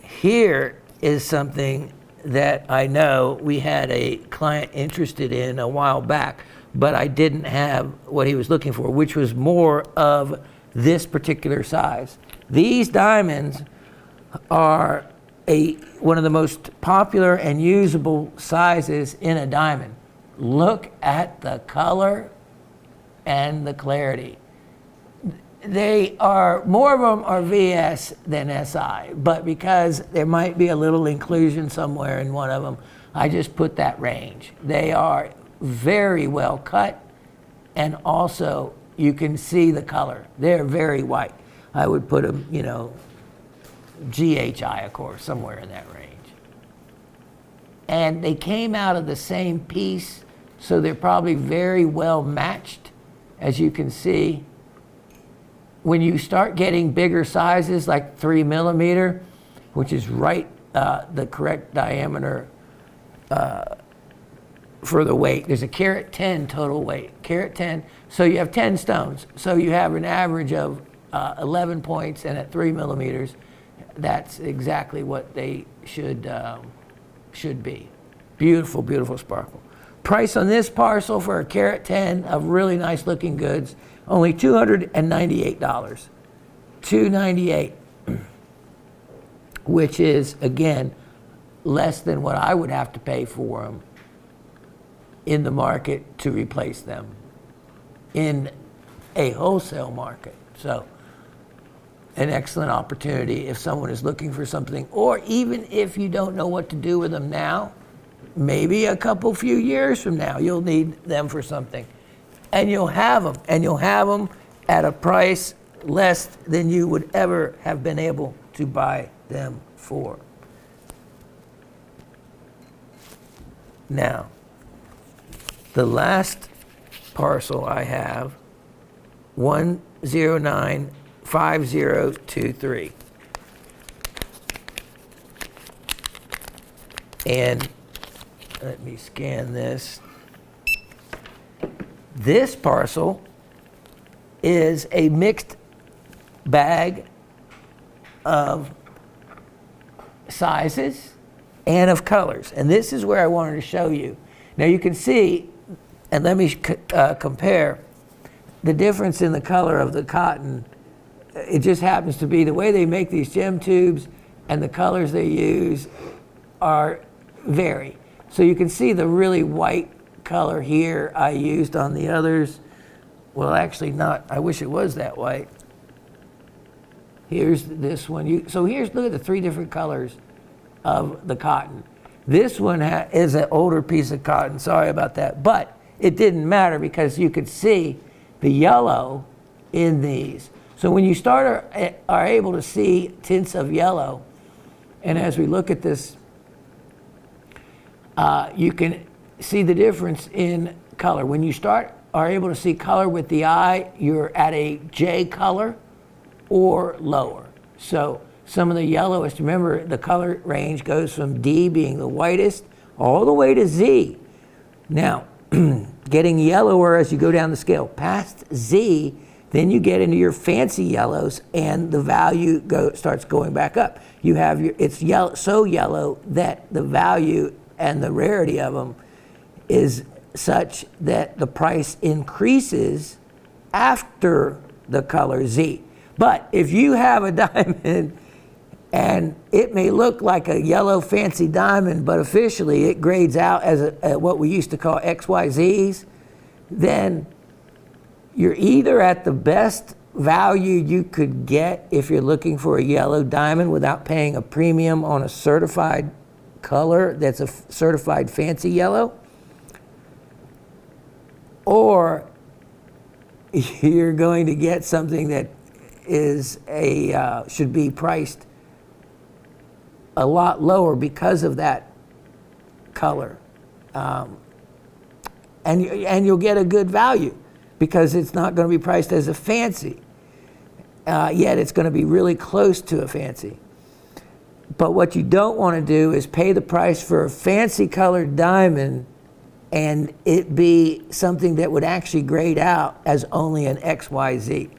here is something that I know we had a client interested in a while back, but I didn't have what he was looking for, which was more of this particular size. These diamonds are one of the most popular and usable sizes in a diamond. Look at the color and the clarity. They are, more of them are VS than SI, but because there might be a little inclusion somewhere in one of them, I just put that range. They are very well cut, and also you can see the color. They're very white. I would put them, GHI, of course, somewhere in that range. And they came out of the same piece, so they're probably very well matched, as you can see. When you start getting bigger sizes, like 3 millimeter, which is right the correct diameter for the weight. There's a carat 10 total weight, carat 10. So you have 10 stones. So you have an average of 11 points, and at 3 millimeters, that's exactly what they should be. Beautiful, beautiful sparkle. Price on this parcel for a carat 10 of really nice looking goods, only $298. $298, which is, again, less than what I would have to pay for them in the market to replace them in a wholesale market. So an excellent opportunity if someone is looking for something, or even if you don't know what to do with them now, maybe a few years from now, you'll need them for something. And you'll have them, and you'll have them at a price less than you would ever have been able to buy them for. Now, the last parcel I have, 1095023. And let me scan this. This parcel is a mixed bag of sizes and of colors. And this is where I wanted to show you. Now you can see, and let me compare the difference in the color of the cotton. It just happens to be the way they make these gem tubes and the colors they use vary. So you can see the really white color here I used on the others. Well, actually not. I wish it was that white. Here's this one. So here's, look at the 3 different colors of the cotton. This one is an older piece of cotton. Sorry about that. But it didn't matter because you could see the yellow in these. So when you are able to see tints of yellow, and as we look at this, you can see the difference in color. When you are able to see color with the eye, you're at a J color or lower. So some of the yellowest, remember the color range goes from D being the whitest all the way to Z. Now, getting yellower as you go down the scale. Past Z, then you get into your fancy yellows and the value starts going back up. You have it's yellow, so yellow that the value and the rarity of them is such that the price increases after the color Z. But if you have a diamond and it may look like a yellow fancy diamond, but officially it grades out as what we used to call XYZs, then you're either at the best value you could get if you're looking for a yellow diamond without paying a premium on a certified color that's a certified fancy yellow, or you're going to get something that is should be priced a lot lower because of that color, and you'll get a good value because it's not going to be priced as a fancy, yet it's going to be really close to a fancy. But what you don't want to do is pay the price for a fancy colored diamond and it be something that would actually grade out as only an XYZ.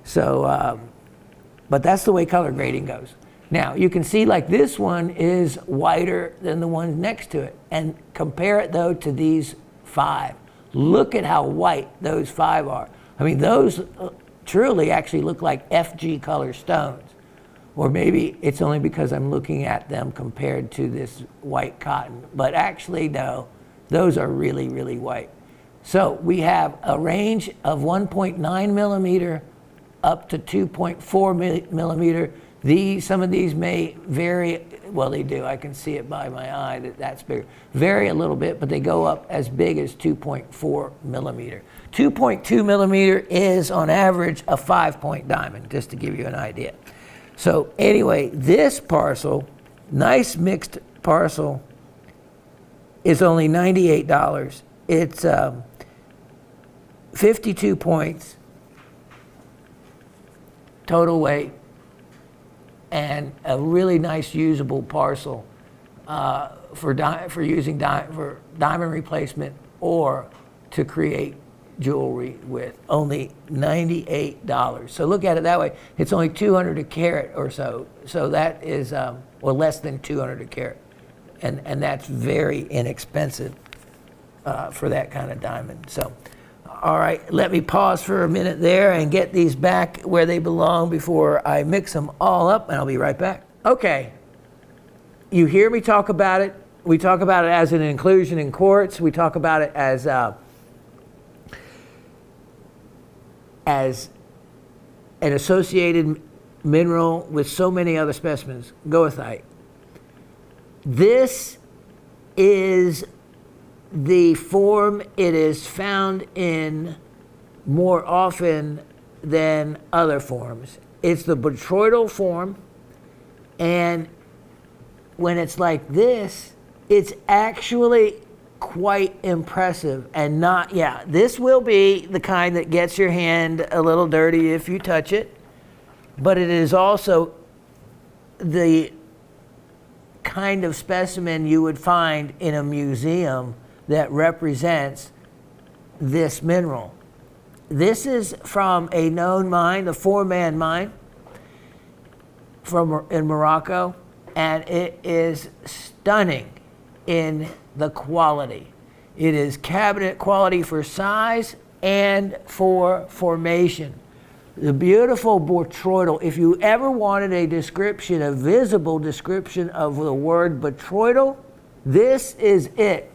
So, but that's the way color grading goes. Now, you can see like this one is whiter than the one next to it. And compare it though to these 5. Look at how white those 5 are. I mean, those truly actually look like FG color stones. Or maybe it's only because I'm looking at them compared to this white cotton. But actually, no, those are really, really white. So we have a range of 1.9 millimeter up to 2.4 millimeter. Some of these may vary, well they do, I can see it by my eye that's bigger. Vary a little bit, but they go up as big as 2.4 millimeter. 2.2 millimeter is on average a 5-point diamond, just to give you an idea. So anyway, this parcel, nice mixed parcel, is only $98. It's 52 points total weight, and a really nice usable parcel for diamond replacement or to create jewelry with. Only $98. So look at it that way. It's only 200 a carat or so. So that is, well, less than 200 a carat. And that's very inexpensive for that kind of diamond. So, all right, let me pause for a minute there and get these back where they belong before I mix them all up, and I'll be right back. Okay, you hear me talk about it. We talk about it as an inclusion in quartz. We talk about it as an associated mineral with so many other specimens, goethite. This is the form it is found in more often than other forms. It's the botryoidal form, and when it's like this, it's actually quite impressive and not, yeah, this will be the kind that gets your hand a little dirty if you touch it, but it is also the kind of specimen you would find in a museum that represents this mineral. This is from a known mine, the Four-Man mine in Morocco, and it is stunning in the quality. It is cabinet quality for size and for formation. The beautiful botryoidal, if you ever wanted a description, a visible description of the word botryoidal, this is it.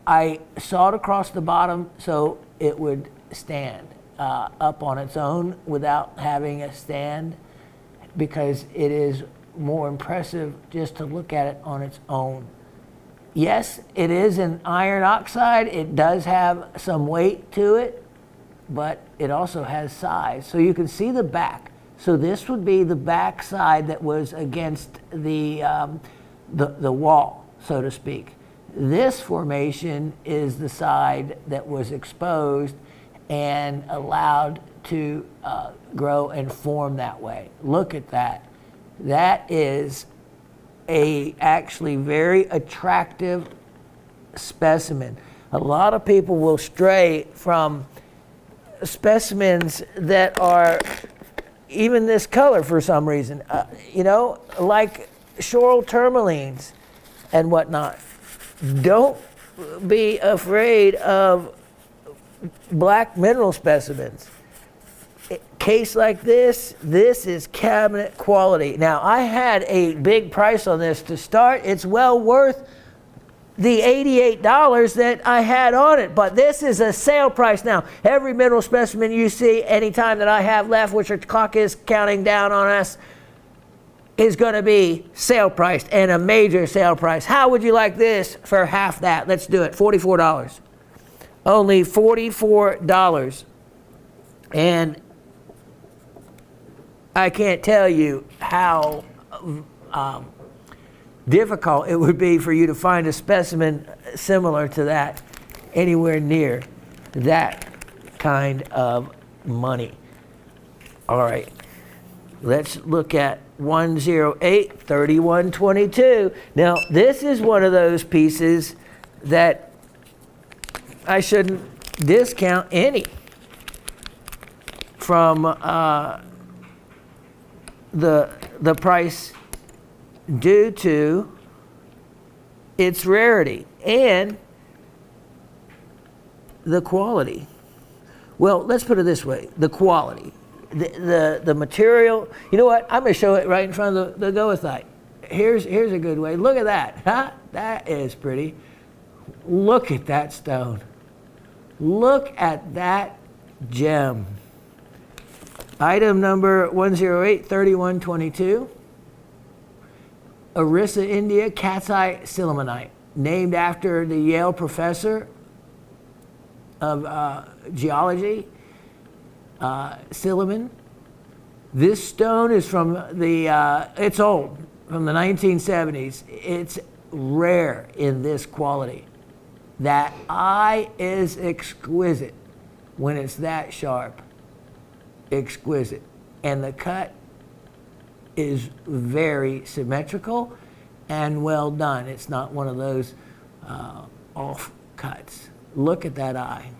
I sawed across the bottom so it would stand up on its own without having a stand, because it is more impressive just to look at it on its own. Yes, it is an iron oxide. It does have some weight to it, but it also has size. So you can see the back. So this would be the back side that was against the wall, so to speak. This formation is the side that was exposed and allowed to grow and form that way. Look at that. That is a actually very attractive specimen. A lot of people will stray from specimens that are even this color for some reason, like shoral tourmalines and whatnot. Don't be afraid of black mineral specimens. Case like this is cabinet quality. Now, I had a big price on this to start. It's well worth the $88 that I had on it, but this is a sale price now. Every mineral specimen you see anytime that I have left, which the clock is counting down on us, is going to be sale priced, and a major sale price. How would you like this for half that? Let's do it. $44. Only $44. And I can't tell you how difficult it would be for you to find a specimen similar to that anywhere near that kind of money. All right, let's look at 108-3122. Now, this is one of those pieces that I shouldn't discount any from the price due to its rarity and the quality. Well, let's put it this way, the quality. The material, you know what? I'm going to show it right in front of the goethite. Here's a good way. Look at that. Huh? That is pretty. Look at that stone. Look at that gem. Item number 108-3122. Orissa, India, cat's eye sillimanite, named after the Yale professor of geology, Silliman. This stone is from it's old, from the 1970s. It's rare in this quality. That eye is exquisite when it's that sharp. Exquisite. And the cut is very symmetrical and well done. It's not one of those off cuts. Look at that eye.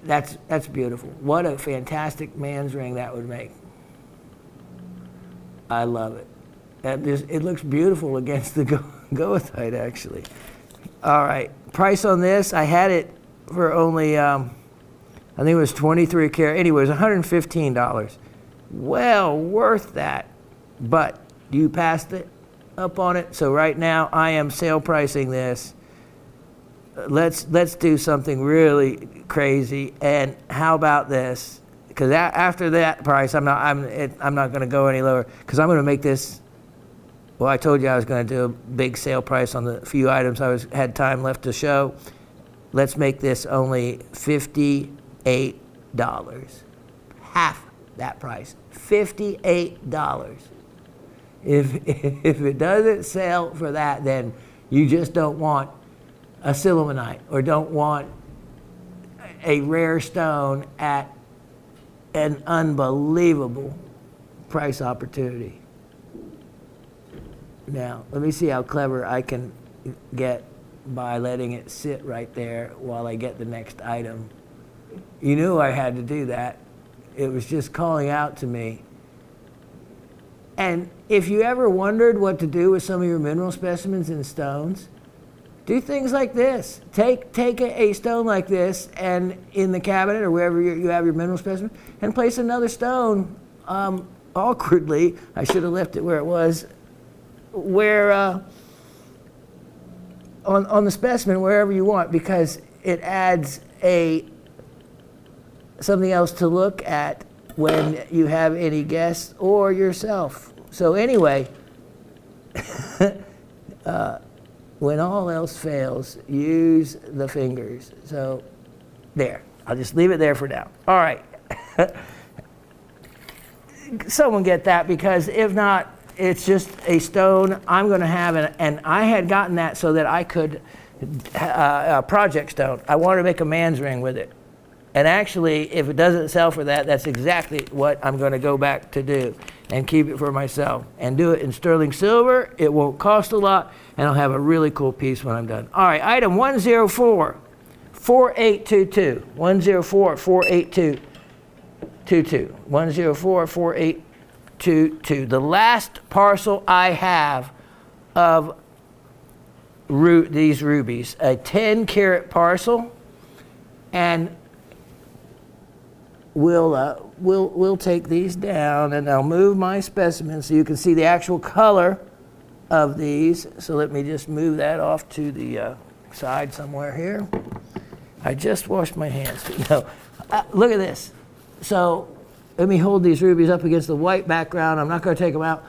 That's beautiful. What a fantastic man's ring that would make. I love it. It looks beautiful against the goethite, actually. All right, price on this, I had it for only, I think it was 23 karat. Anyway, it was $115. Well worth that. But you passed it up on it. So right now I am sale pricing this. Let's do something really crazy. And how about this? Because after that price, I'm not going to go any lower, because I'm going to make this. Well, I told you I was going to do a big sale price on the few items I had time left to show. Let's make this only $58. Half that price. $58. If it doesn't sell for that, then you just don't want a sillimanite or don't want a rare stone at an unbelievable price opportunity. Now, let me see how clever I can get by letting it sit right there while I get the next item. You knew I had to do that. It was just calling out to me. And if you ever wondered what to do with some of your mineral specimens and stones, do things like this. Take a stone like this and in the cabinet or wherever you have your mineral specimen, and place another stone awkwardly. I should have left it where it was, where on the specimen wherever you want, because it adds something else to look at when you have any guests or yourself. So anyway, when all else fails, use the fingers. So there, I'll just leave it there for now. All right. Someone get that, because if not, it's just a stone I'm going to have, and I had gotten that so that I could, a project stone. I wanted to make a man's ring with it. And actually, if it doesn't sell for that, that's exactly what I'm going to go back to do and keep it for myself. And do it in sterling silver. It won't cost a lot, and I'll have a really cool piece when I'm done. All right, item 104, 4822. 104, 4822. 104, 4822. The last parcel I have of these rubies, a 10-carat parcel, and we'll take these down, and I'll move my specimen so you can see the actual color of these. So let me just move that off to the side somewhere here. I just washed my hands. No, look at this. So let me hold these rubies up against the white background. I'm not going to take them out.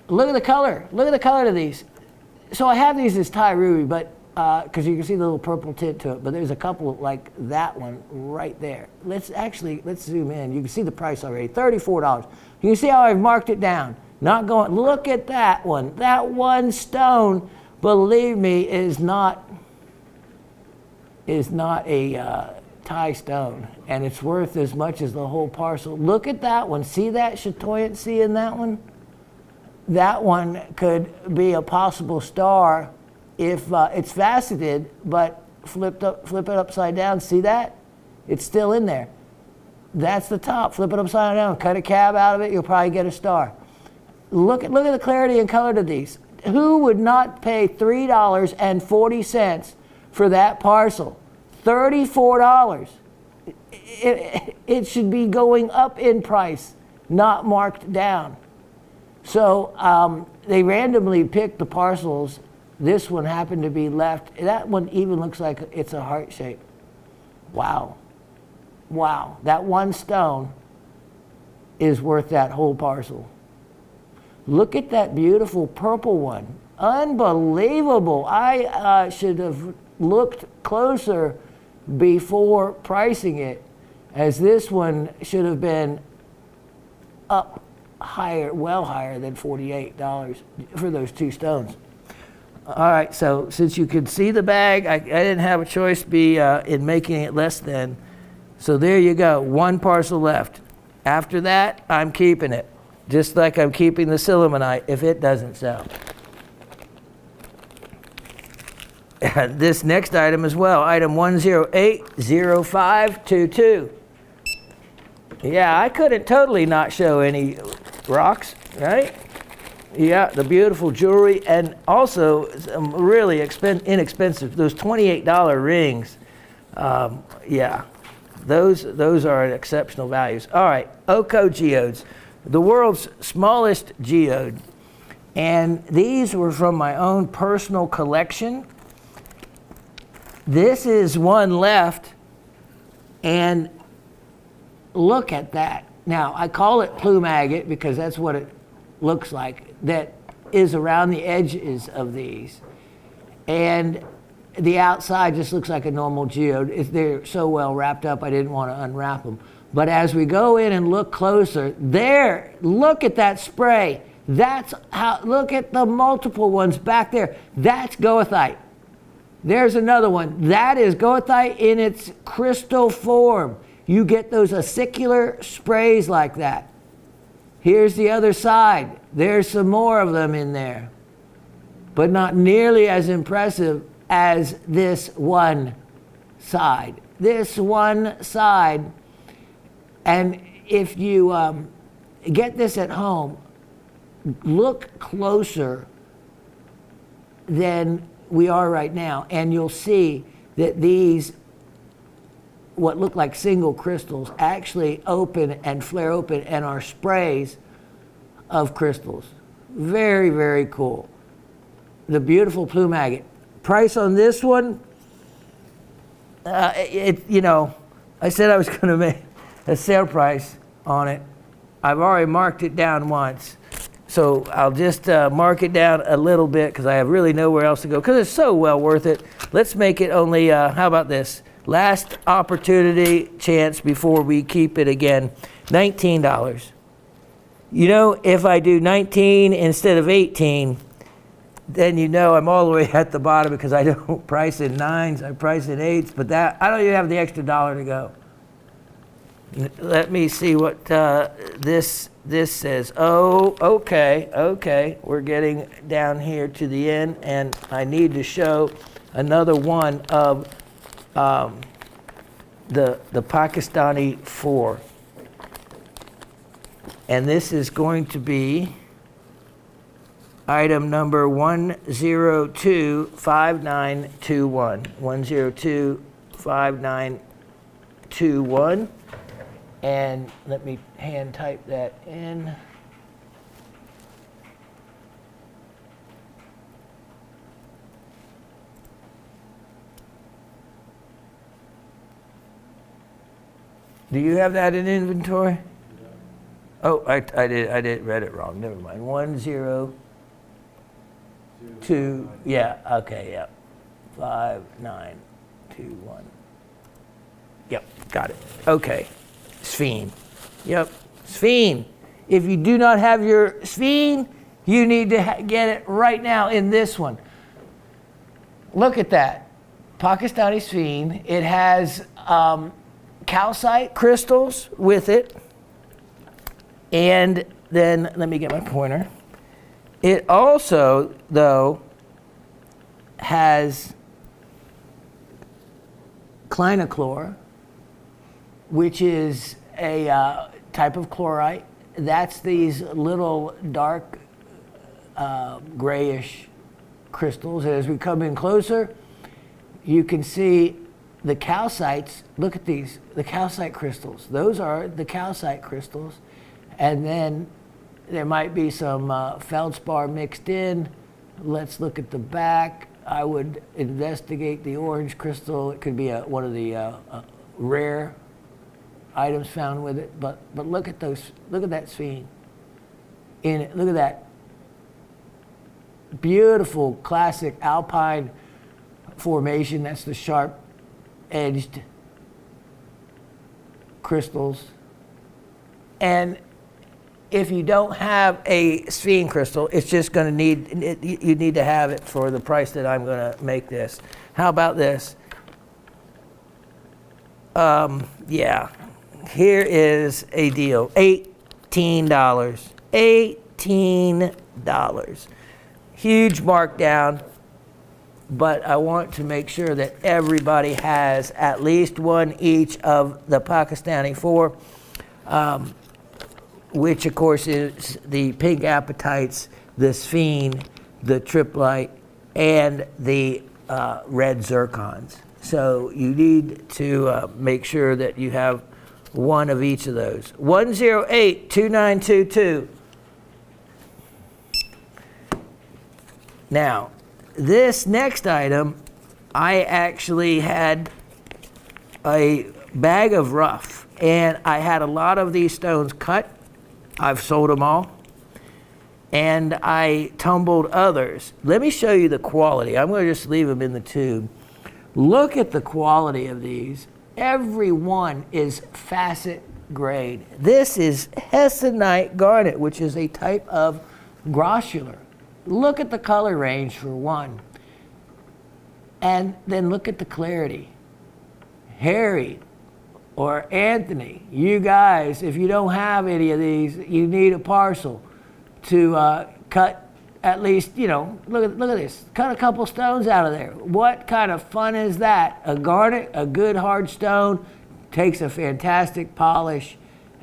Look at the color. Look at the color of these. So I have these as Thai ruby, but because you can see the little purple tint to it, but there's a couple like that one right there. Let's zoom in. You can see the price already, $34. You can see how I've marked it down. Not going, look at that one. That one stone, believe me, is not a Thai stone, and it's worth as much as the whole parcel. Look at that one. See that chatoyancy in that one? That one could be a possible star if it's faceted, but flip it upside down. See that? It's still in there. That's the top. Flip it upside down. Cut a cab out of it. You'll probably get a star. Look at the clarity and color to these. Who would not pay $3.40 for that parcel? $34. It should be going up in price, not marked down. So they randomly picked the parcels. This one happened to be left. That one even looks like it's a heart shape. Wow. Wow. That one stone is worth that whole parcel. Look at that beautiful purple one. Unbelievable. I should have looked closer before pricing it, as this one should have been up higher, well higher than $48 for those two stones. All right, so since you could see the bag, I didn't have a choice in making it less than. So there you go, one parcel left. After that, I'm keeping it, just like I'm keeping the sillimanite if it doesn't sell. This next item as well, item 1080522. Yeah, I couldn't totally not show any rocks, right? Yeah, the beautiful jewelry, and also some really inexpensive, those $28 rings. Yeah, those are exceptional values. All right, Oko geodes, the world's smallest geode. And these were from my own personal collection. This is one left, and look at that. Now, I call it plume agate because that's what it looks like, that is around the edges of these. And the outside just looks like a normal geode. They're so well wrapped up, I didn't want to unwrap them. But as we go in and look closer, there, look at that spray. That's how, look at the multiple ones back there. That's goethite. There's another one. That is goethite in its crystal form. You get those acicular sprays like that. Here's the other side. There's some more of them in there, but not nearly as impressive as this one side. This one side. And if you get this at home, look closer than we are right now, and you'll see that these, what look like single crystals, actually open and flare open and are sprays of crystals. Very, very cool. The beautiful plume agate. price on this one, I said I was going to make a sale price on it. I've already marked it down once. So I'll just mark it down a little bit because I have really nowhere else to go because it's so well worth it. Let's make it only, how about this? Last opportunity chance before we keep it again. $19. You know, if I do 19 instead of 18, then you know I'm all the way at the bottom because I don't price in 9s, I price in 8s, but that I don't even have the extra dollar to go. Let me see what this says. Oh, okay. We're getting down here to the end, and I need to show another one of the Pakistani 4. And this is going to be item number 1025921. 1025921. And let me hand type that in. Do you have that in inventory? Yeah. Oh, I did read it wrong. Never mind. 102. Yeah. Okay. Yep. 5921. Yep. Got it. Okay. Sphene. Yep. Sphene. If you do not have your sphene, you need to get it right now in this one. Look at that. Pakistani sphene. It has calcite crystals with it. And then, let me get my pointer. It also, though, has clinochlor, which is a type of chlorite. That's these little dark grayish crystals. And as we come in closer, you can see the calcites. Look at these, the calcite crystals. Those are the calcite crystals. And then there might be some feldspar mixed in. Let's look at the back. I would investigate the orange crystal. It could be one of the rare items found with it. But look at those. Look at that sphene. Look at that beautiful classic alpine formation. That's the sharp edged crystals. And if you don't have a sphene crystal, it's just going to you need to have it for the price that I'm going to make this. How about this? Yeah, here is a deal. $18. $18. Huge markdown, but I want to make sure that everybody has at least one each of the Pakistani 4. Which of course is the pink apatites, the sphene, the triplite, and the red zircons. So you need to make sure that you have one of each of those. 1082922. Now, this next item, I actually had a bag of rough, and I had a lot of these stones cut. I've sold them all. And I tumbled others. Let me show you the quality. I'm going to just leave them in the tube. Look at the quality of these. Every one is facet grade. This is hessonite garnet, which is a type of grossular. Look at the color range for one. And then look at the clarity. Harry or Anthony, you guys, if you don't have any of these, you need a parcel to cut at least, look at this. Cut a couple stones out of there. What kind of fun is that? A garnet, a good hard stone, takes a fantastic polish,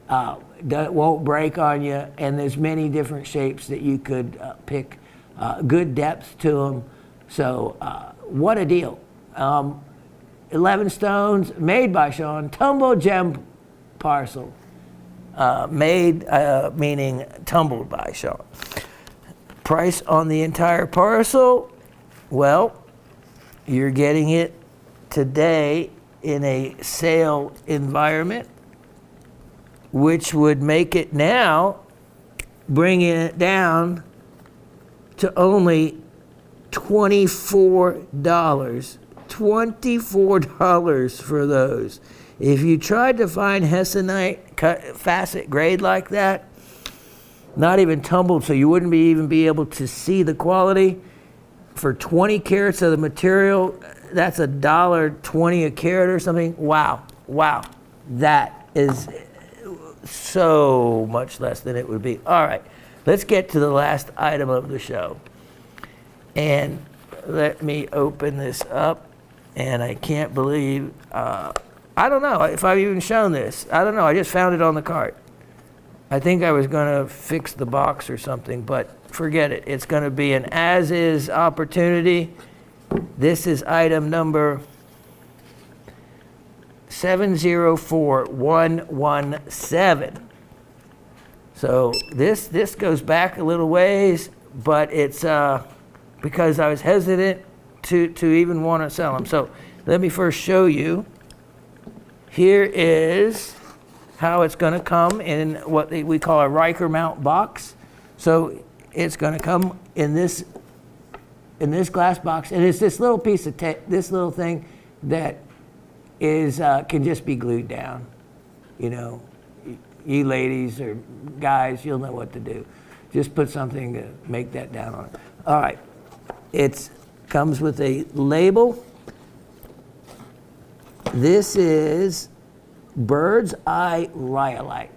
won't break on you, and there's many different shapes that you could pick. Good depth to them. So what a deal. 11 stones, made by Shawn, tumbled gem parcel. Made, meaning tumbled by Shawn. Price on the entire parcel, well, You're getting it today in a sale environment, which would make it now, bringing it down to only $24. $24 for those. If you tried to find Hessonite facet grade like that, not even tumbled, so you wouldn't even be able to see the quality, for 20 carats of the material, that's $1.20 a carat or something. Wow, wow. That is so much less than it would be. All right, let's get to the last item of the show. And let me open this up. And I can't believe, I don't know if I've even shown this. I don't know, I just found it on the cart. I think I was gonna fix the box or something, but forget it. It's gonna be an as-is opportunity. This is item number 704117. So this goes back a little ways, but it's because I was hesitant to even want to sell them. So let me first show you. Here is how it's going to come in what we call a Riker mount box. So it's going to come in this glass box, and it's this little piece of this little thing that is can just be glued down. You know, you ladies or guys, you'll know what to do. Just put something to make that down on it. All right, comes with a label. This is bird's eye rhyolite,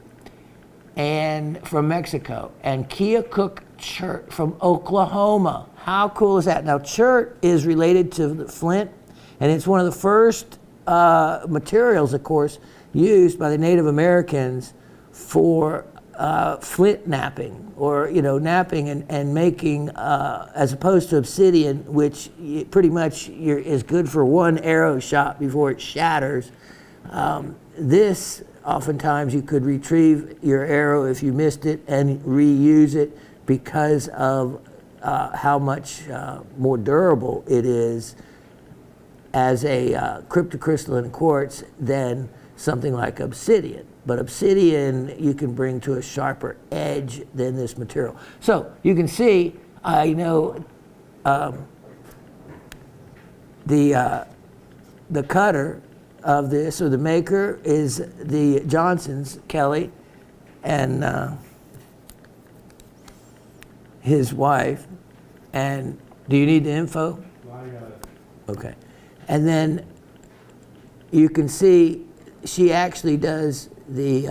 and from Mexico, and Keokuk chert from Oklahoma. How cool is that? Now, chert is related to the flint, and it's one of the first materials, of course, used by the Native Americans for flint napping, or napping and making, as opposed to obsidian, which pretty much is good for one arrow shot before it shatters. This, oftentimes, you could retrieve your arrow if you missed it and reuse it because of how much more durable it is as a cryptocrystalline quartz than something like obsidian. But obsidian you can bring to a sharper edge than this material. So you can see, I know the cutter of this, or the maker, is the Johnsons, Kelly, and his wife. And do you need the info? I got it. Okay. And then you can see she actually does the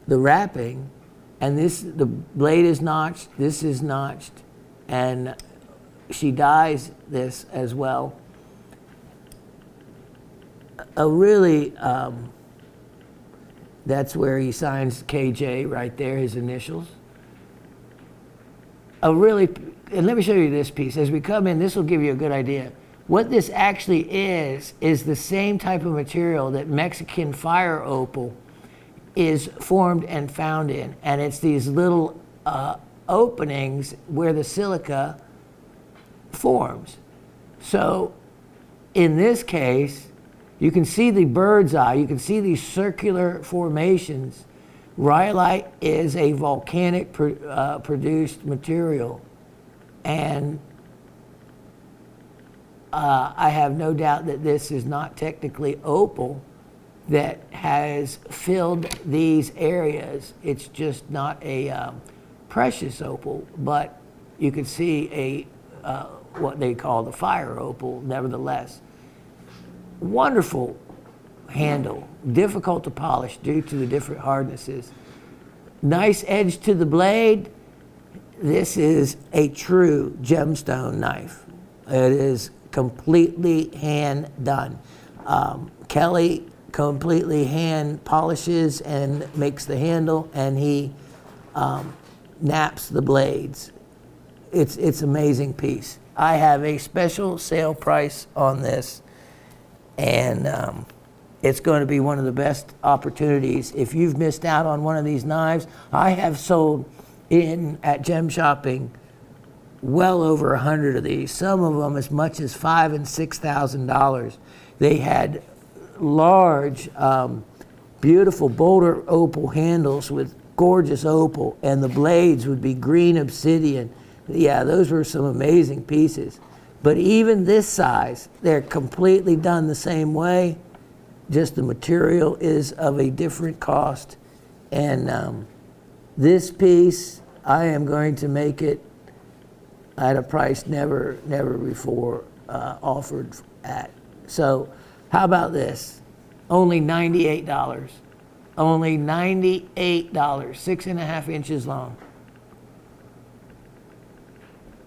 wrapping, and the blade is notched, this is notched, and she dyes this as well. A really, that's where he signs KJ right there, his initials. And let me show you this piece. As we come in, this will give you a good idea. What this actually is the same type of material that Mexican fire opal is formed and found in. And it's these little openings where the silica forms. So in this case, you can see the bird's eye, you can see these circular formations. Rhyolite is a volcanic produced material, and I have no doubt that this is not technically opal that has filled these areas. It's just not a precious opal, but you can see what they call the fire opal nevertheless. Wonderful handle, difficult to polish due to the different hardnesses. Nice edge to the blade. This is a true gemstone knife. It is completely hand done. Kelly completely hand polishes and makes the handle, and he naps the blades. It's amazing piece. I have a special sale price on this, and it's going to be one of the best opportunities. If you've missed out on one of these knives, I have sold at Gem Shopping well over 100 of these. Some of them as much as $5,000 and $6,000. They had large, beautiful boulder opal handles with gorgeous opal, and the blades would be green obsidian. Yeah, those were some amazing pieces. But even this size, they're completely done the same way, just the material is of a different cost. And this piece, I am going to make it at a price never before offered at. So how about this? Only $98. Only $98, 6.5 inches long.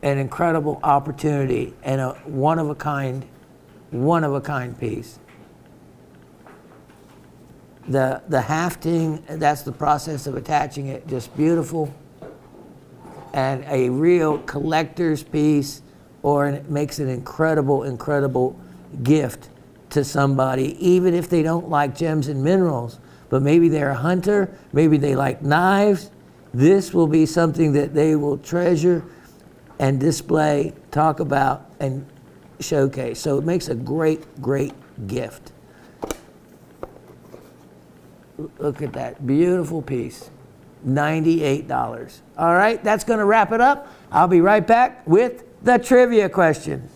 An incredible opportunity and a one of a kind piece. The hafting, that's the process of attaching it, just beautiful. And a real collector's piece, or it makes an incredible gift to somebody, even if they don't like gems and minerals, but maybe they're a hunter, maybe they like knives. This will be something that they will treasure and display, talk about, and showcase. So it makes a great gift. Look at that beautiful piece, $98. All right, that's gonna wrap it up. I'll be right back with the trivia questions.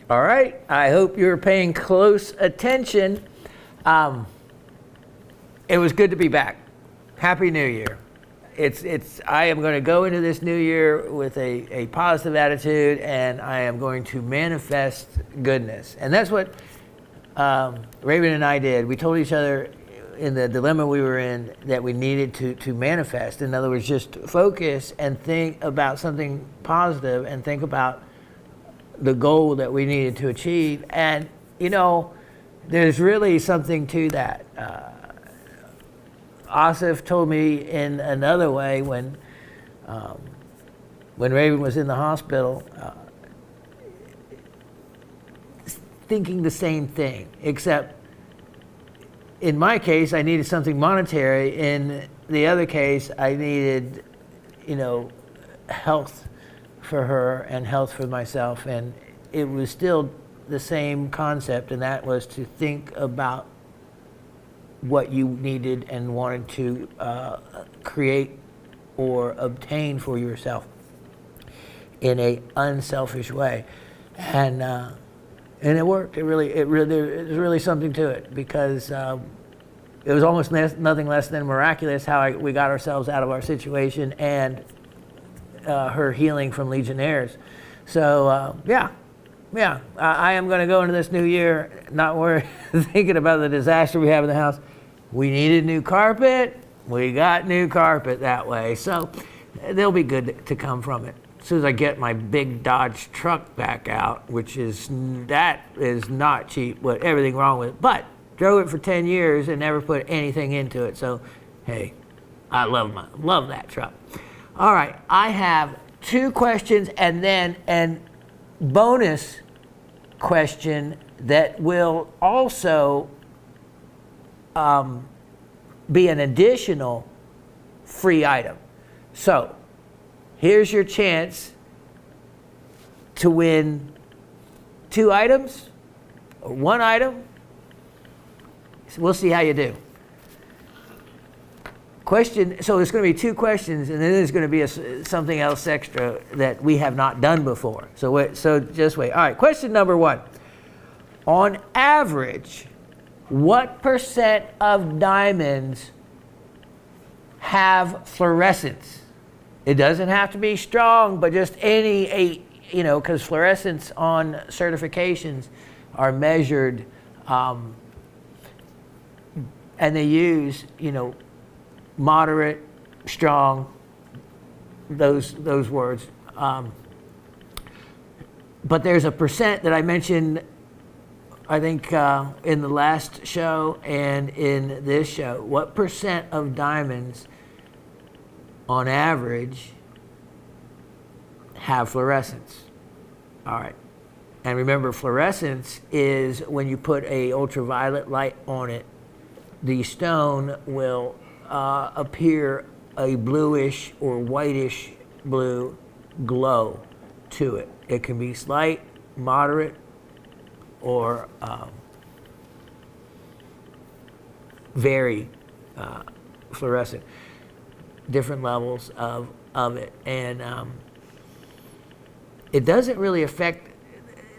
All right, I hope you're paying close attention. It was good to be back. Happy New Year. I am going to go into this new year with a positive attitude, and I am going to manifest goodness. And that's what Raven and I did. We told each other in the dilemma we were in that we needed to manifest. In other words, just focus and think about something positive and think about the goal that we needed to achieve. And, you know, there's really something to that. Asif told me in another way when Raven was in the hospital, thinking the same thing, except in my case, I needed something monetary. In the other case, I needed, you know, health for her and health for myself. And it was still the same concept, and that was to think about what you needed and wanted to create or obtain for yourself in a unselfish way, and it worked. It really there's really something to it, because it was almost nothing less than miraculous how we got ourselves out of our situation and her healing from Legionnaires. So yeah. I am going to go into this new year not worried, thinking about the disaster we have in the house. We needed new carpet. We got new carpet that way. So there'll be good to come from it. As soon as I get my big Dodge truck back out, that is not cheap, with everything wrong with it. But drove it for 10 years and never put anything into it. So, hey, I love that truck. All right, I have 2 questions and then an bonus question that will also be an additional free item. So here's your chance to win 2 items or 1 item. So we'll see how you do. Question, so there's going to be 2 questions, and then there's going to be something else extra that we have not done before. So just wait. All right, question number 1. On average, what % of diamonds have fluorescence? It doesn't have to be strong, but just any, because fluorescence on certifications are measured, and they use, moderate, strong, those words. But there's a % that I mentioned, I think, in the last show and in this show. What % of diamonds, on average, have fluorescence? All right. And remember, fluorescence is when you put a ultraviolet light on it, the stone will appear a bluish or whitish blue glow. to it. It can be slight, moderate, or very fluorescent. Different levels of it. And it doesn't really affect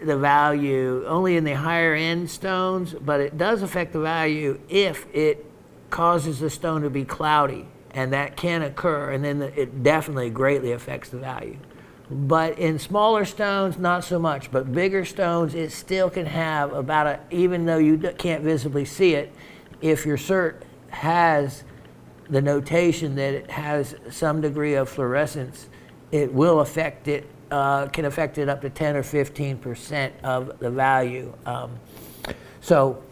the value only in the higher end stones, but it does affect the value if it causes the stone to be cloudy, and that can occur, and then it definitely greatly affects the value. But in smaller stones, not so much, but bigger stones, it still can have about even though you can't visibly see it, if your cert has the notation that it has some degree of fluorescence, it will affect it, can affect it up to 10 or 15% of the value. So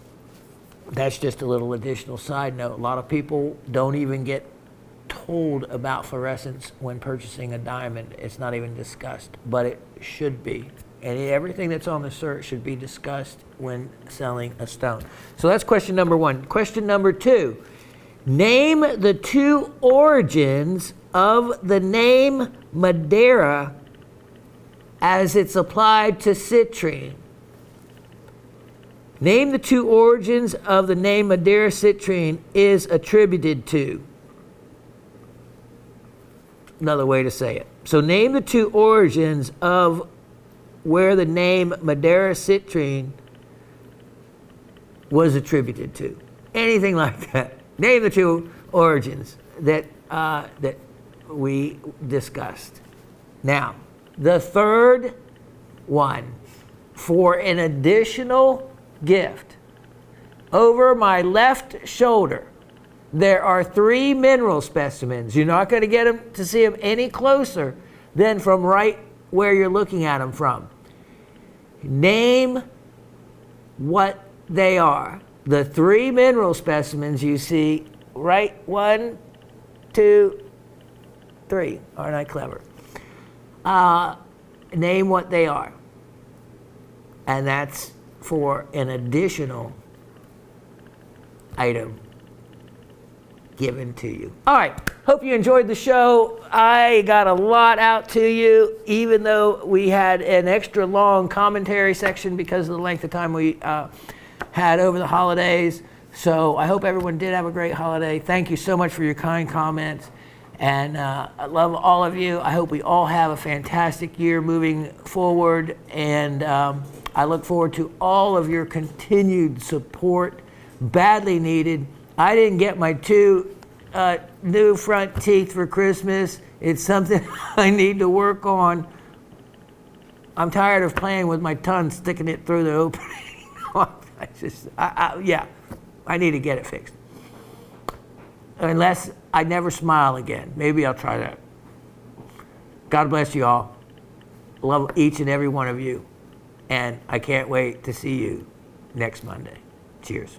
that's just a little additional side note. A lot of people don't even get told about fluorescence when purchasing a diamond. It's not even discussed, but it should be. And everything that's on the cert should be discussed when selling a stone. So that's question number one. Question number two, name the two origins of the name Madeira as it's applied to citrine. Name the two origins of the name Madeira citrine is attributed to. Another way to say it. So name the two origins of where the name Madeira citrine was attributed to. Anything like that. Name the two origins that that we discussed. Now, the third one, for an additional gift, over my left shoulder, there are 3 mineral specimens. You're not going to get them to see them any closer than from right where you're looking at them from. Name what they are. The 3 mineral specimens you see, right? 1, 2, 3. Aren't I clever? Name what they are. And that's for an additional item given to you. All right, hope you enjoyed the show. I got a lot out to you, even though we had an extra long commentary section because of the length of time we had over the holidays. So I hope everyone did have a great holiday. Thank you so much for your kind comments. And I love all of you. I hope we all have a fantastic year moving forward. And I look forward to all of your continued support. Badly needed. I didn't get my 2 new front teeth for Christmas. It's something I need to work on. I'm tired of playing with my tongue, sticking it through the opening. I need to get it fixed. Unless I never smile again. Maybe I'll try that. God bless you all. Love each and every one of you. And I can't wait to see you next Monday. Cheers.